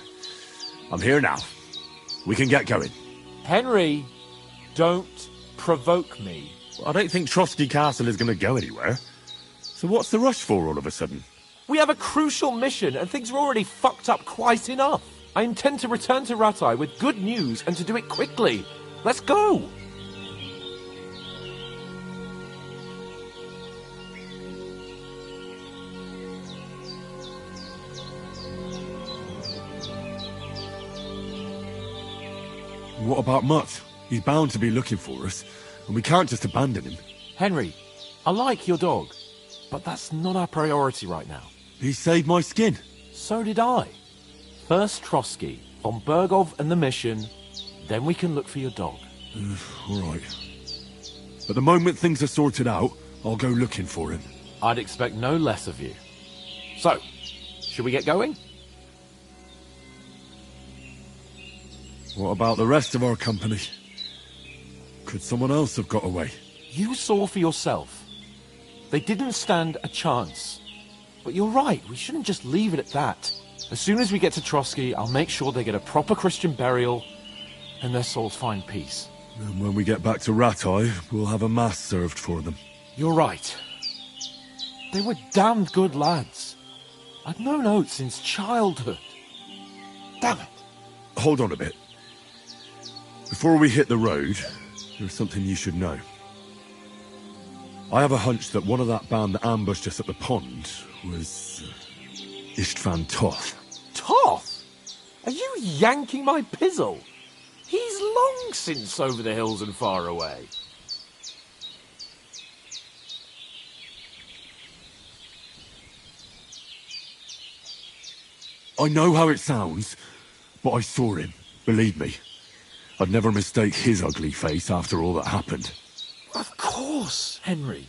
I'm here now. We can get going. Henry, don't provoke me. I don't think Trotsky Castle is going to go anywhere. So what's the rush for all of a sudden? We have a crucial mission and things are already fucked up quite enough. I intend to return to Rattay with good news and to do it quickly. Let's go! What about Mutt? He's bound to be looking for us, and we can't just abandon him. Henry, I like your dog, but that's not our priority right now. He saved my skin. So did I. First Trotsky, von Bergov and the mission, then we can look for your dog. All right. But the moment things are sorted out, I'll go looking for him. I'd expect no less of you. So, should we get going? What about the rest of our company? Could someone else have got away? You saw for yourself. They didn't stand a chance. But you're right, we shouldn't just leave it at that. As soon as we get to Trotsky, I'll make sure they get a proper Christian burial and their souls find peace. And when we get back to Rattay, we'll have a mass served for them. You're right. They were damned good lads. I've known Oates since childhood. Damn it. Hold on a bit. Before we hit the road, there's something you should know. I have a hunch that one of that band that ambushed us at the pond was Istvan Toth. Toth? Are you yanking my pizzle? He's long since over the hills and far away. I know how it sounds, but I saw him, believe me. I'd never mistake his ugly face after all that happened. Of course, Henry.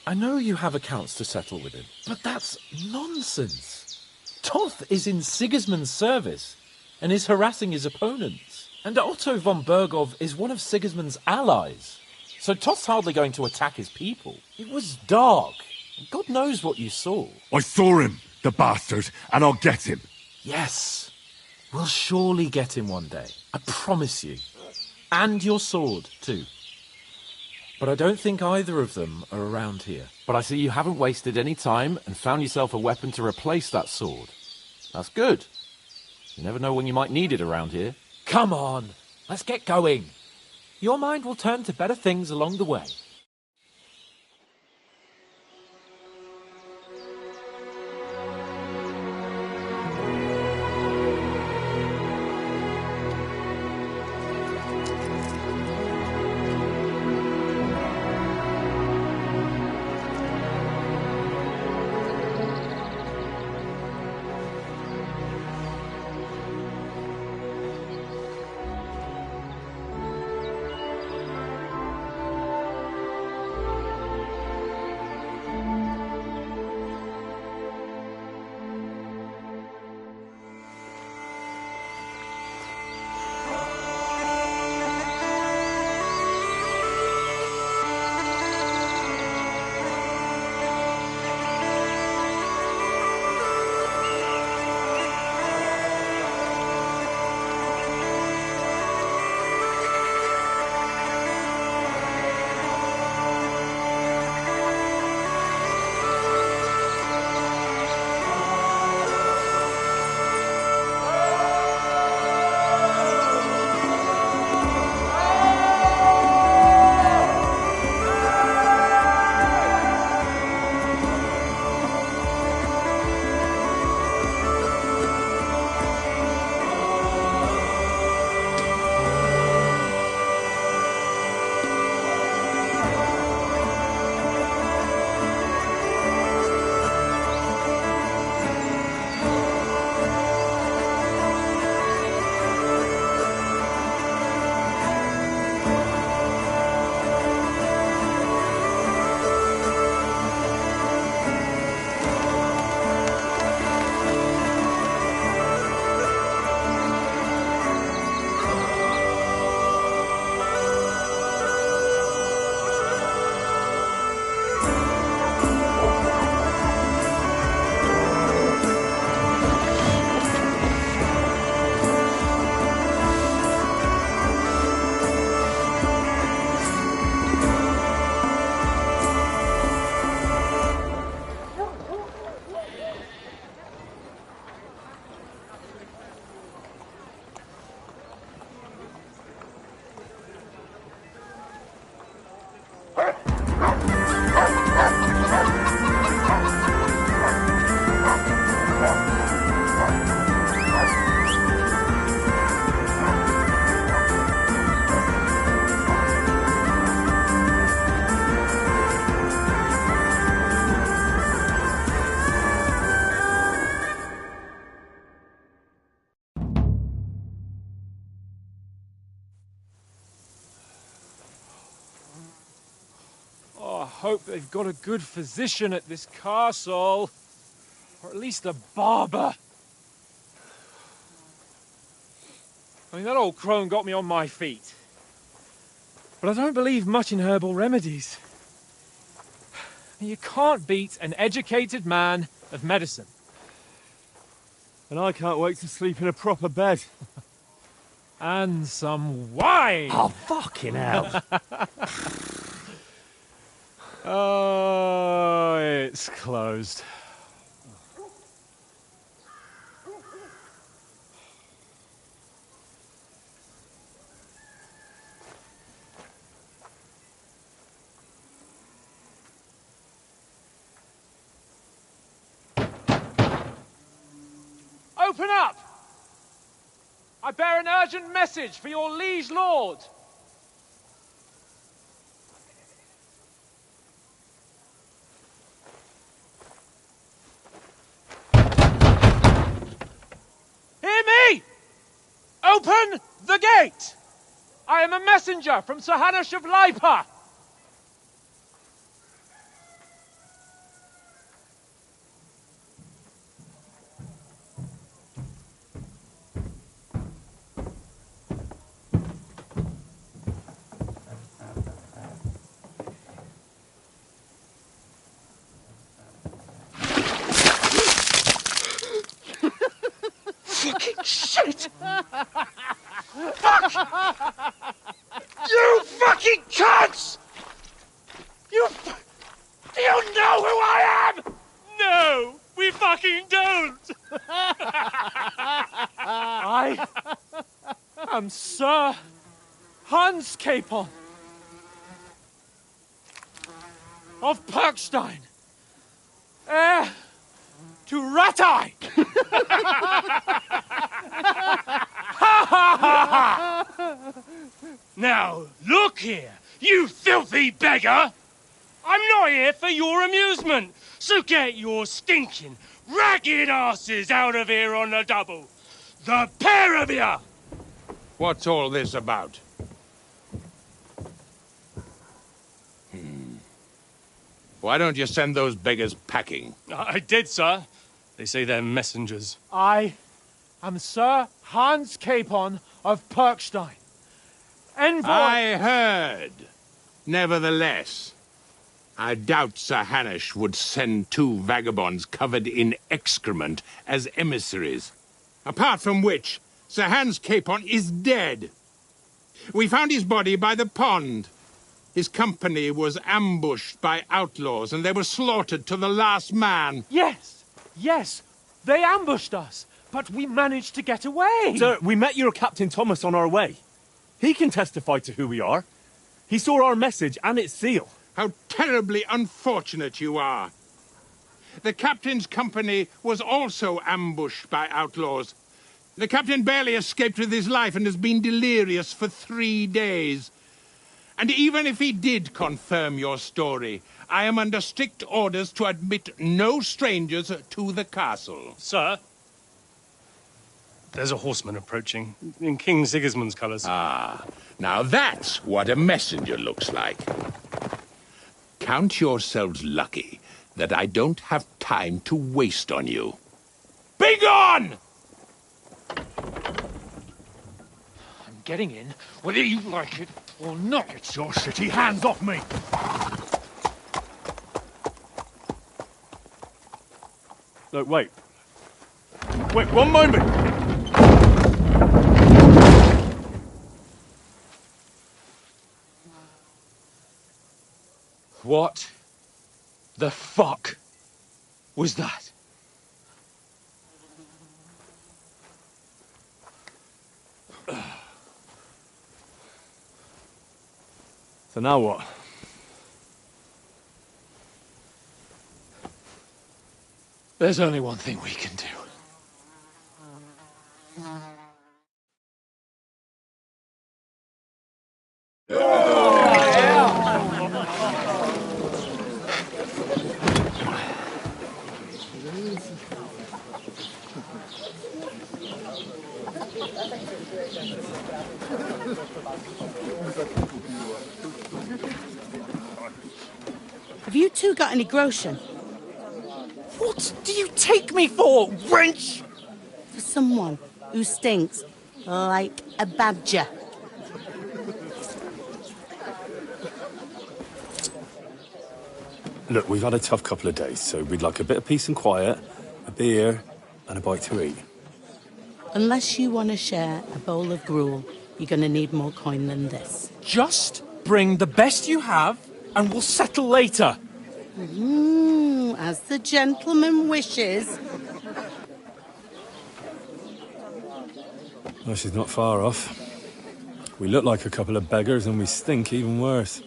I know you have accounts to settle with him, but that's nonsense. Toth is in Sigismund's service and is harassing his opponents. And Otto von Bergov is one of Sigismund's allies. So Toth's hardly going to attack his people. It was dark. God knows what you saw. I saw him, the bastard, and I'll get him. Yes. We'll surely get him one day. I promise you. And your sword, too. But I don't think either of them are around here. But I see you haven't wasted any time and found yourself a weapon to replace that sword. That's good. You never know when you might need it around here. Come on, let's get going. Your mind will turn to better things along the way. Hope they've got a good physician at this castle. Or at least a barber. I mean, that old crone got me on my feet. but I don't believe much in herbal remedies. You can't beat an educated man of medicine. And I can't wait to sleep in a proper bed. And some wine! Oh, fucking hell. Oh, it's closed. Open up! I bear an urgent message for your liege lord. Hear me! Open the gate! I am a messenger from Sir Hanush of Lipa. Fucking shit! Fuck! You fucking cunts! Do you know who I am? No, we fucking don't! I am Sir Hans Capon of Perkstein, heir to Ratai. Now, look here, you filthy beggar! I'm not here for your amusement, so get your stinking, ragged asses out of here on the double. The pair of you! What's all this about? Why don't you send those beggars packing? I did, sir. They say they're messengers. I am Sir Hans Capon of Perkstein, envoy. I heard. Nevertheless, I doubt Sir Hanush would send two vagabonds covered in excrement as emissaries. Apart from which, Sir Hans Capon is dead. We found his body by the pond. His company was ambushed by outlaws, and they were slaughtered to the last man. Yes, they ambushed us, but we managed to get away. Sir, we met your Captain Thomas on our way. He can testify to who we are. He saw our message and its seal. How terribly unfortunate you are. The captain's company was also ambushed by outlaws. The captain barely escaped with his life and has been delirious for 3 days. And even if he did confirm your story, I am under strict orders to admit no strangers to the castle. Sir, there's a horseman approaching, in King Sigismund's colours. Ah, now that's what a messenger looks like. Count yourselves lucky that I don't have time to waste on you. Be gone! I'm getting in, whether you like it or not. Get your shitty hands off me! Look, wait. Wait, one moment! What the fuck was that? So now what? There's only one thing we can do. Have you two got any groschen? What do you take me for, wench? For someone who stinks like a badger. Look, we've had a tough couple of days, so we'd like a bit of peace and quiet, a beer, and a bite to eat. Unless you want to share a bowl of gruel, you're going to need more coin than this. Just bring the best you have, and we'll settle later. As the gentleman wishes. Well, she's not far off. We look like a couple of beggars, and we stink even worse.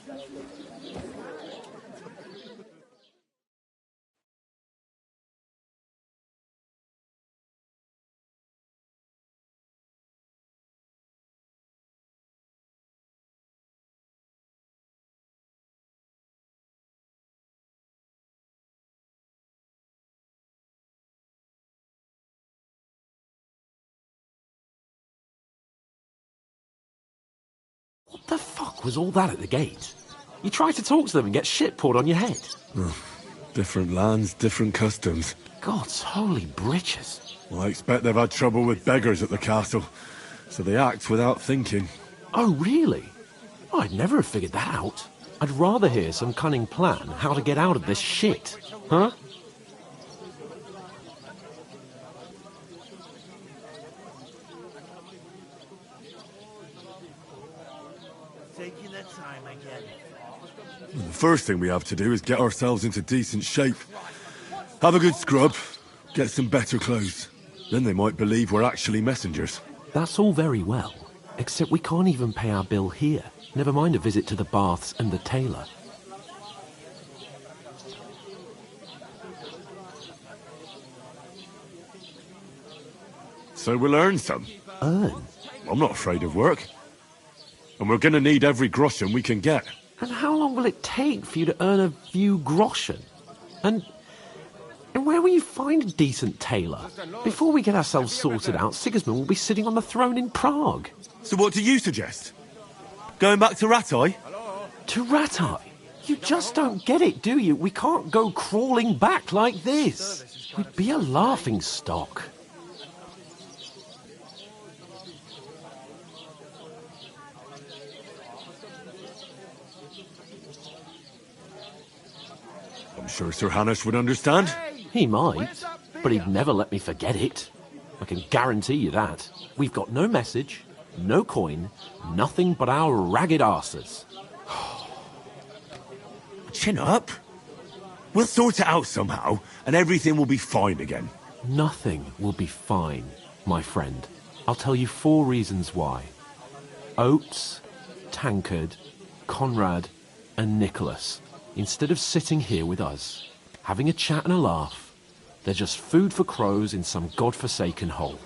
What the fuck was all that at the gate? You try to talk to them and get shit poured on your head. Different lands, different customs. God's holy britches. Well, I expect they've had trouble with beggars at the castle, so they act without thinking. Oh, really? I'd never have figured that out. I'd rather hear some cunning plan how to get out of this shit. Huh? Taking their time again. The first thing we have to do is get ourselves into decent shape. Have a good scrub, get some better clothes. Then they might believe we're actually messengers. That's all very well, except we can't even pay our bill here. Never mind a visit to the baths and the tailor. So we'll earn some. Earn? I'm not afraid of work. And we're gonna need every groschen we can get. And how long will it take for you to earn a few groschen? And where will you find a decent tailor? Before we get ourselves sorted out, Sigismund will be sitting on the throne in Prague. So what do you suggest? Going back to Ratai? To Ratai? You just don't get it, do you? We can't go crawling back like this. We'd be a laughing stock. I'm sure Sir Hanush would understand. He might, but he'd never let me forget it. I can guarantee you that. We've got no message, no coin, nothing but our ragged arses. Chin up. We'll sort it out somehow, and everything will be fine again. Nothing will be fine, my friend. I'll tell you 4 reasons why. Oates, Tankard, Conrad, and Nicholas, instead of sitting here with us, having a chat and a laugh, they're just food for crows in some godforsaken hole.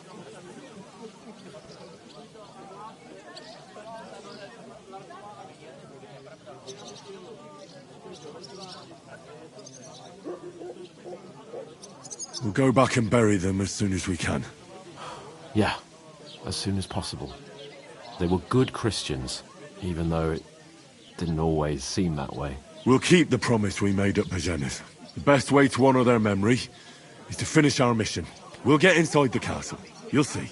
We'll go back and bury them as soon as we can. Yeah, as soon as possible. They were good Christians, even though it didn't always seem that way. We'll keep the promise we made at Pagenis. The best way to honour their memory is to finish our mission. We'll get inside the castle. You'll see.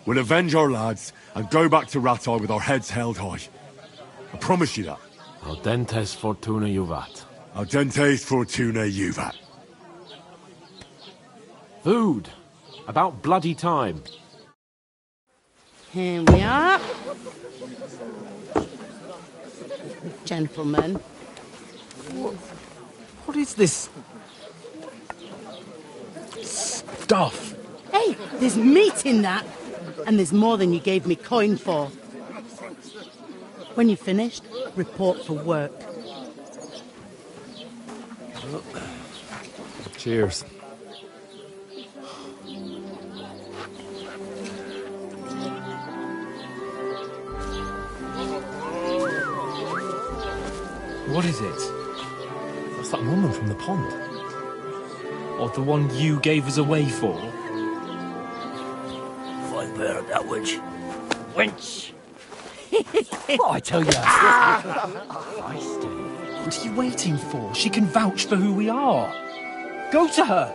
We'll avenge our lads and go back to Ratai with our heads held high. I promise you that. Audentes fortuna juvat. Audentes fortuna juvat. Food. About bloody time. Here we are. Gentlemen. What is this stuff? Hey, there's meat in that. And there's more than you gave me coin for. When you're finished, report for work. Cheers. What is it? That's that woman from the pond. Or the one you gave us away for? If I bear that witch. Wench! What I tell you? What are you waiting for? She can vouch for who we are. Go to her.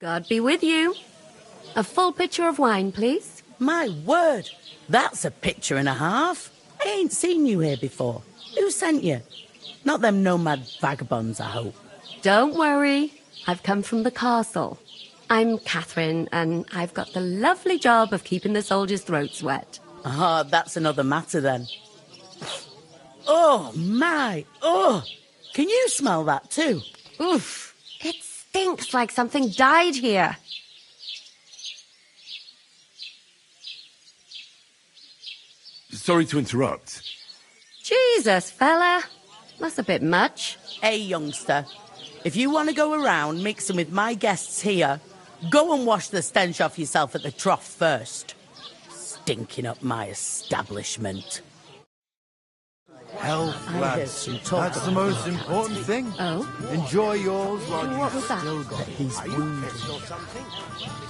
God be with you. A full pitcher of wine, please. My word, that's a picture and a half. I ain't seen you here before. Who sent you? Not them nomad vagabonds, I hope. Don't worry. I've come from the castle. I'm Catherine, and I've got the lovely job of keeping the soldiers' throats wet. Ah, that's another matter then. Oh, my. Oh, can you smell that too? Oof. It stinks like something died here. Sorry to interrupt. Jesus, fella. That's a bit much. Hey, youngster. If you want to go around mixing with my guests here, go and wash the stench off yourself at the trough first. Stinking up my establishment. Health, I lads. heard some talk That's the about most that. important thing. Oh? Enjoy yours while What you've was that? still got He's wounded.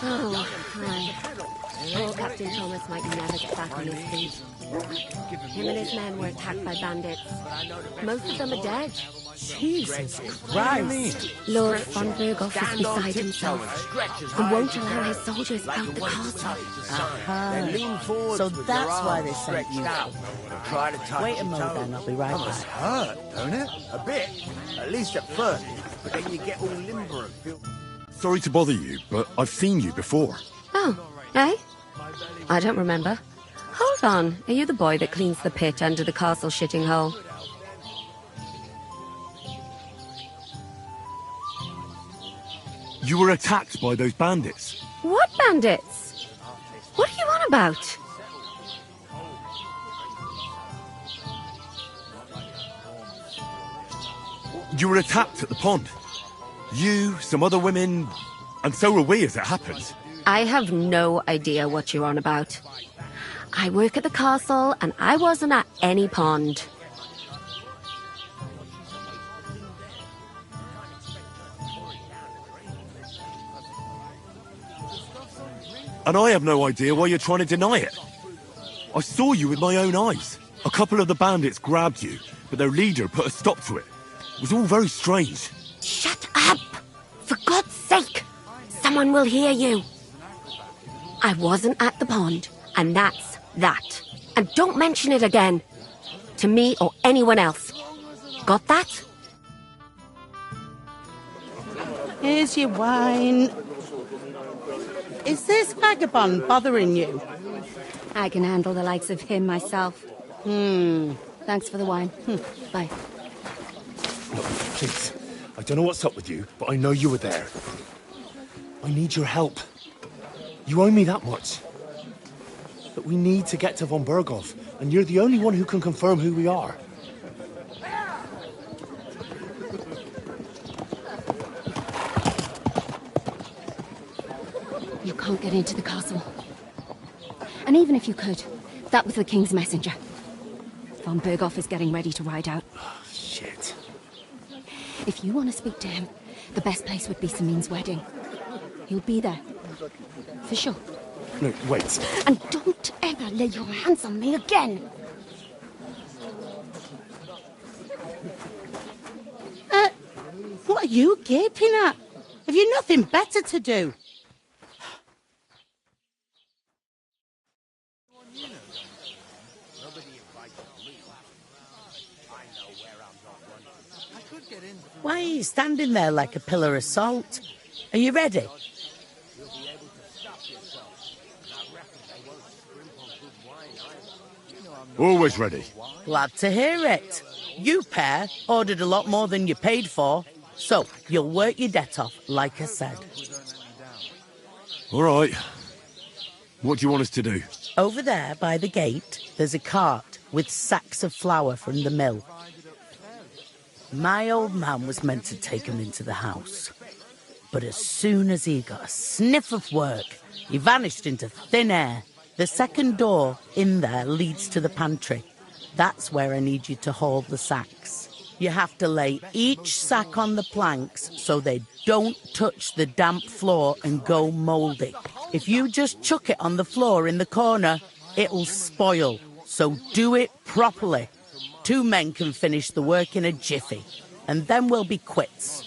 Oh, hi. Poor Captain Thomas might never get back on his feet. Him and his men were attacked by bandits. Most of them are dead. Jesus Christ. Lord von Berghoff is beside himself and won't allow his soldiers out the castle. Aha. So that's why they sent you. Wait a moment then, I'll be right Must back. hurt, don't it? A bit, at least at first. But then you get all limber and feel... Sorry to bother you, but I've seen you before. Oh, eh? I don't remember. Hold on, are you the boy that cleans the pit under the castle shitting hole? You were attacked by those bandits. What bandits? What are you on about? You were attacked at the pond. You, some other women, and so were we as it happens. I have no idea what you're on about. I work at the castle and I wasn't at any pond. And I have no idea why you're trying to deny it. I saw you with my own eyes. A couple of the bandits grabbed you, but their leader put a stop to it. It was all very strange. Shut up! For God's sake! Someone will hear you. I wasn't at the pond, and that's that. And don't mention it again. To me or anyone else. Got that? Here's your wine. Is this vagabond bothering you? I can handle the likes of him myself. Thanks for the wine. Bye. Look, please. I don't know what's up with you, but I know you were there. I need your help. You owe me that much. But we need to get to von Berghoff, and you're the only one who can confirm who we are. You can't get into the castle. And even if you could, that was the King's messenger. Von Berghoff is getting ready to ride out. Shit. If you want to speak to him, the best place would be Samin's wedding. He'll be there. For sure. No, wait. And don't ever lay your hands on me again! What are you gaping at? Have you nothing better to do? Why are you standing there like a pillar of salt? Are you ready? Always ready. Glad to hear it. You pair ordered a lot more than you paid for, so you'll work your debt off, like I said. All right. What do you want us to do? Over there by the gate, there's a cart with sacks of flour from the mill. My old man was meant to take 'em into the house. But as soon as he got a sniff of work, he vanished into thin air. The second door in there leads to the pantry. That's where I need you to haul the sacks. You have to lay each sack on the planks so they don't touch the damp floor and go mouldy. If you just chuck it on the floor in the corner, it'll spoil. So do it properly. 2 men can finish the work in a jiffy, and then we'll be quits.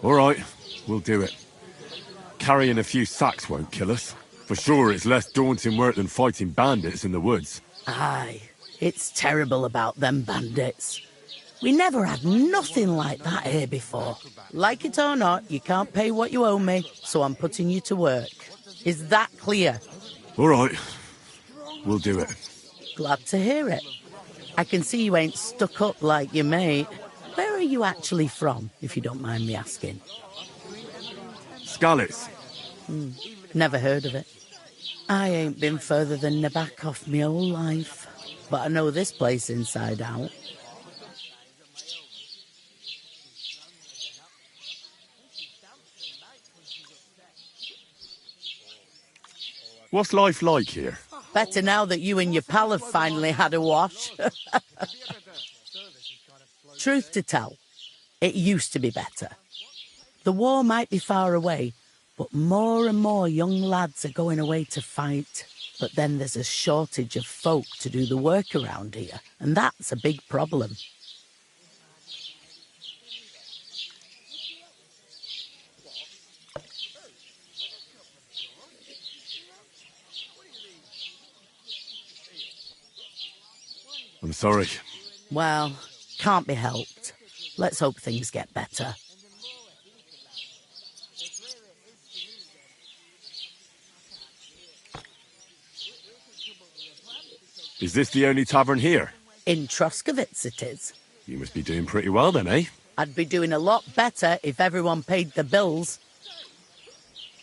All right, we'll do it. carrying a few sacks won't kill us. For sure, it's less daunting work than fighting bandits in the woods. Aye, it's terrible about them bandits. We never had nothing like that here before. Like it or not, you can't pay what you owe me, so I'm putting you to work. Is that clear? All right. We'll do it. Glad to hear it. I can see you ain't stuck up like your mate. Where are you actually from, if you don't mind me asking? Skalitz. Never heard of it. I ain't been further than Nabakov my whole life, but I know this place inside out. What's life like here? Better now that you and your pal have finally had a wash. Truth to tell, it used to be better. The war might be far away, but more and more young lads are going away to fight. But then there's a shortage of folk to do the work around here, and that's a big problem. I'm sorry. Well, can't be helped. Let's hope things get better. Is this the only tavern here? In Troskovitz it is. You must be doing pretty well then, eh? I'd be doing a lot better if everyone paid the bills.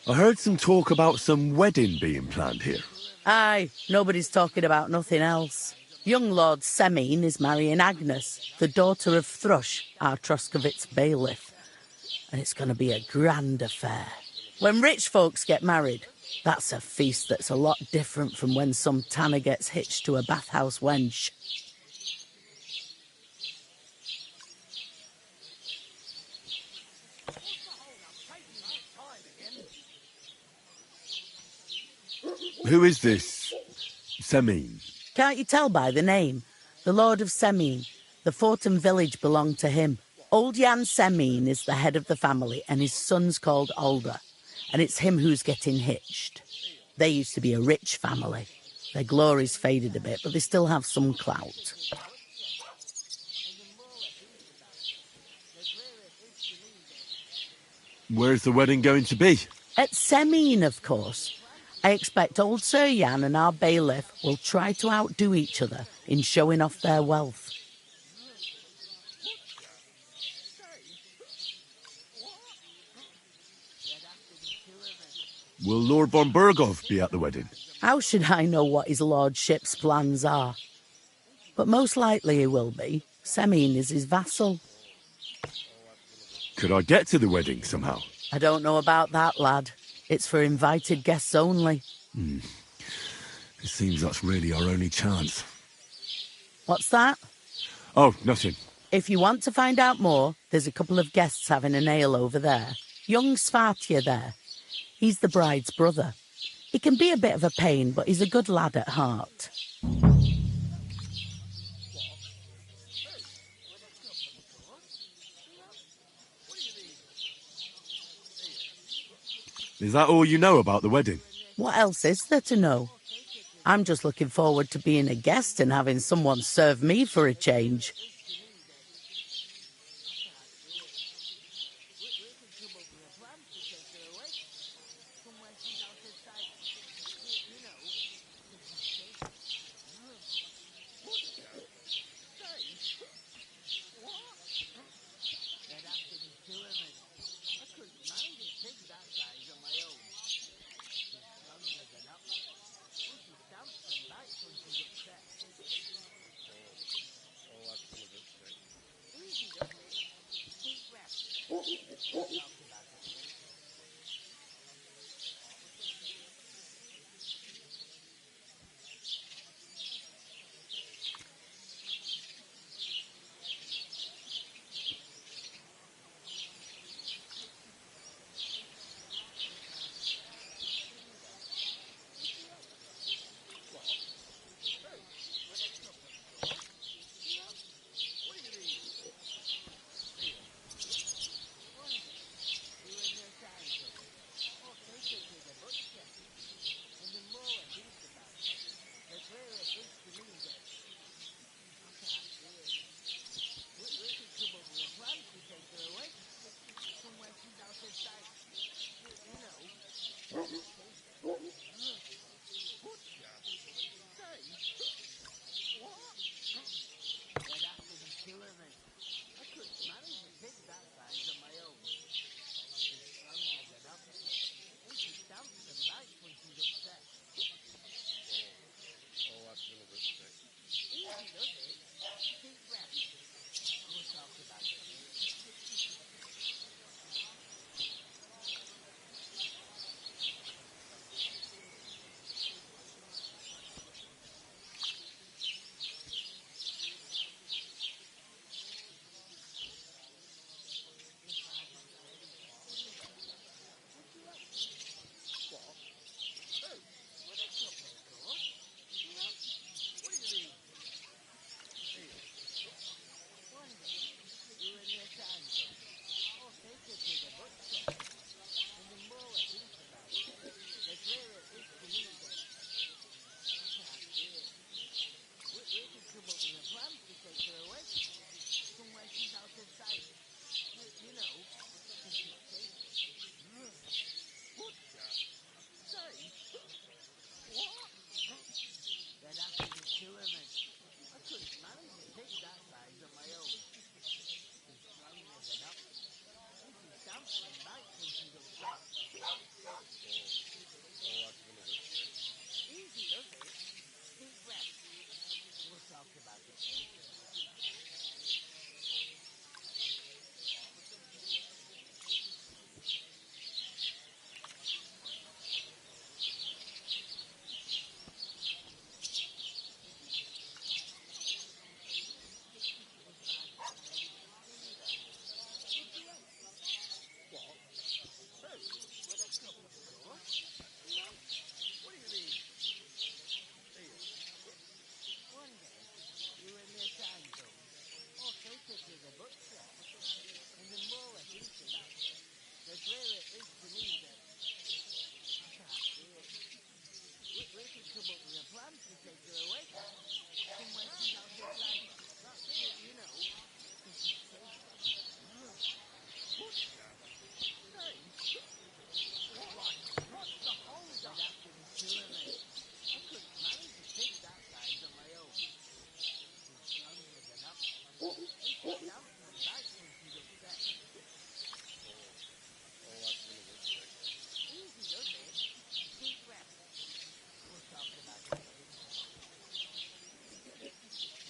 I heard some talk about some wedding being planned here. Aye, nobody's talking about nothing else. Young Lord Semine is marrying Agnes, the daughter of Thrush, our Troskovitz bailiff. And it's going to be a grand affair. When rich folks get married, that's a feast that's a lot different from when some tanner gets hitched to a bathhouse wench. Who is this Semine? Can't you tell by the name? The Lord of Semine. The fort and village belong to him. Old Jan Semine is the head of the family, and his son's called Alder. And it's him who's getting hitched. They used to be a rich family. Their glory's faded a bit, but they still have some clout. Where's the wedding going to be? At Semine, of course. I expect old Sir Jan and our bailiff will try to outdo each other in showing off their wealth. Will Lord von Berghoff be at the wedding? How should I know what his lordship's plans are? But most likely he will be. Semine is his vassal. Could I get to the wedding somehow? I don't know about that, lad. It's for invited guests only. It seems that's really our only chance. What's that? Oh, nothing. If you want to find out more, there's a couple of guests having an ale over there. Young Svartje there. He's the bride's brother. He can be a bit of a pain, but he's a good lad at heart. Is that all you know about the wedding? What else is there to know? I'm just looking forward to being a guest and having someone serve me for a change.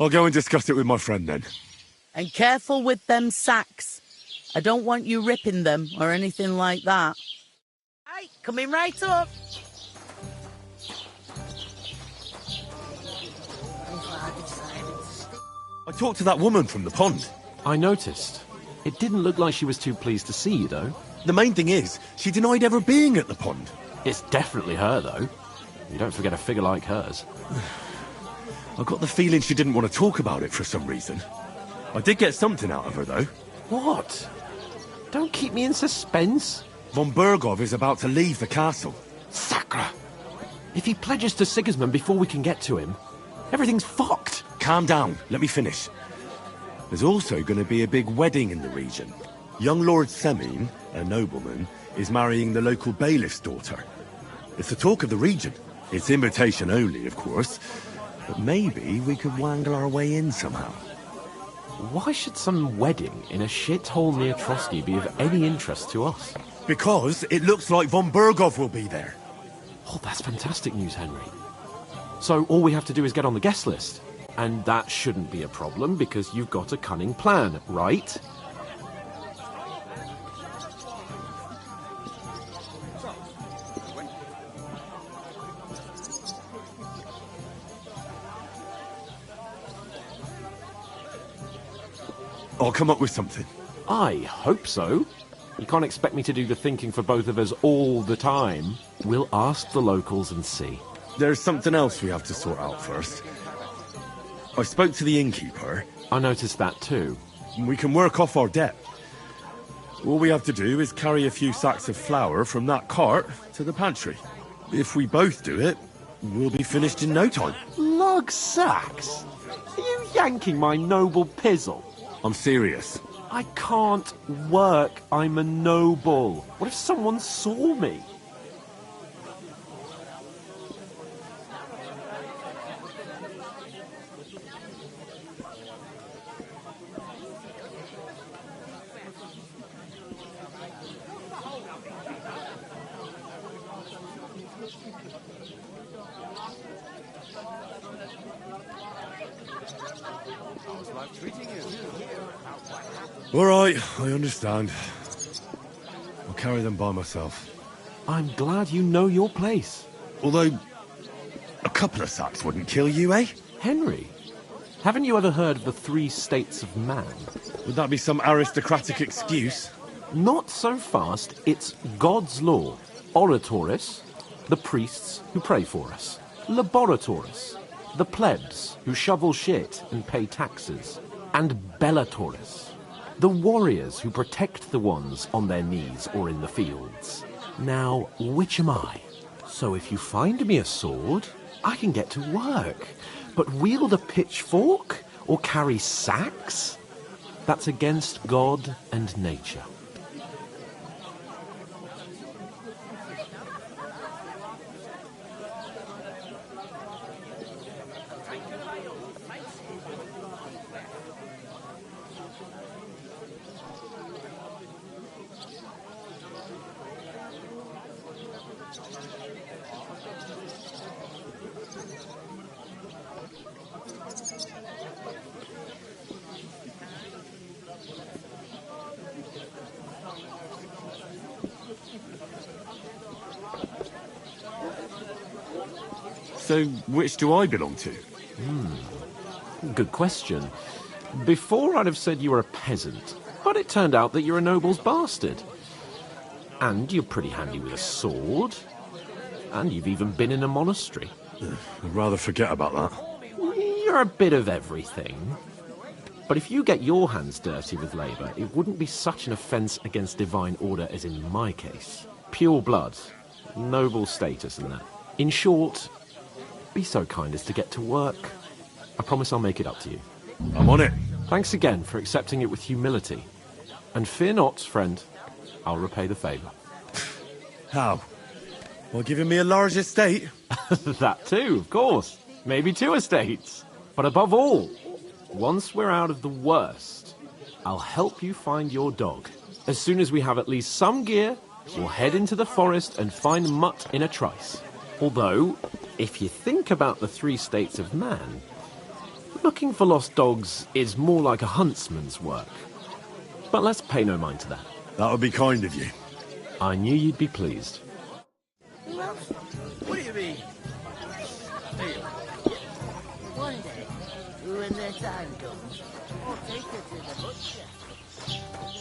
I'll go and discuss it with my friend then. And careful with them sacks. I don't want you ripping them or anything like that. Hey, coming right up. I talked to that woman from the pond. I noticed. It didn't look like she was too pleased to see you, though. The main thing is, she denied ever being at the pond. It's definitely her, though. You don't forget a figure like hers. I got the feeling she didn't want to talk about it for some reason. I did get something out of her, though. What? Don't keep me in suspense. Von Bergov is about to leave the castle. Sacre! If he pledges to Sigismund before we can get to him, everything's fucked. Calm down. Let me finish. There's also going to be a big wedding in the region. Young Lord Semin, a nobleman, is marrying the local bailiff's daughter. It's the talk of the region. It's invitation only, of course. But maybe we could wangle our way in somehow. Why should some wedding in a shithole near Trotsky be of any interest to us? Because it looks like Von Bergov will be there. Oh, that's fantastic news, Henry. So all we have to do is get on the guest list. And that shouldn't be a problem because you've got a cunning plan, right? I'll come up with something. I hope so. You can't expect me to do the thinking for both of us all the time. We'll ask the locals and see. There's something else we have to sort out first. I spoke to the innkeeper. I noticed that too. We can work off our debt. All we have to do is carry a few sacks of flour from that cart to the pantry. If we both do it, we'll be finished in no time. Lug sacks? Are you yanking my noble pizzle? I'm serious. I can't work. I'm a noble. What if someone saw me? All right, I understand. I'll carry them by myself. I'm glad you know your place. Although, a couple of sacks wouldn't kill you, eh? Henry, haven't you ever heard of the 3 states of man? Would that be some aristocratic excuse? Not so fast. It's God's law. Oratoris, the priests who pray for us. Laboratoris, the plebs who shovel shit and pay taxes. And Bellatoris, the warriors who protect the ones on their knees or in the fields. Now, which am I? So if you find me a sword, I can get to work. But wield a pitchfork or carry sacks? That's against God and nature. So, which do I belong to? Good question. Before I'd have said you were a peasant, but it turned out that you're a noble's bastard. And you're pretty handy with a sword. And you've even been in a monastery. I'd rather forget about that. You're a bit of everything. But if you get your hands dirty with labour, it wouldn't be such an offence against divine order as in my case. Pure blood, noble status and that. In short, be so kind as to get to work. I promise I'll make it up to you. I'm on it. Thanks again for accepting it with humility. And fear not, friend, I'll repay the favour. How? By giving me a large estate? That too, of course. Maybe 2 estates. But above all, once we're out of the worst, I'll help you find your dog. As soon as we have at least some gear, we'll head into the forest and find Mutt in a trice. Although, if you think about the 3 states of man, Looking for lost dogs is more like a huntsman's work. But let's pay no mind to that. That would be kind of you. I knew you'd be pleased. What do you mean? One day, when the time comes, I'll take her to the butcher.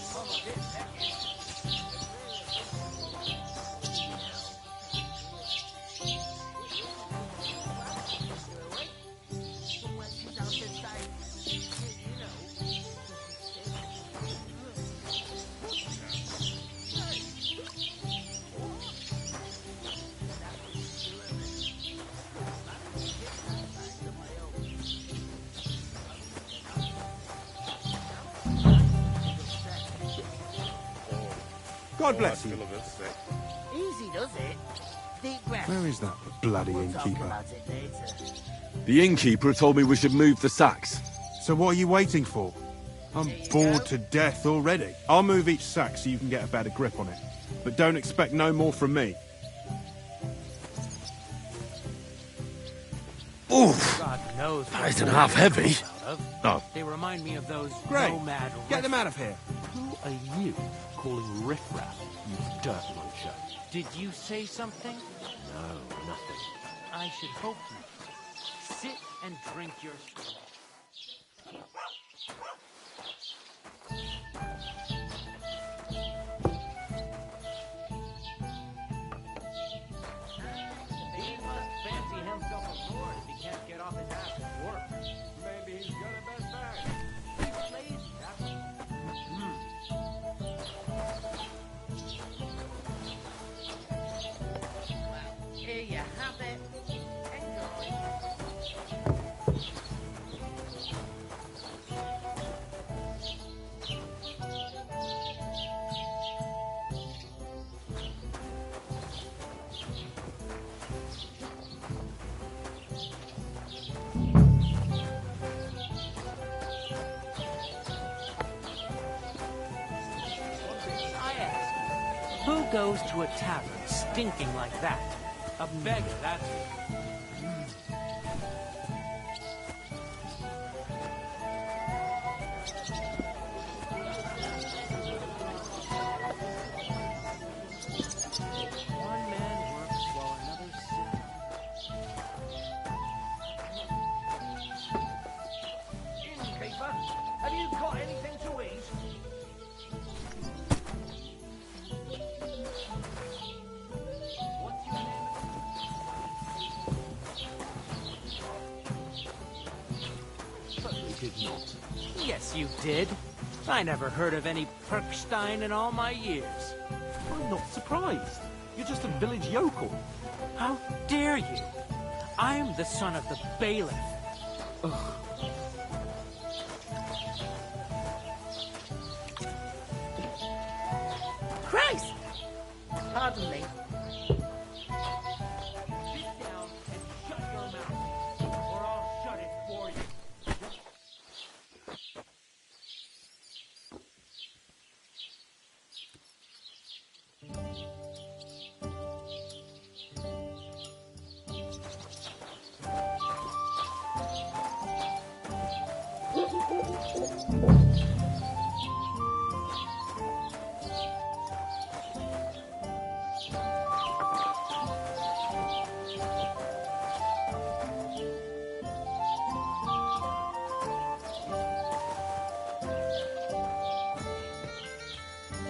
God bless you. Easy does it. Deep breath. Where is that bloody We'll talk innkeeper? about it later. The innkeeper told me we should move the sacks. So what are you waiting for? I'm bored to death already. I'll move each sack so you can get a better grip on it. But don't expect no more from me. Oof! God knows That isn't half heavy. Oh. They remind me of those Great. nomad. Get them out of here. Who are you calling riffraff, you dirt muncher? Did you say something? No, nothing. I should hope not. Sit and drink your straw. He must fancy himself a lord if he can't get off his ass at work. Maybe he's got a best bag. He's lazy, that's Here you have it. Enjoy. I ask, who goes to a tavern stinking like that? A beggar, that's it. One man works while another sits. Innkeeper, have you got anything to eat? Certainly did not. Yes, you did. I never heard of any Perkstein in all my years. I'm not surprised. You're just a village yokel. How dare you? I'm the son of the bailiff. Ugh. Christ! Pardon me. Sit down and shut your mouth, or I'll shut it for you.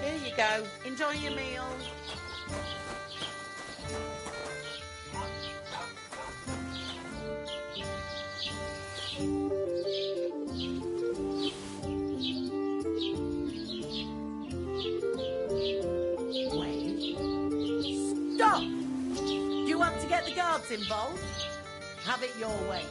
Here you go. Enjoy your meal. Wait. Stop! Do you want to get the guards involved? Have it your way.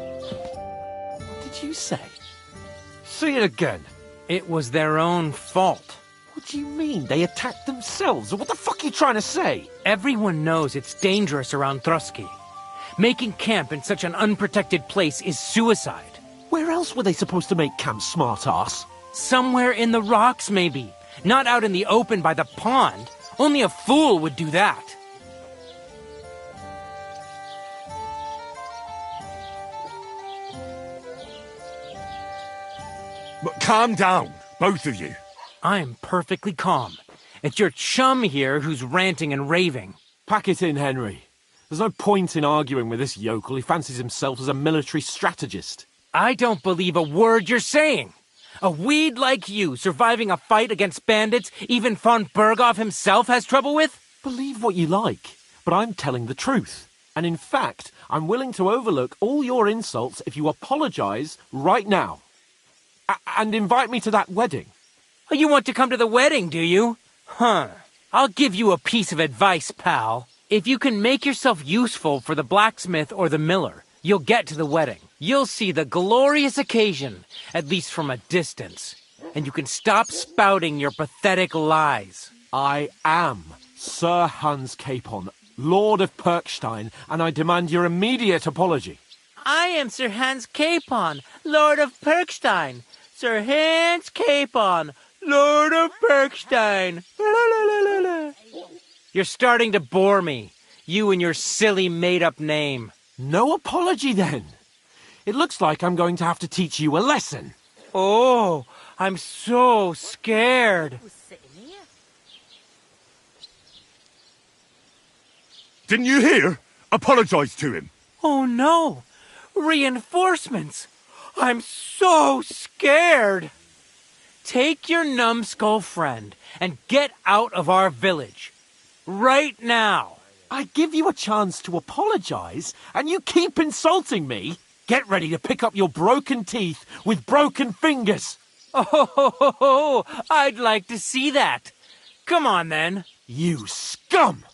What did you say? Say it again. It was their own fault. What do you mean? They attacked themselves? What the fuck are you trying to say? Everyone knows it's dangerous around Trotsky. Making camp in such an unprotected place is suicide. Where else were they supposed to make camp, smart-ass? Somewhere in the rocks, maybe. Not out in the open by the pond. Only a fool would do that. But calm down, both of you. I'm perfectly calm. It's your chum here who's ranting and raving. Pack it in, Henry. There's no point in arguing with this yokel. He fancies himself as a military strategist. I don't believe a word you're saying. A weed like you surviving a fight against bandits even von Berghoff himself has trouble with? Believe what you like, but I'm telling the truth. And in fact, I'm willing to overlook all your insults if you apologize right now. And invite me to that wedding. Oh, you want to come to the wedding, do you? Huh. I'll give you a piece of advice, pal. If you can make yourself useful for the blacksmith or the miller, you'll get to the wedding. You'll see the glorious occasion, at least from a distance. And you can stop spouting your pathetic lies. I am Sir Hans Capon, Lord of Perkstein, and I demand your immediate apology. I am Sir Hans Capon, Lord of Perkstein. Sir Hans Capon, Lord of Perkstein. You're starting to bore me. You and your silly made-up name. No apology, then. It looks like I'm going to have to teach you a lesson. Oh, I'm so scared. Didn't you hear? Apologize to him. Oh, no. Reinforcements. I'm so scared. Take your numbskull friend and get out of our village. Right now. I give you a chance to apologize, and you keep insulting me. Get ready to pick up your broken teeth with broken fingers. Oh, I'd like to see that. Come on, then. You scum!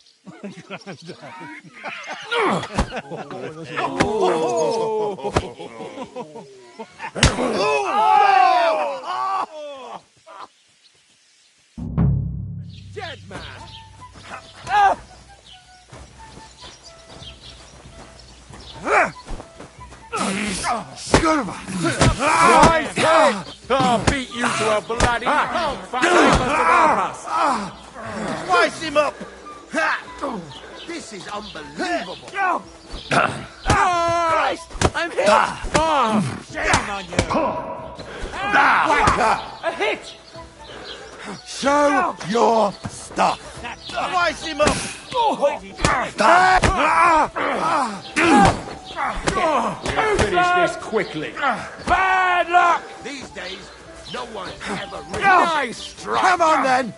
Dead man! Right head! I'll beat you to a bloody pulp! Slice him up! This is unbelievable! Christ! I'm hit! Shame on you! Whacker! A hit! Show your stuff! Slice him up! We'll finish this quickly. Bad luck! These days, no one's ever really... Nice strike! Come on, then!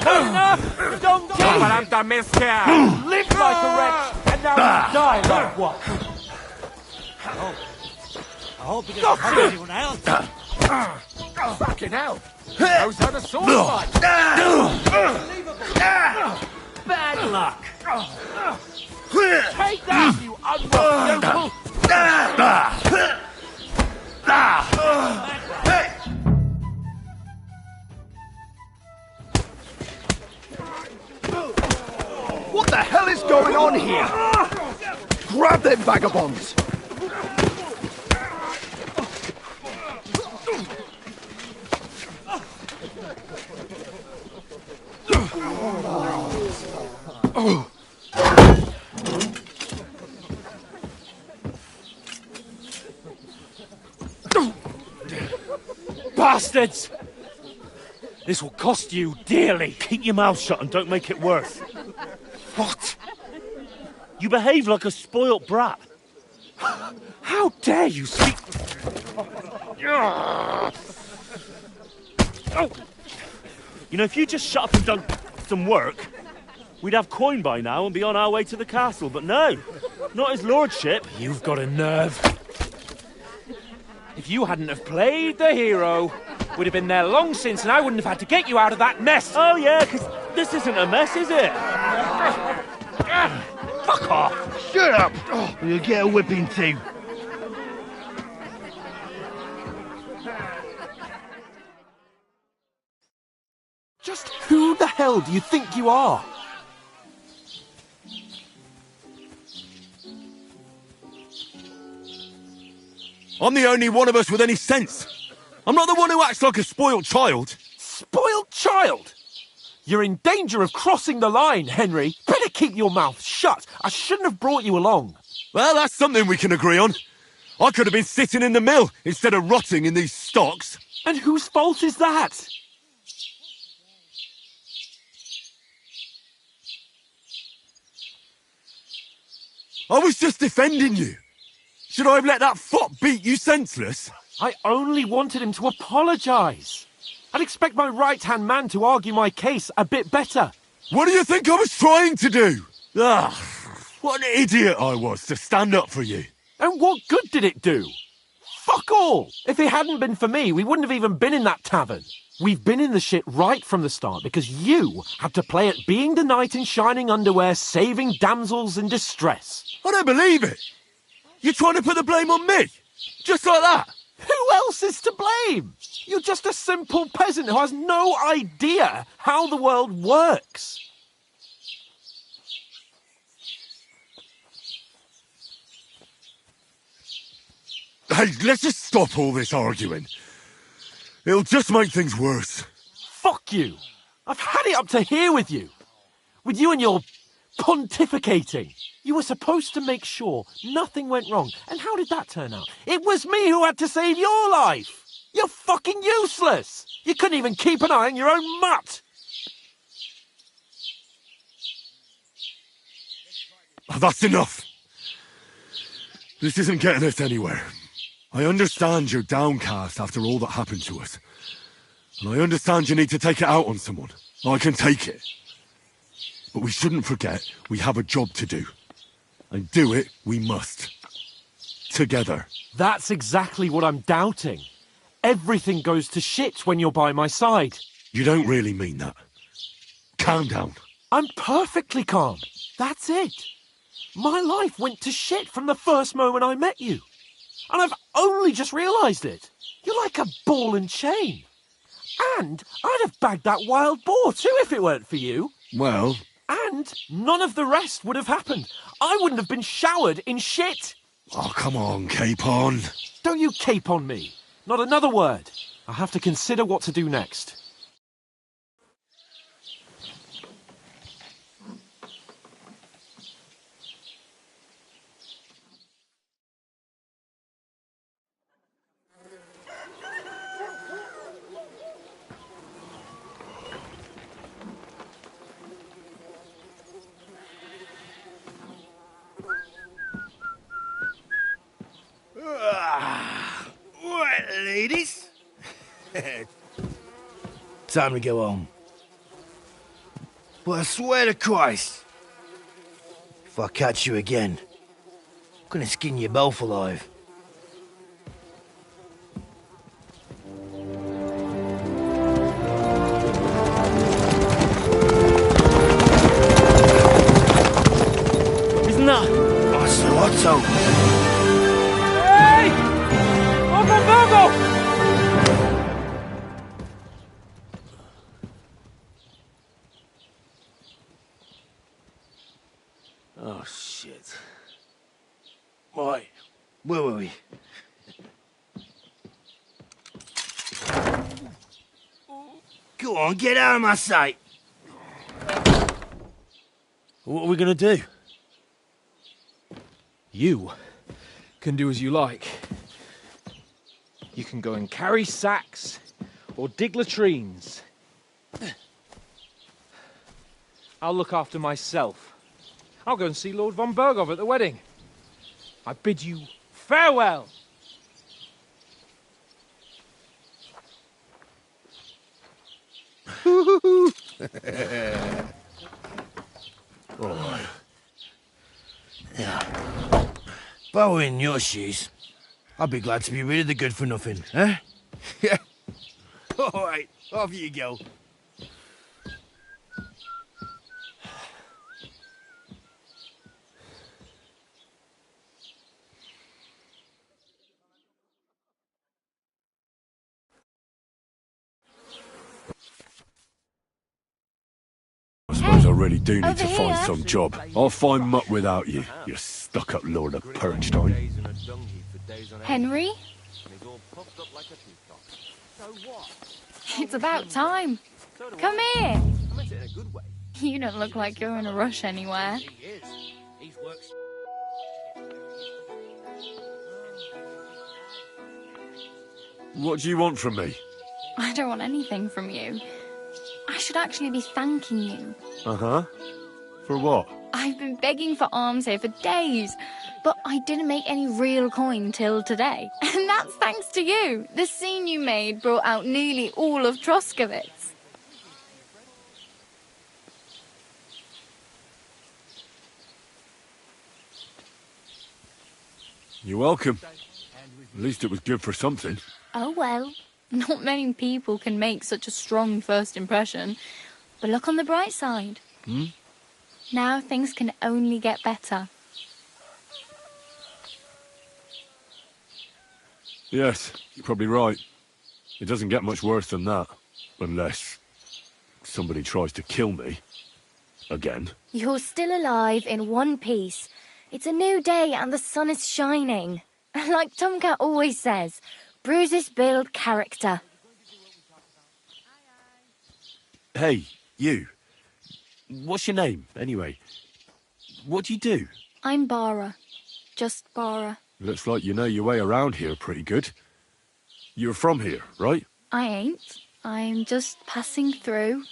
Enough! Don't kill me! I'm the misker! Lived like a wretch, and now you die like one! I hope he doesn't hurt anyone else. Fucking hell! Those are the sword fights! Bad luck! Take that, you unwelcome yokel! What the hell is going on here? Grab them vagabonds! Bastards! This will cost you dearly. Keep your mouth shut and don't make it worse. What? You behave like a spoilt brat. How dare you speak... You know, if you just shut up and done some work, we'd have coin by now and be on our way to the castle. But no, not his lordship. You've got a nerve. If you hadn't have played the hero, we'd have been there long since and I wouldn't have had to get you out of that mess. Oh, yeah, because this isn't a mess, is it? Fuck off. Shut up! Or you'll get a whipping too. Just who the hell do you think you are? I'm the only one of us with any sense. I'm not the one who acts like a spoiled child. Spoiled child? You're in danger of crossing the line, Henry. Better keep your mouth shut. I shouldn't have brought you along. Well, that's something we can agree on. I could have been sitting in the mill instead of rotting in these stocks. And whose fault is that? I was just defending you. Should I have let that fop beat you senseless? I only wanted him to apologise. I'd expect my right-hand man to argue my case a bit better. What do you think I was trying to do? What an idiot I was to stand up for you. And what good did it do? Fuck all! If it hadn't been for me, we wouldn't have even been in that tavern. We've been in the shit right from the start because you had to play at being the knight in shining underwear, saving damsels in distress. I don't believe it. You're trying to put the blame on me? Just like that? Who else is to blame? You're just a simple peasant who has no idea how the world works. Hey, let's just stop all this arguing. It'll just make things worse. Fuck you. I've had it up to here with you. With you and your pontificating. You were supposed to make sure nothing went wrong. And how did that turn out? It was me who had to save your life. You're fucking useless. You couldn't even keep an eye on your own mutt. That's enough. This isn't getting us anywhere. I understand you're downcast after all that happened to us. And I understand you need to take it out on someone. I can take it. But we shouldn't forget we have a job to do. And do it we must. Together. That's exactly what I'm doubting. Everything goes to shit when you're by my side. You don't really mean that. Calm down. I'm perfectly calm. That's it. My life went to shit from the first moment I met you. And I've only just realised it. You're like a ball and chain. And I'd have bagged that wild boar too if it weren't for you. Well... And none of the rest would have happened. I wouldn't have been showered in shit. Oh, come on, Capon. Don't you cape on me. Not another word. I'll have to consider what to do next. Right, ladies. Time to go home. But I swear to Christ, if I catch you again, I'm gonna skin you both alive. Isn't that? Oh, so what's up? Hey! Uncle Virgo! Oh, shit. Right, where were we? Go on, get out of my sight. What are we gonna do? You can do as you like. You can go and carry sacks or dig latrines. I'll look after myself. I'll go and see Lord von Berghoff at the wedding. I bid you farewell. Alright. Yeah. If I were in your shoes, I'd be glad to be rid of the good for nothing, eh? Yeah. Alright, off you go. I suppose I really do need to over find here. some job. I'll find muck without you, you stuck-up lord of Perchtown. Henry? And he's all puffed up like a peacock. So what? It's about time. Come here. I meant it in a good way. You don't look like you're in a rush anywhere. He is. He's worked. What do you want from me? I don't want anything from you. I should actually be thanking you. Uh-huh. For what? I've been begging for alms here for days, but I didn't make any real coin till today. And that's thanks to you. The scene you made brought out nearly all of Troskowitz. You're welcome. At least it was good for something. Oh well, not many people can make such a strong first impression. But look on the bright side. Hmm? Now things can only get better. Yes, you're probably right. It doesn't get much worse than that. Unless somebody tries to kill me. Again. You're still alive in one piece. It's a new day and the sun is shining. Like Tomcat always says, bruises build character. Hey, you. What's your name, anyway? What do you do? I'm Bara. Just Bara. Looks like you know your way around here pretty good. You're from here, right? I ain't. I'm just passing through.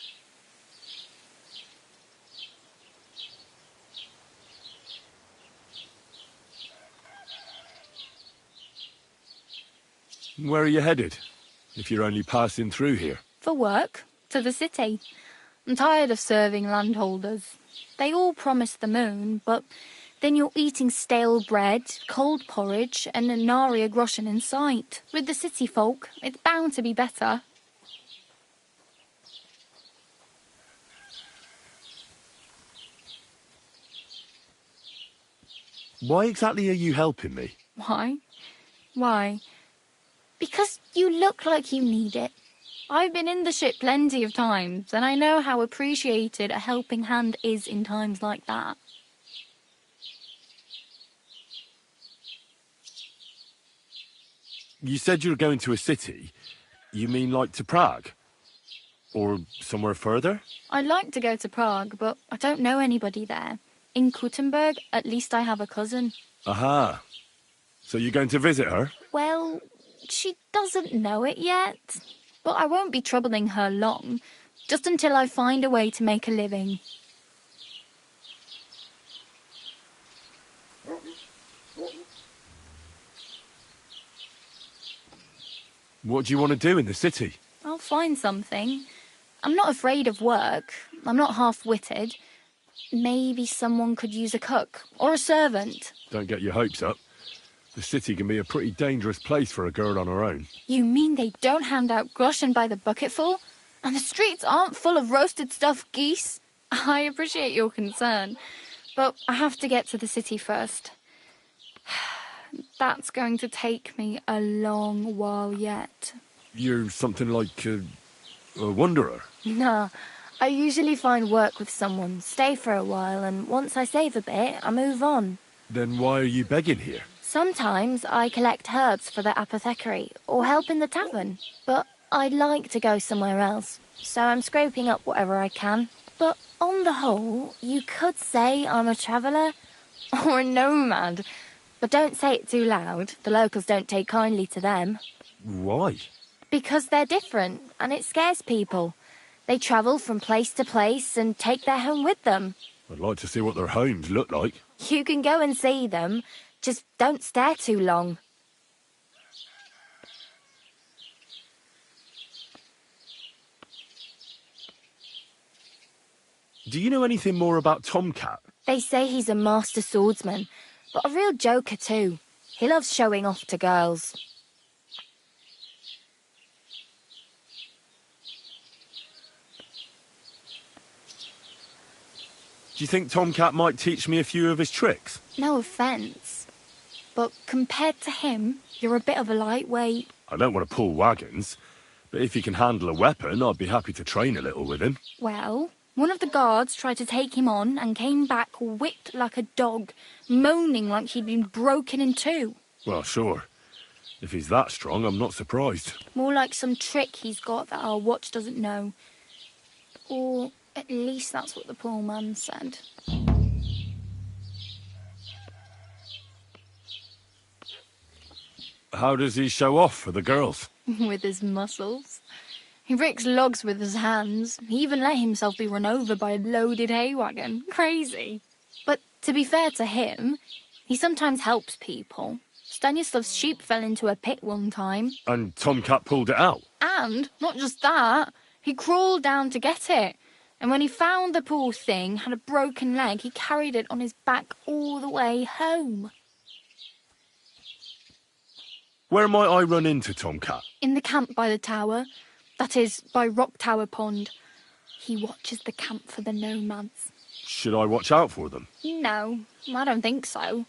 Where are you headed? If you're only passing through here. For work. To the city. I'm tired of serving landholders. They all promise the moon, but then you're eating stale bread, cold porridge, and nary a groschen in sight. With the city folk, it's bound to be better. Why exactly are you helping me? Why? Why? Because you look like you need it. I've been in the ship plenty of times, and I know how appreciated a helping hand is in times like that. You said you were going to a city. You mean like to Prague? Or somewhere further? I'd like to go to Prague, but I don't know anybody there. In Kuttenberg, at least I have a cousin. Aha. So you're going to visit her? Well, she doesn't know it yet. But I won't be troubling her long, just until I find a way to make a living. What do you want to do in the city? I'll find something. I'm not afraid of work. I'm not half-witted. Maybe someone could use a cook or a servant. Don't get your hopes up. The city can be a pretty dangerous place for a girl on her own. You mean they don't hand out groschen by the bucketful? And the streets aren't full of roasted stuffed geese? I appreciate your concern, but I have to get to the city first. That's going to take me a long while yet. You're something like a wanderer? Nah, I usually find work with someone, stay for a while, and once I save a bit, I move on. Then why are you begging here? Sometimes I collect herbs for the apothecary, or help in the tavern. But I'd like to go somewhere else, so I'm scraping up whatever I can. But on the whole, you could say I'm a traveller, or a nomad. But don't say it too loud, the locals don't take kindly to them. Why? Because they're different, and it scares people. They travel from place to place and take their home with them. I'd like to see what their homes look like. You can go and see them, just don't stare too long. Do you know anything more about Tomcat? They say he's a master swordsman, but a real joker too. He loves showing off to girls. Do you think Tomcat might teach me a few of his tricks? No offence, but compared to him, you're a bit of a lightweight. I don't want to pull wagons, but if he can handle a weapon, I'd be happy to train a little with him. Well, one of the guards tried to take him on and came back whipped like a dog, moaning like he'd been broken in two. Well, sure. If he's that strong, I'm not surprised. More like some trick he's got that our watch doesn't know. Or at least that's what the poor man said. How does he show off for the girls? With his muscles. He ricks logs with his hands. He even let himself be run over by a loaded hay wagon. Crazy. But to be fair to him, he sometimes helps people. Stanislav's sheep fell into a pit one time. And Tomcat pulled it out? And, not just that, he crawled down to get it. And when he found the poor thing had a broken leg, he carried it on his back all the way home. Where might I run into Tomcat? In the camp by the tower. That is, by Rock Tower Pond. He watches the camp for the nomads. Should I watch out for them? No, I don't think so.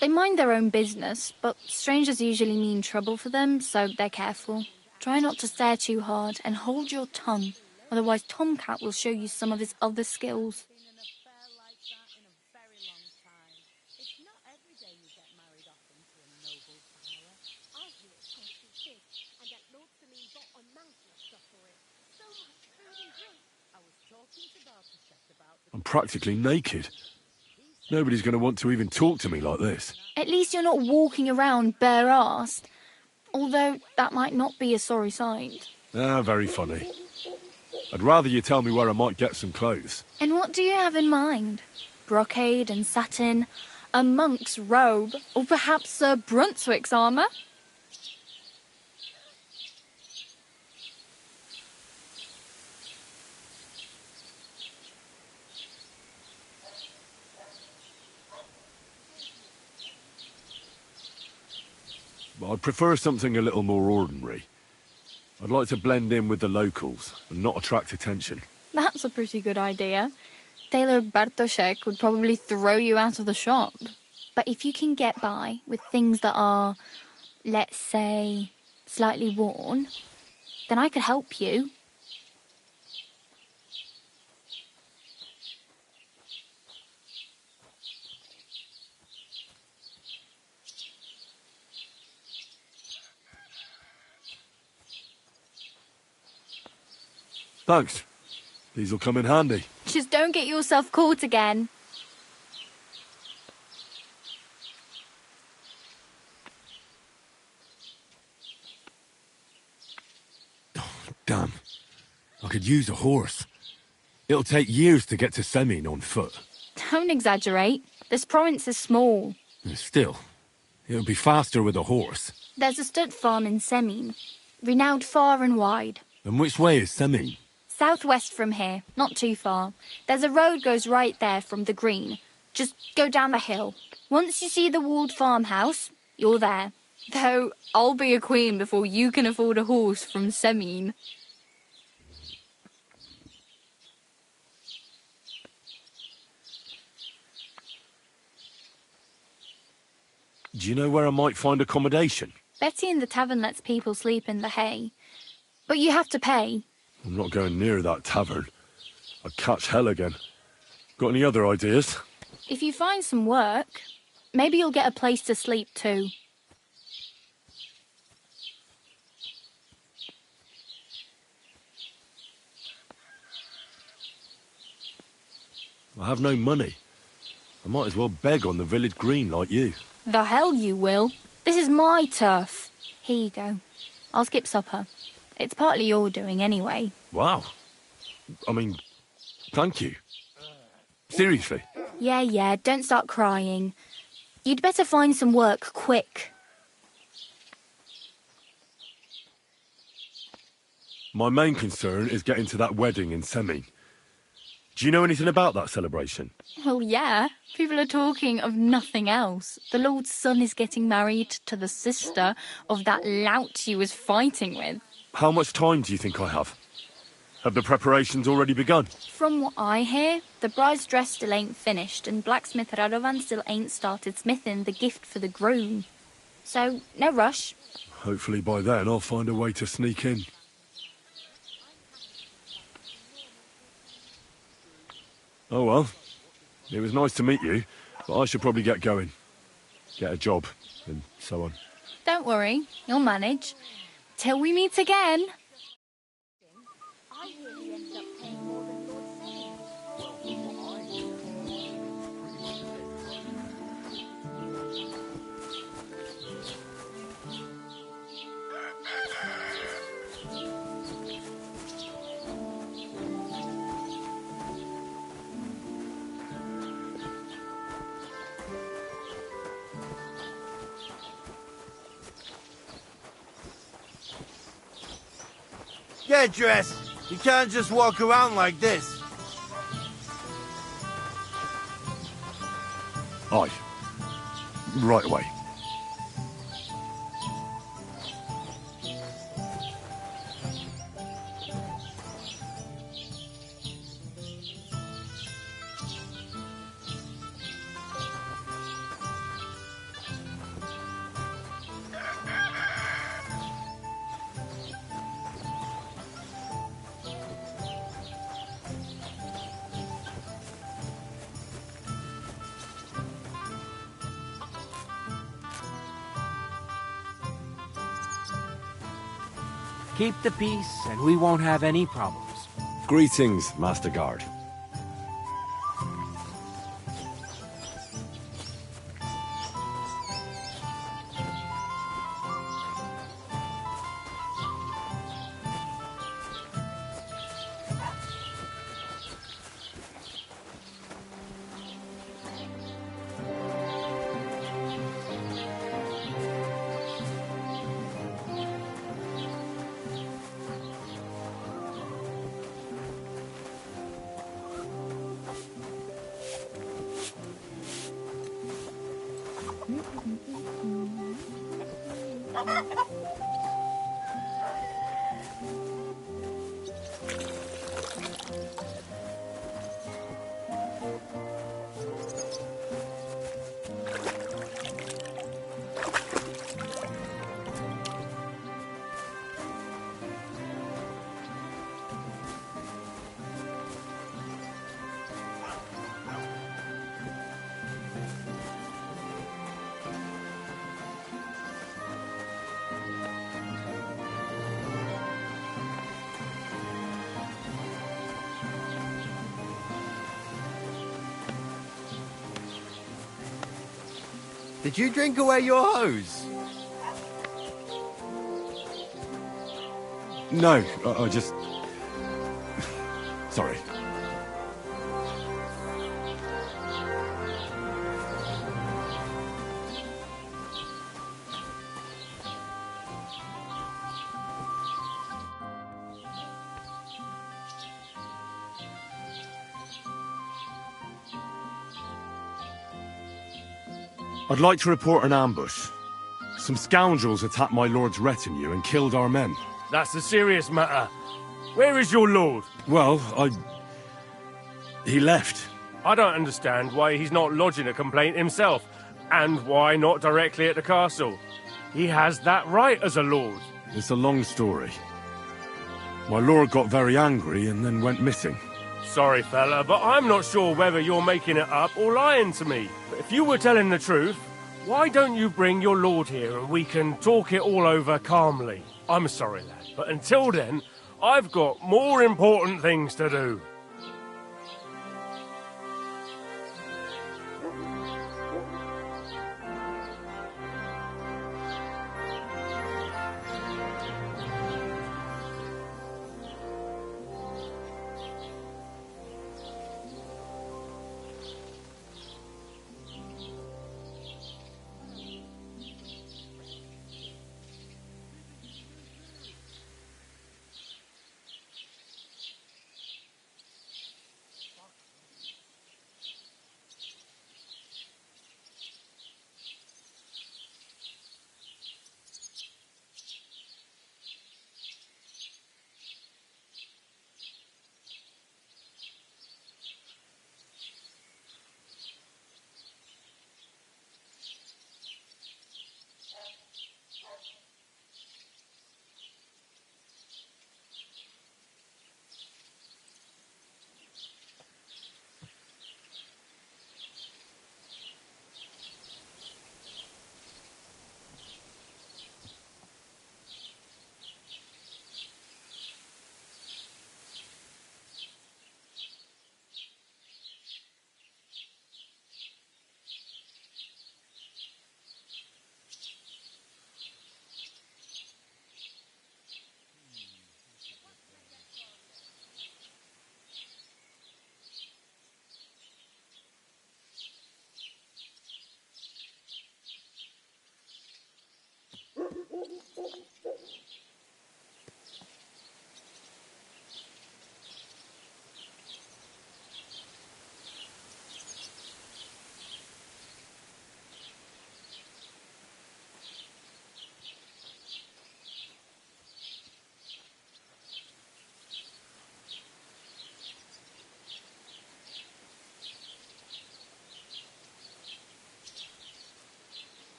They mind their own business, but strangers usually mean trouble for them, so they're careful. Try not to stare too hard and hold your tongue, otherwise Tomcat will show you some of his other skills. I'm practically naked. Nobody's going to want to even talk to me like this. At least you're not walking around bare-assed. Although that might not be a sorry sight. Ah, very funny. I'd rather you tell me where I might get some clothes. And what do you have in mind? Brocade and satin, a monk's robe, or perhaps Sir Brunswick's armour? I'd prefer something a little more ordinary. I'd like to blend in with the locals and not attract attention. That's a pretty good idea. Tailor Bartoszek would probably throw you out of the shop. But if you can get by with things that are, let's say, slightly worn, then I could help you. Thanks. These'll come in handy. Just don't get yourself caught again. Damn. I could use a horse. It'll take years to get to Semin on foot. Don't exaggerate. This province is small. Still, it'll be faster with a horse. There's a stud farm in Semin, renowned far and wide. And which way is Semin? Southwest from here, not too far. There's a road goes right there from the green. Just go down the hill. Once you see the walled farmhouse, you're there. Though I'll be a queen before you can afford a horse from Semin. Do you know where I might find accommodation? Betty in the tavern lets people sleep in the hay. But you have to pay. I'm not going near that tavern. I'd catch hell again. Got any other ideas? If you find some work, maybe you'll get a place to sleep too. I have no money. I might as well beg on the village green like you. The hell you will. This is my turf. Here you go. I'll skip supper. It's partly your doing anyway. Wow. I mean, thank you. Seriously. Yeah, don't start crying. You'd better find some work quick. My main concern is getting to that wedding in Semin. Do you know anything about that celebration? Well, yeah. People are talking of nothing else. The Lord's son is getting married to the sister of that lout you was fighting with. How much time do you think I have? Have the preparations already begun? From what I hear, the bride's dress still ain't finished, and blacksmith Radovan still ain't started smithing the gift for the groom. So, no rush. Hopefully by then I'll find a way to sneak in. Oh well, it was nice to meet you, but I should probably get going. Get a job. and so on. Don't worry, you'll manage. Till we meet again. Get dressed. You can't just walk around like this. Aye. Right away. Keep the peace, and we won't have any problems. Greetings, Master Guard. Did you drink away your hose? No, I just... Sorry. I'd like to report an ambush. Some scoundrels attacked my lord's retinue and killed our men. That's a serious matter. Where is your lord? Well, he left. I don't understand why he's not lodging a complaint himself, and why not directly at the castle. He has that right as a lord. It's a long story. My lord got very angry and then went missing. Sorry, fella, but I'm not sure whether you're making it up or lying to me. But if you were telling the truth, why don't you bring your lord here and we can talk it all over calmly? I'm sorry, lad, but until then, I've got more important things to do.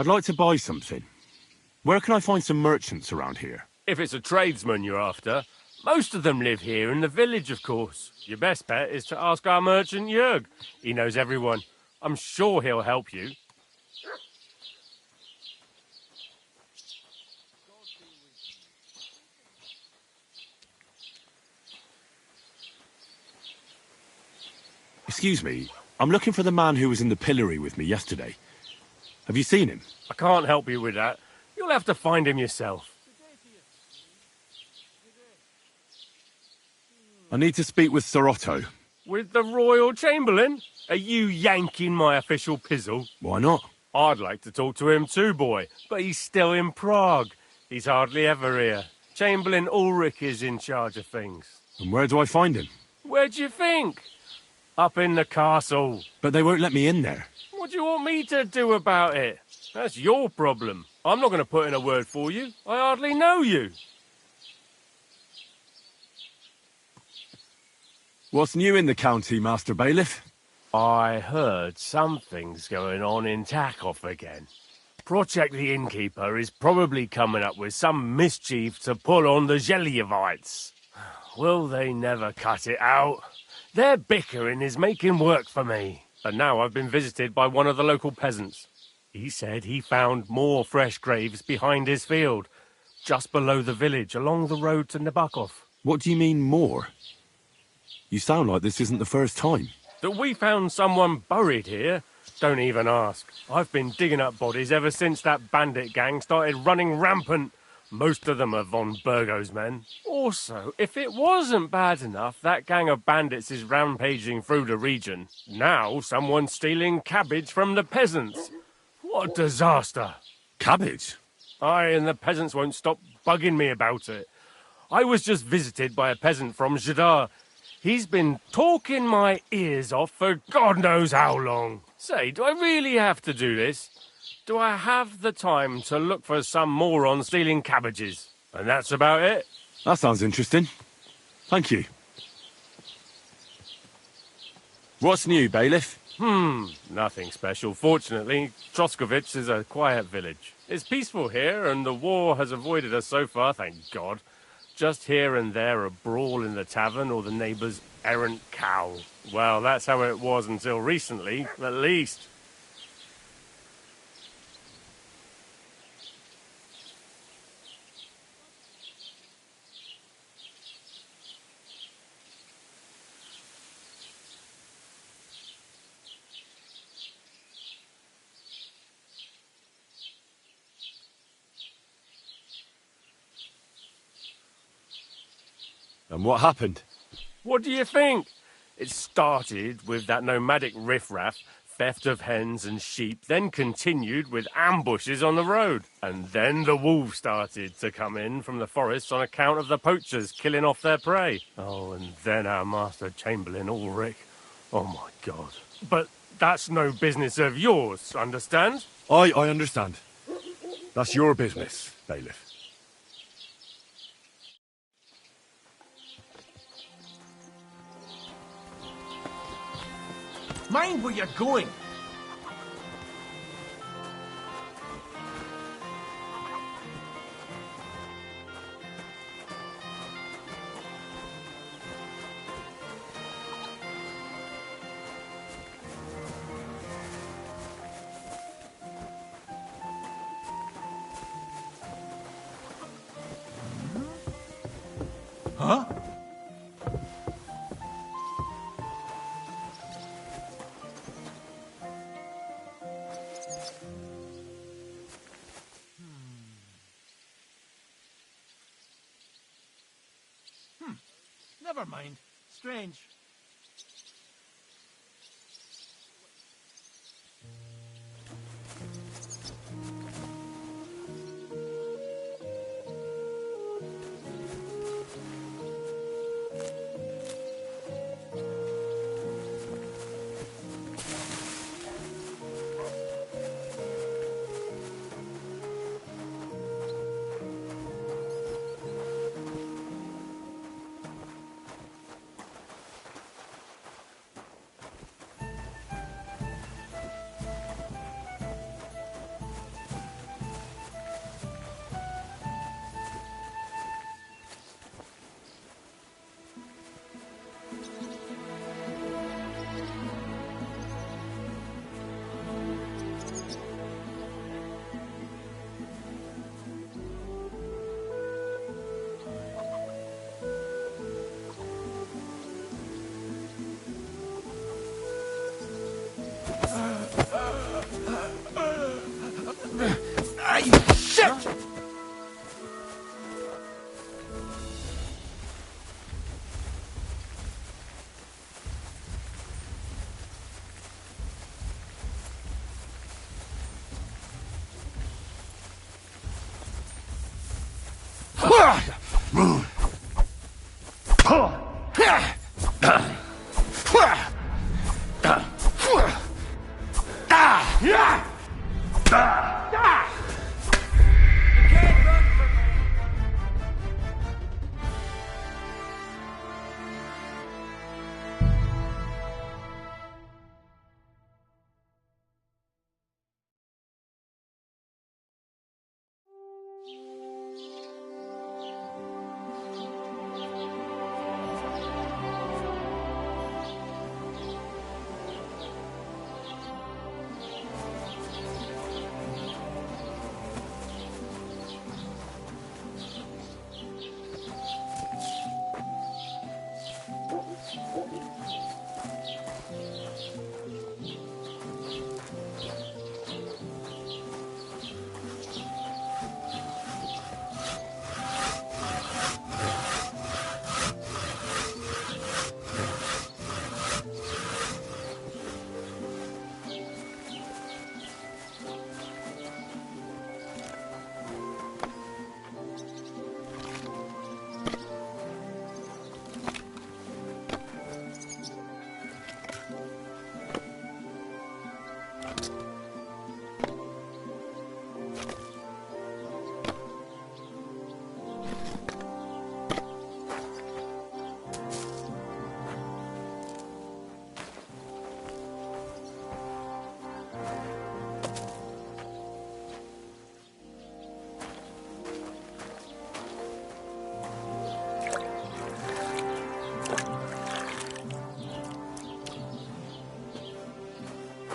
I'd like to buy something. Where can I find some merchants around here? If it's a tradesman you're after, most of them live here in the village, of course. Your best bet is to ask our merchant Jörg. He knows everyone. I'm sure he'll help you. Excuse me, I'm looking for the man who was in the pillory with me yesterday. Have you seen him? I can't help you with that. You'll have to find him yourself. I need to speak with Sir Otto. With the Royal Chamberlain? Are you yanking my official pizzle? Why not? I'd like to talk to him too, boy, but he's still in Prague. He's hardly ever here. Chamberlain Ulrich is in charge of things. And where do I find him? Where do you think? Up in the castle. But they won't let me in there. What do you want me to do about it? That's your problem. I'm not going to put in a word for you. I hardly know you. What's new in the county, Master Bailiff? I heard something's going on in Takov again. Project the Innkeeper is probably coming up with some mischief to pull on the Zhelyevites. Will they never cut it out? Their bickering is making work for me. And now I've been visited by one of the local peasants. He said he found more fresh graves behind his field, just below the village, along the road to Nabokov. What do you mean, more? You sound like this isn't the first time. That we found someone buried here? Don't even ask. I've been digging up bodies ever since that bandit gang started running rampant. Most of them are von Burgo's men. Also, if it wasn't bad enough that gang of bandits is rampaging through the region, now someone's stealing cabbage from the peasants. What a disaster. Cabbage? Aye, and the peasants won't stop bugging me about it. I was just visited by a peasant from Zadar. He's been talking my ears off for God knows how long. Say, do I really have to do this? Do I have the time to look for some moron stealing cabbages? And that's about it. That sounds interesting. Thank you. What's new, Bailiff? Nothing special. Fortunately, Troskovich is a quiet village. It's peaceful here, and the war has avoided us so far, thank God. Just here and there a brawl in the tavern or the neighbour's errant cow. Well, that's how it was until recently, at least. And what happened? What do you think? It started with that nomadic riffraff, theft of hens and sheep, then continued with ambushes on the road. And then the wolves started to come in from the forests on account of the poachers killing off their prey. Oh, and then our Master Chamberlain Ulrich. Oh, my God. But that's no business of yours, understand? I understand. That's your business, Bailiff. Mind where you're going. Huh? Never mind. Strange.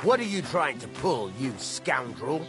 What are you trying to pull, you scoundrel?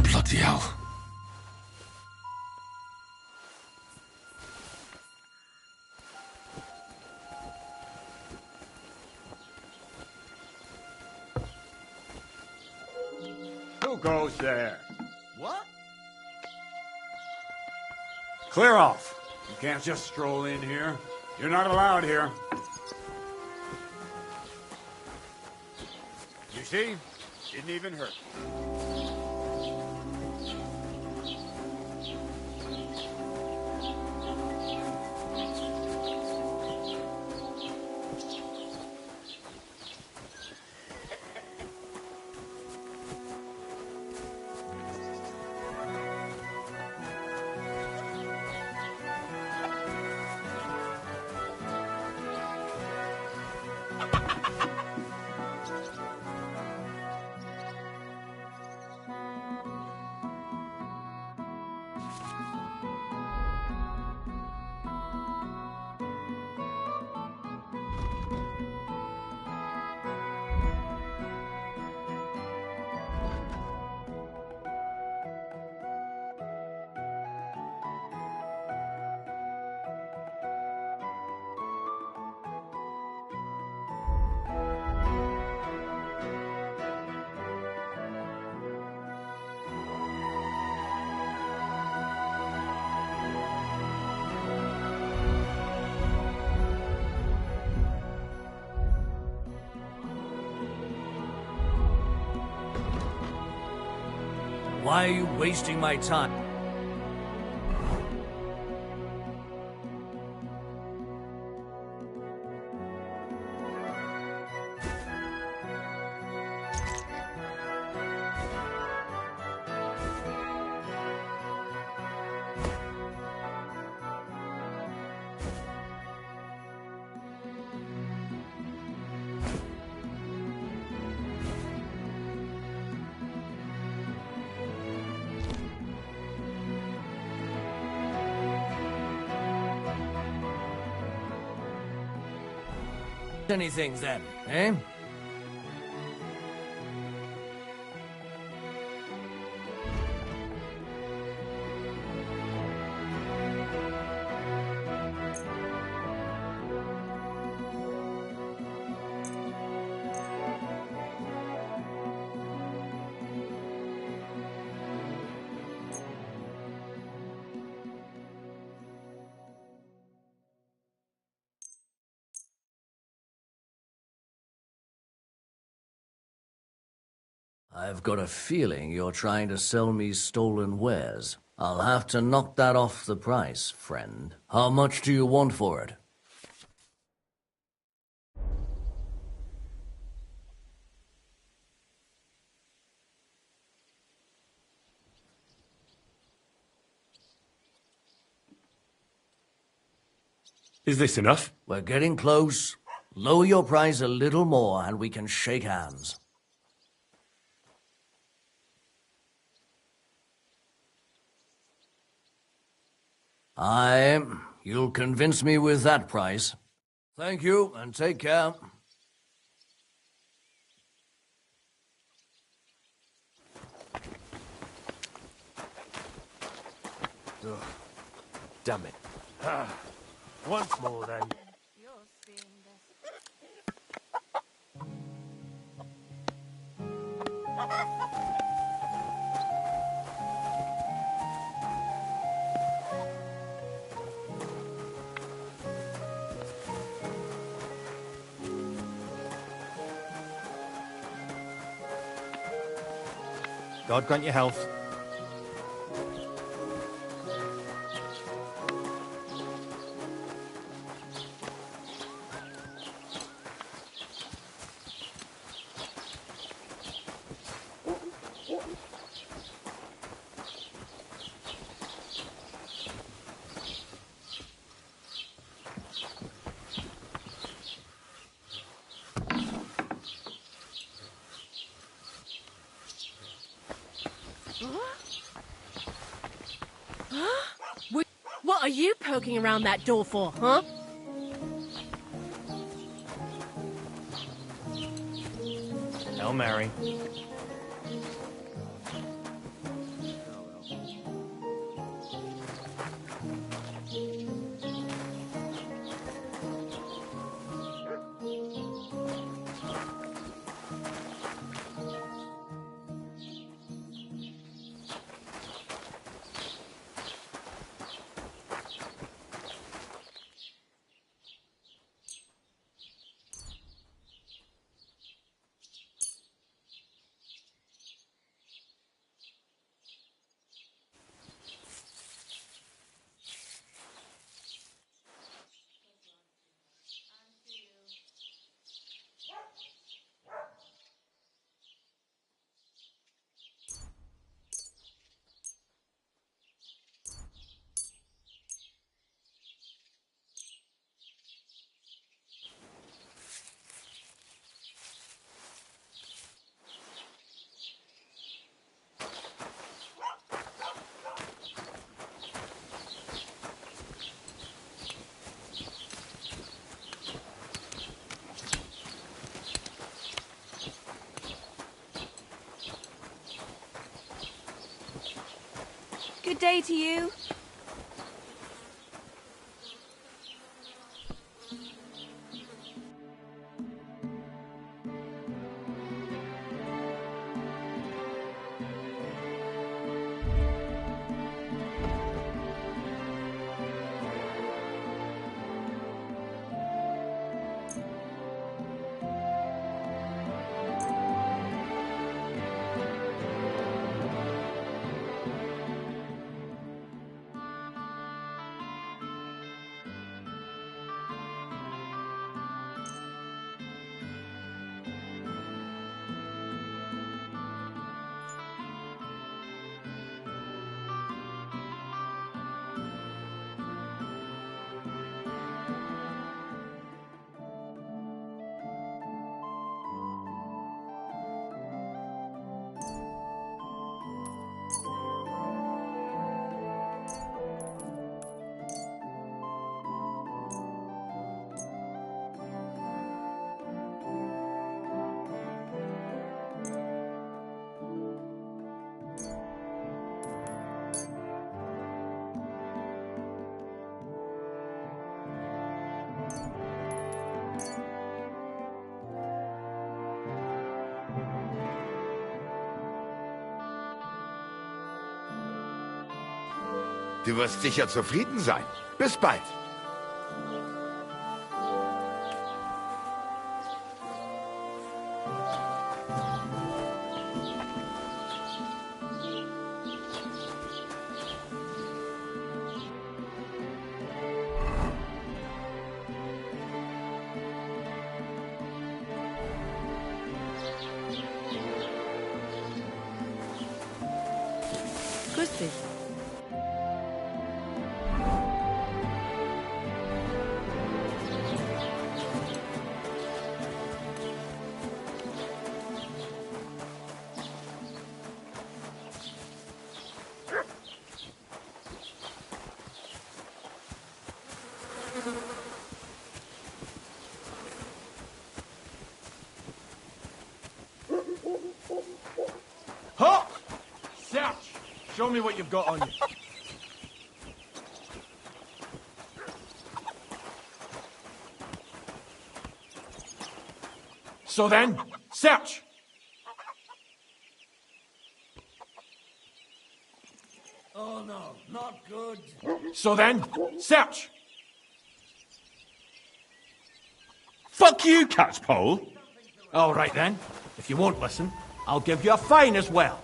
Bloody hell. Who goes there? What? Clear off. You can't just stroll in here. You're not allowed here. You see? Didn't even hurt. Why are you wasting my time? Anything then, eh? I've got a feeling you're trying to sell me stolen wares. I'll have to knock that off the price, friend. How much do you want for it? Is this enough? We're getting close. Lower your price a little more and we can shake hands. You'll convince me with that price. Thank you, and take care. Ugh. Damn it. Once more, then. God grant you health. What are you poking around that door for, huh? Hail Mary. Good day to you. Du wirst sicher zufrieden sein. Bis bald. Grüß dich. Huh! Search! Show me what you've got on you. So then, search! Oh no, not good. So then, search! Fuck you, catchpole! All right then, if you won't listen, I'll give you a fine as well.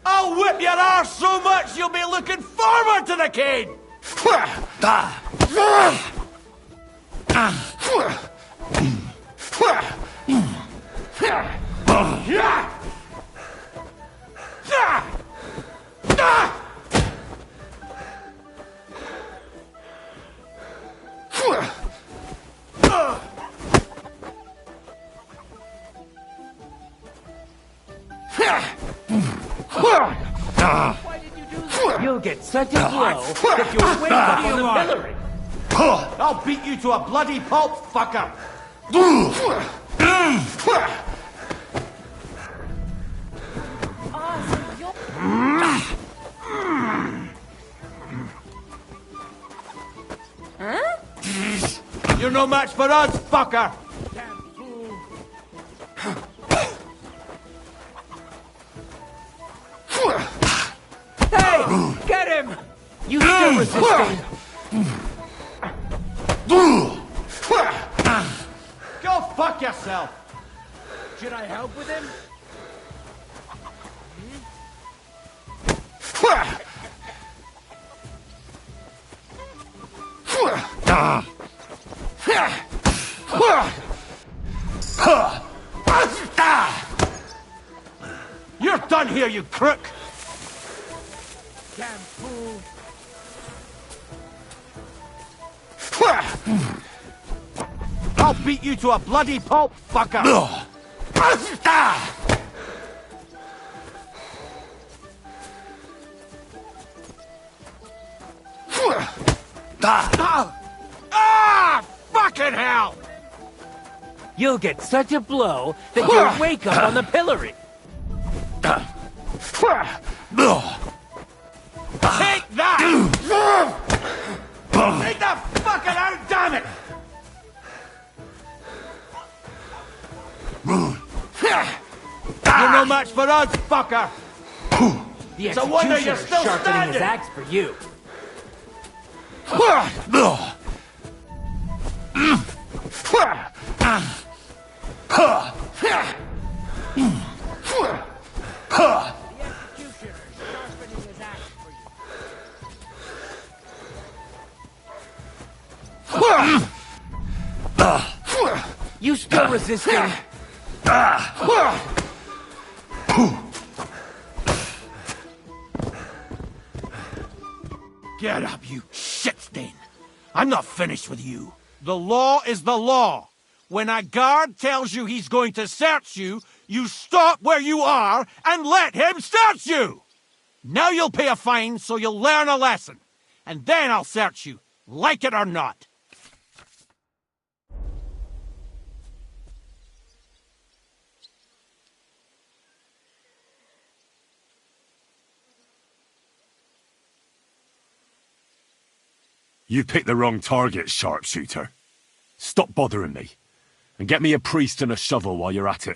I'll whip your arse so much you'll be looking forward to the cane! You'll get such a blow that you'll wake up on the pillory. I'll beat you to a bloody pulp, fucker! You're no match for us, fucker! Hey! Get him! You still resisting? Go fuck yourself! Should I help with him? You're done here, you crook! Damn fool. I'll beat you to a bloody pulp, fucker! Fucking hell! You'll get such a blow that you'll wake up on the pillory. Take that! Take that fucking out, damn it! You're no match for us, fucker! The It's a wonder you're executioner's still sharpening his standing! axe for you. You still resisting? Get up, you shit stain! I'm not finished with you. The law is the law. When a guard tells you he's going to search you, you stop where you are and let him search you! Now you'll pay a fine so you'll learn a lesson. And then I'll search you, like it or not. You picked the wrong target, sharpshooter. Stop bothering me. And get me a priest and a shovel while you're at it.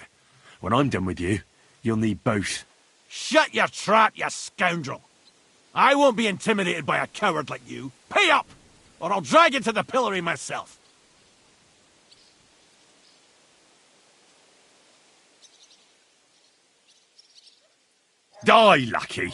When I'm done with you, you'll need both. Shut your trap, you scoundrel! I won't be intimidated by a coward like you. Pay up, or I'll drag you to the pillory myself. Die, lackey!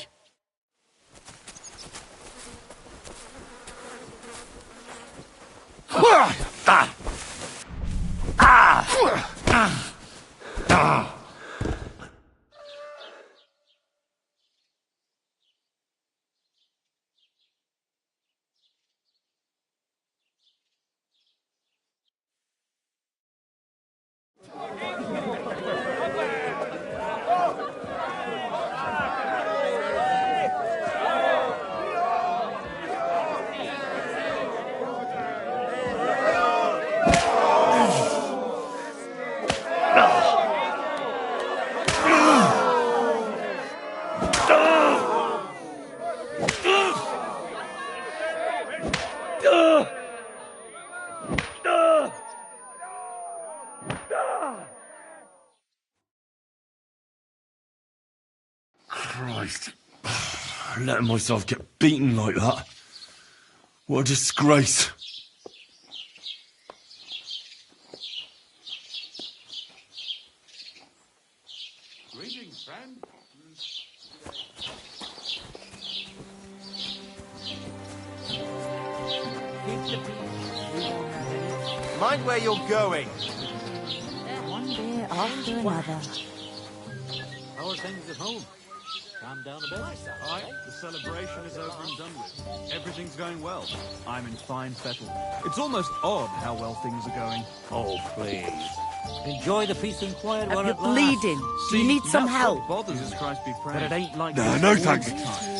Christ. Letting myself get beaten like that. What a disgrace. Greetings, friend. Mind where you're going. One beer after another. How are things at home? Calm down a bit. Aye, the celebration is over and done with. Everything's going well. I'm in fine fettle. It's almost odd how well things are going. Oh, please. Enjoy the peace and quiet while You're it lasts. bleeding. Do you need some help? Jesus Christ be praised. But it ain't like No, this no all thanks. the time.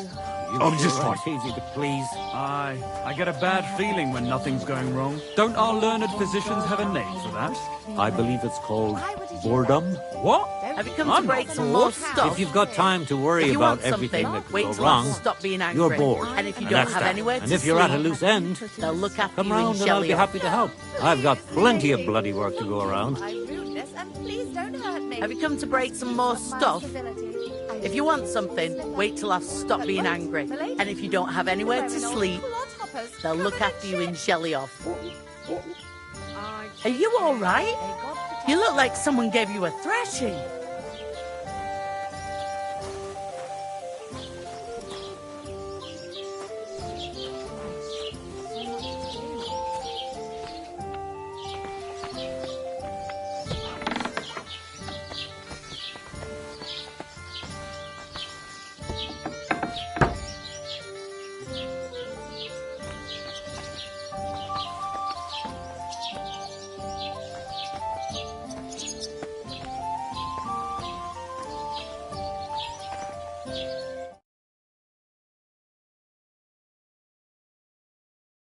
I'm just sure fine. It's easy to please. Aye, I get a bad feeling when nothing's going wrong. Don't our learned physicians have a name for that? I believe it's called boredom. What? Have you come to break some more stuff? If you've got time to worry If you about want everything something, that could wait go till I wrong, stop being angry. you're bored. And if you And don't that's have that. anywhere And to if you're at a sleep, loose end, they'll look after come you round in and I'll Shelley. be happy to help. I've got plenty of bloody work to go around. Have you come to break some more stuff? If you want something, wait till I've stopped being angry. And if you don't have anywhere to sleep, they'll look after you in Shelley off. Are you all right? You look like someone gave you a thrashing.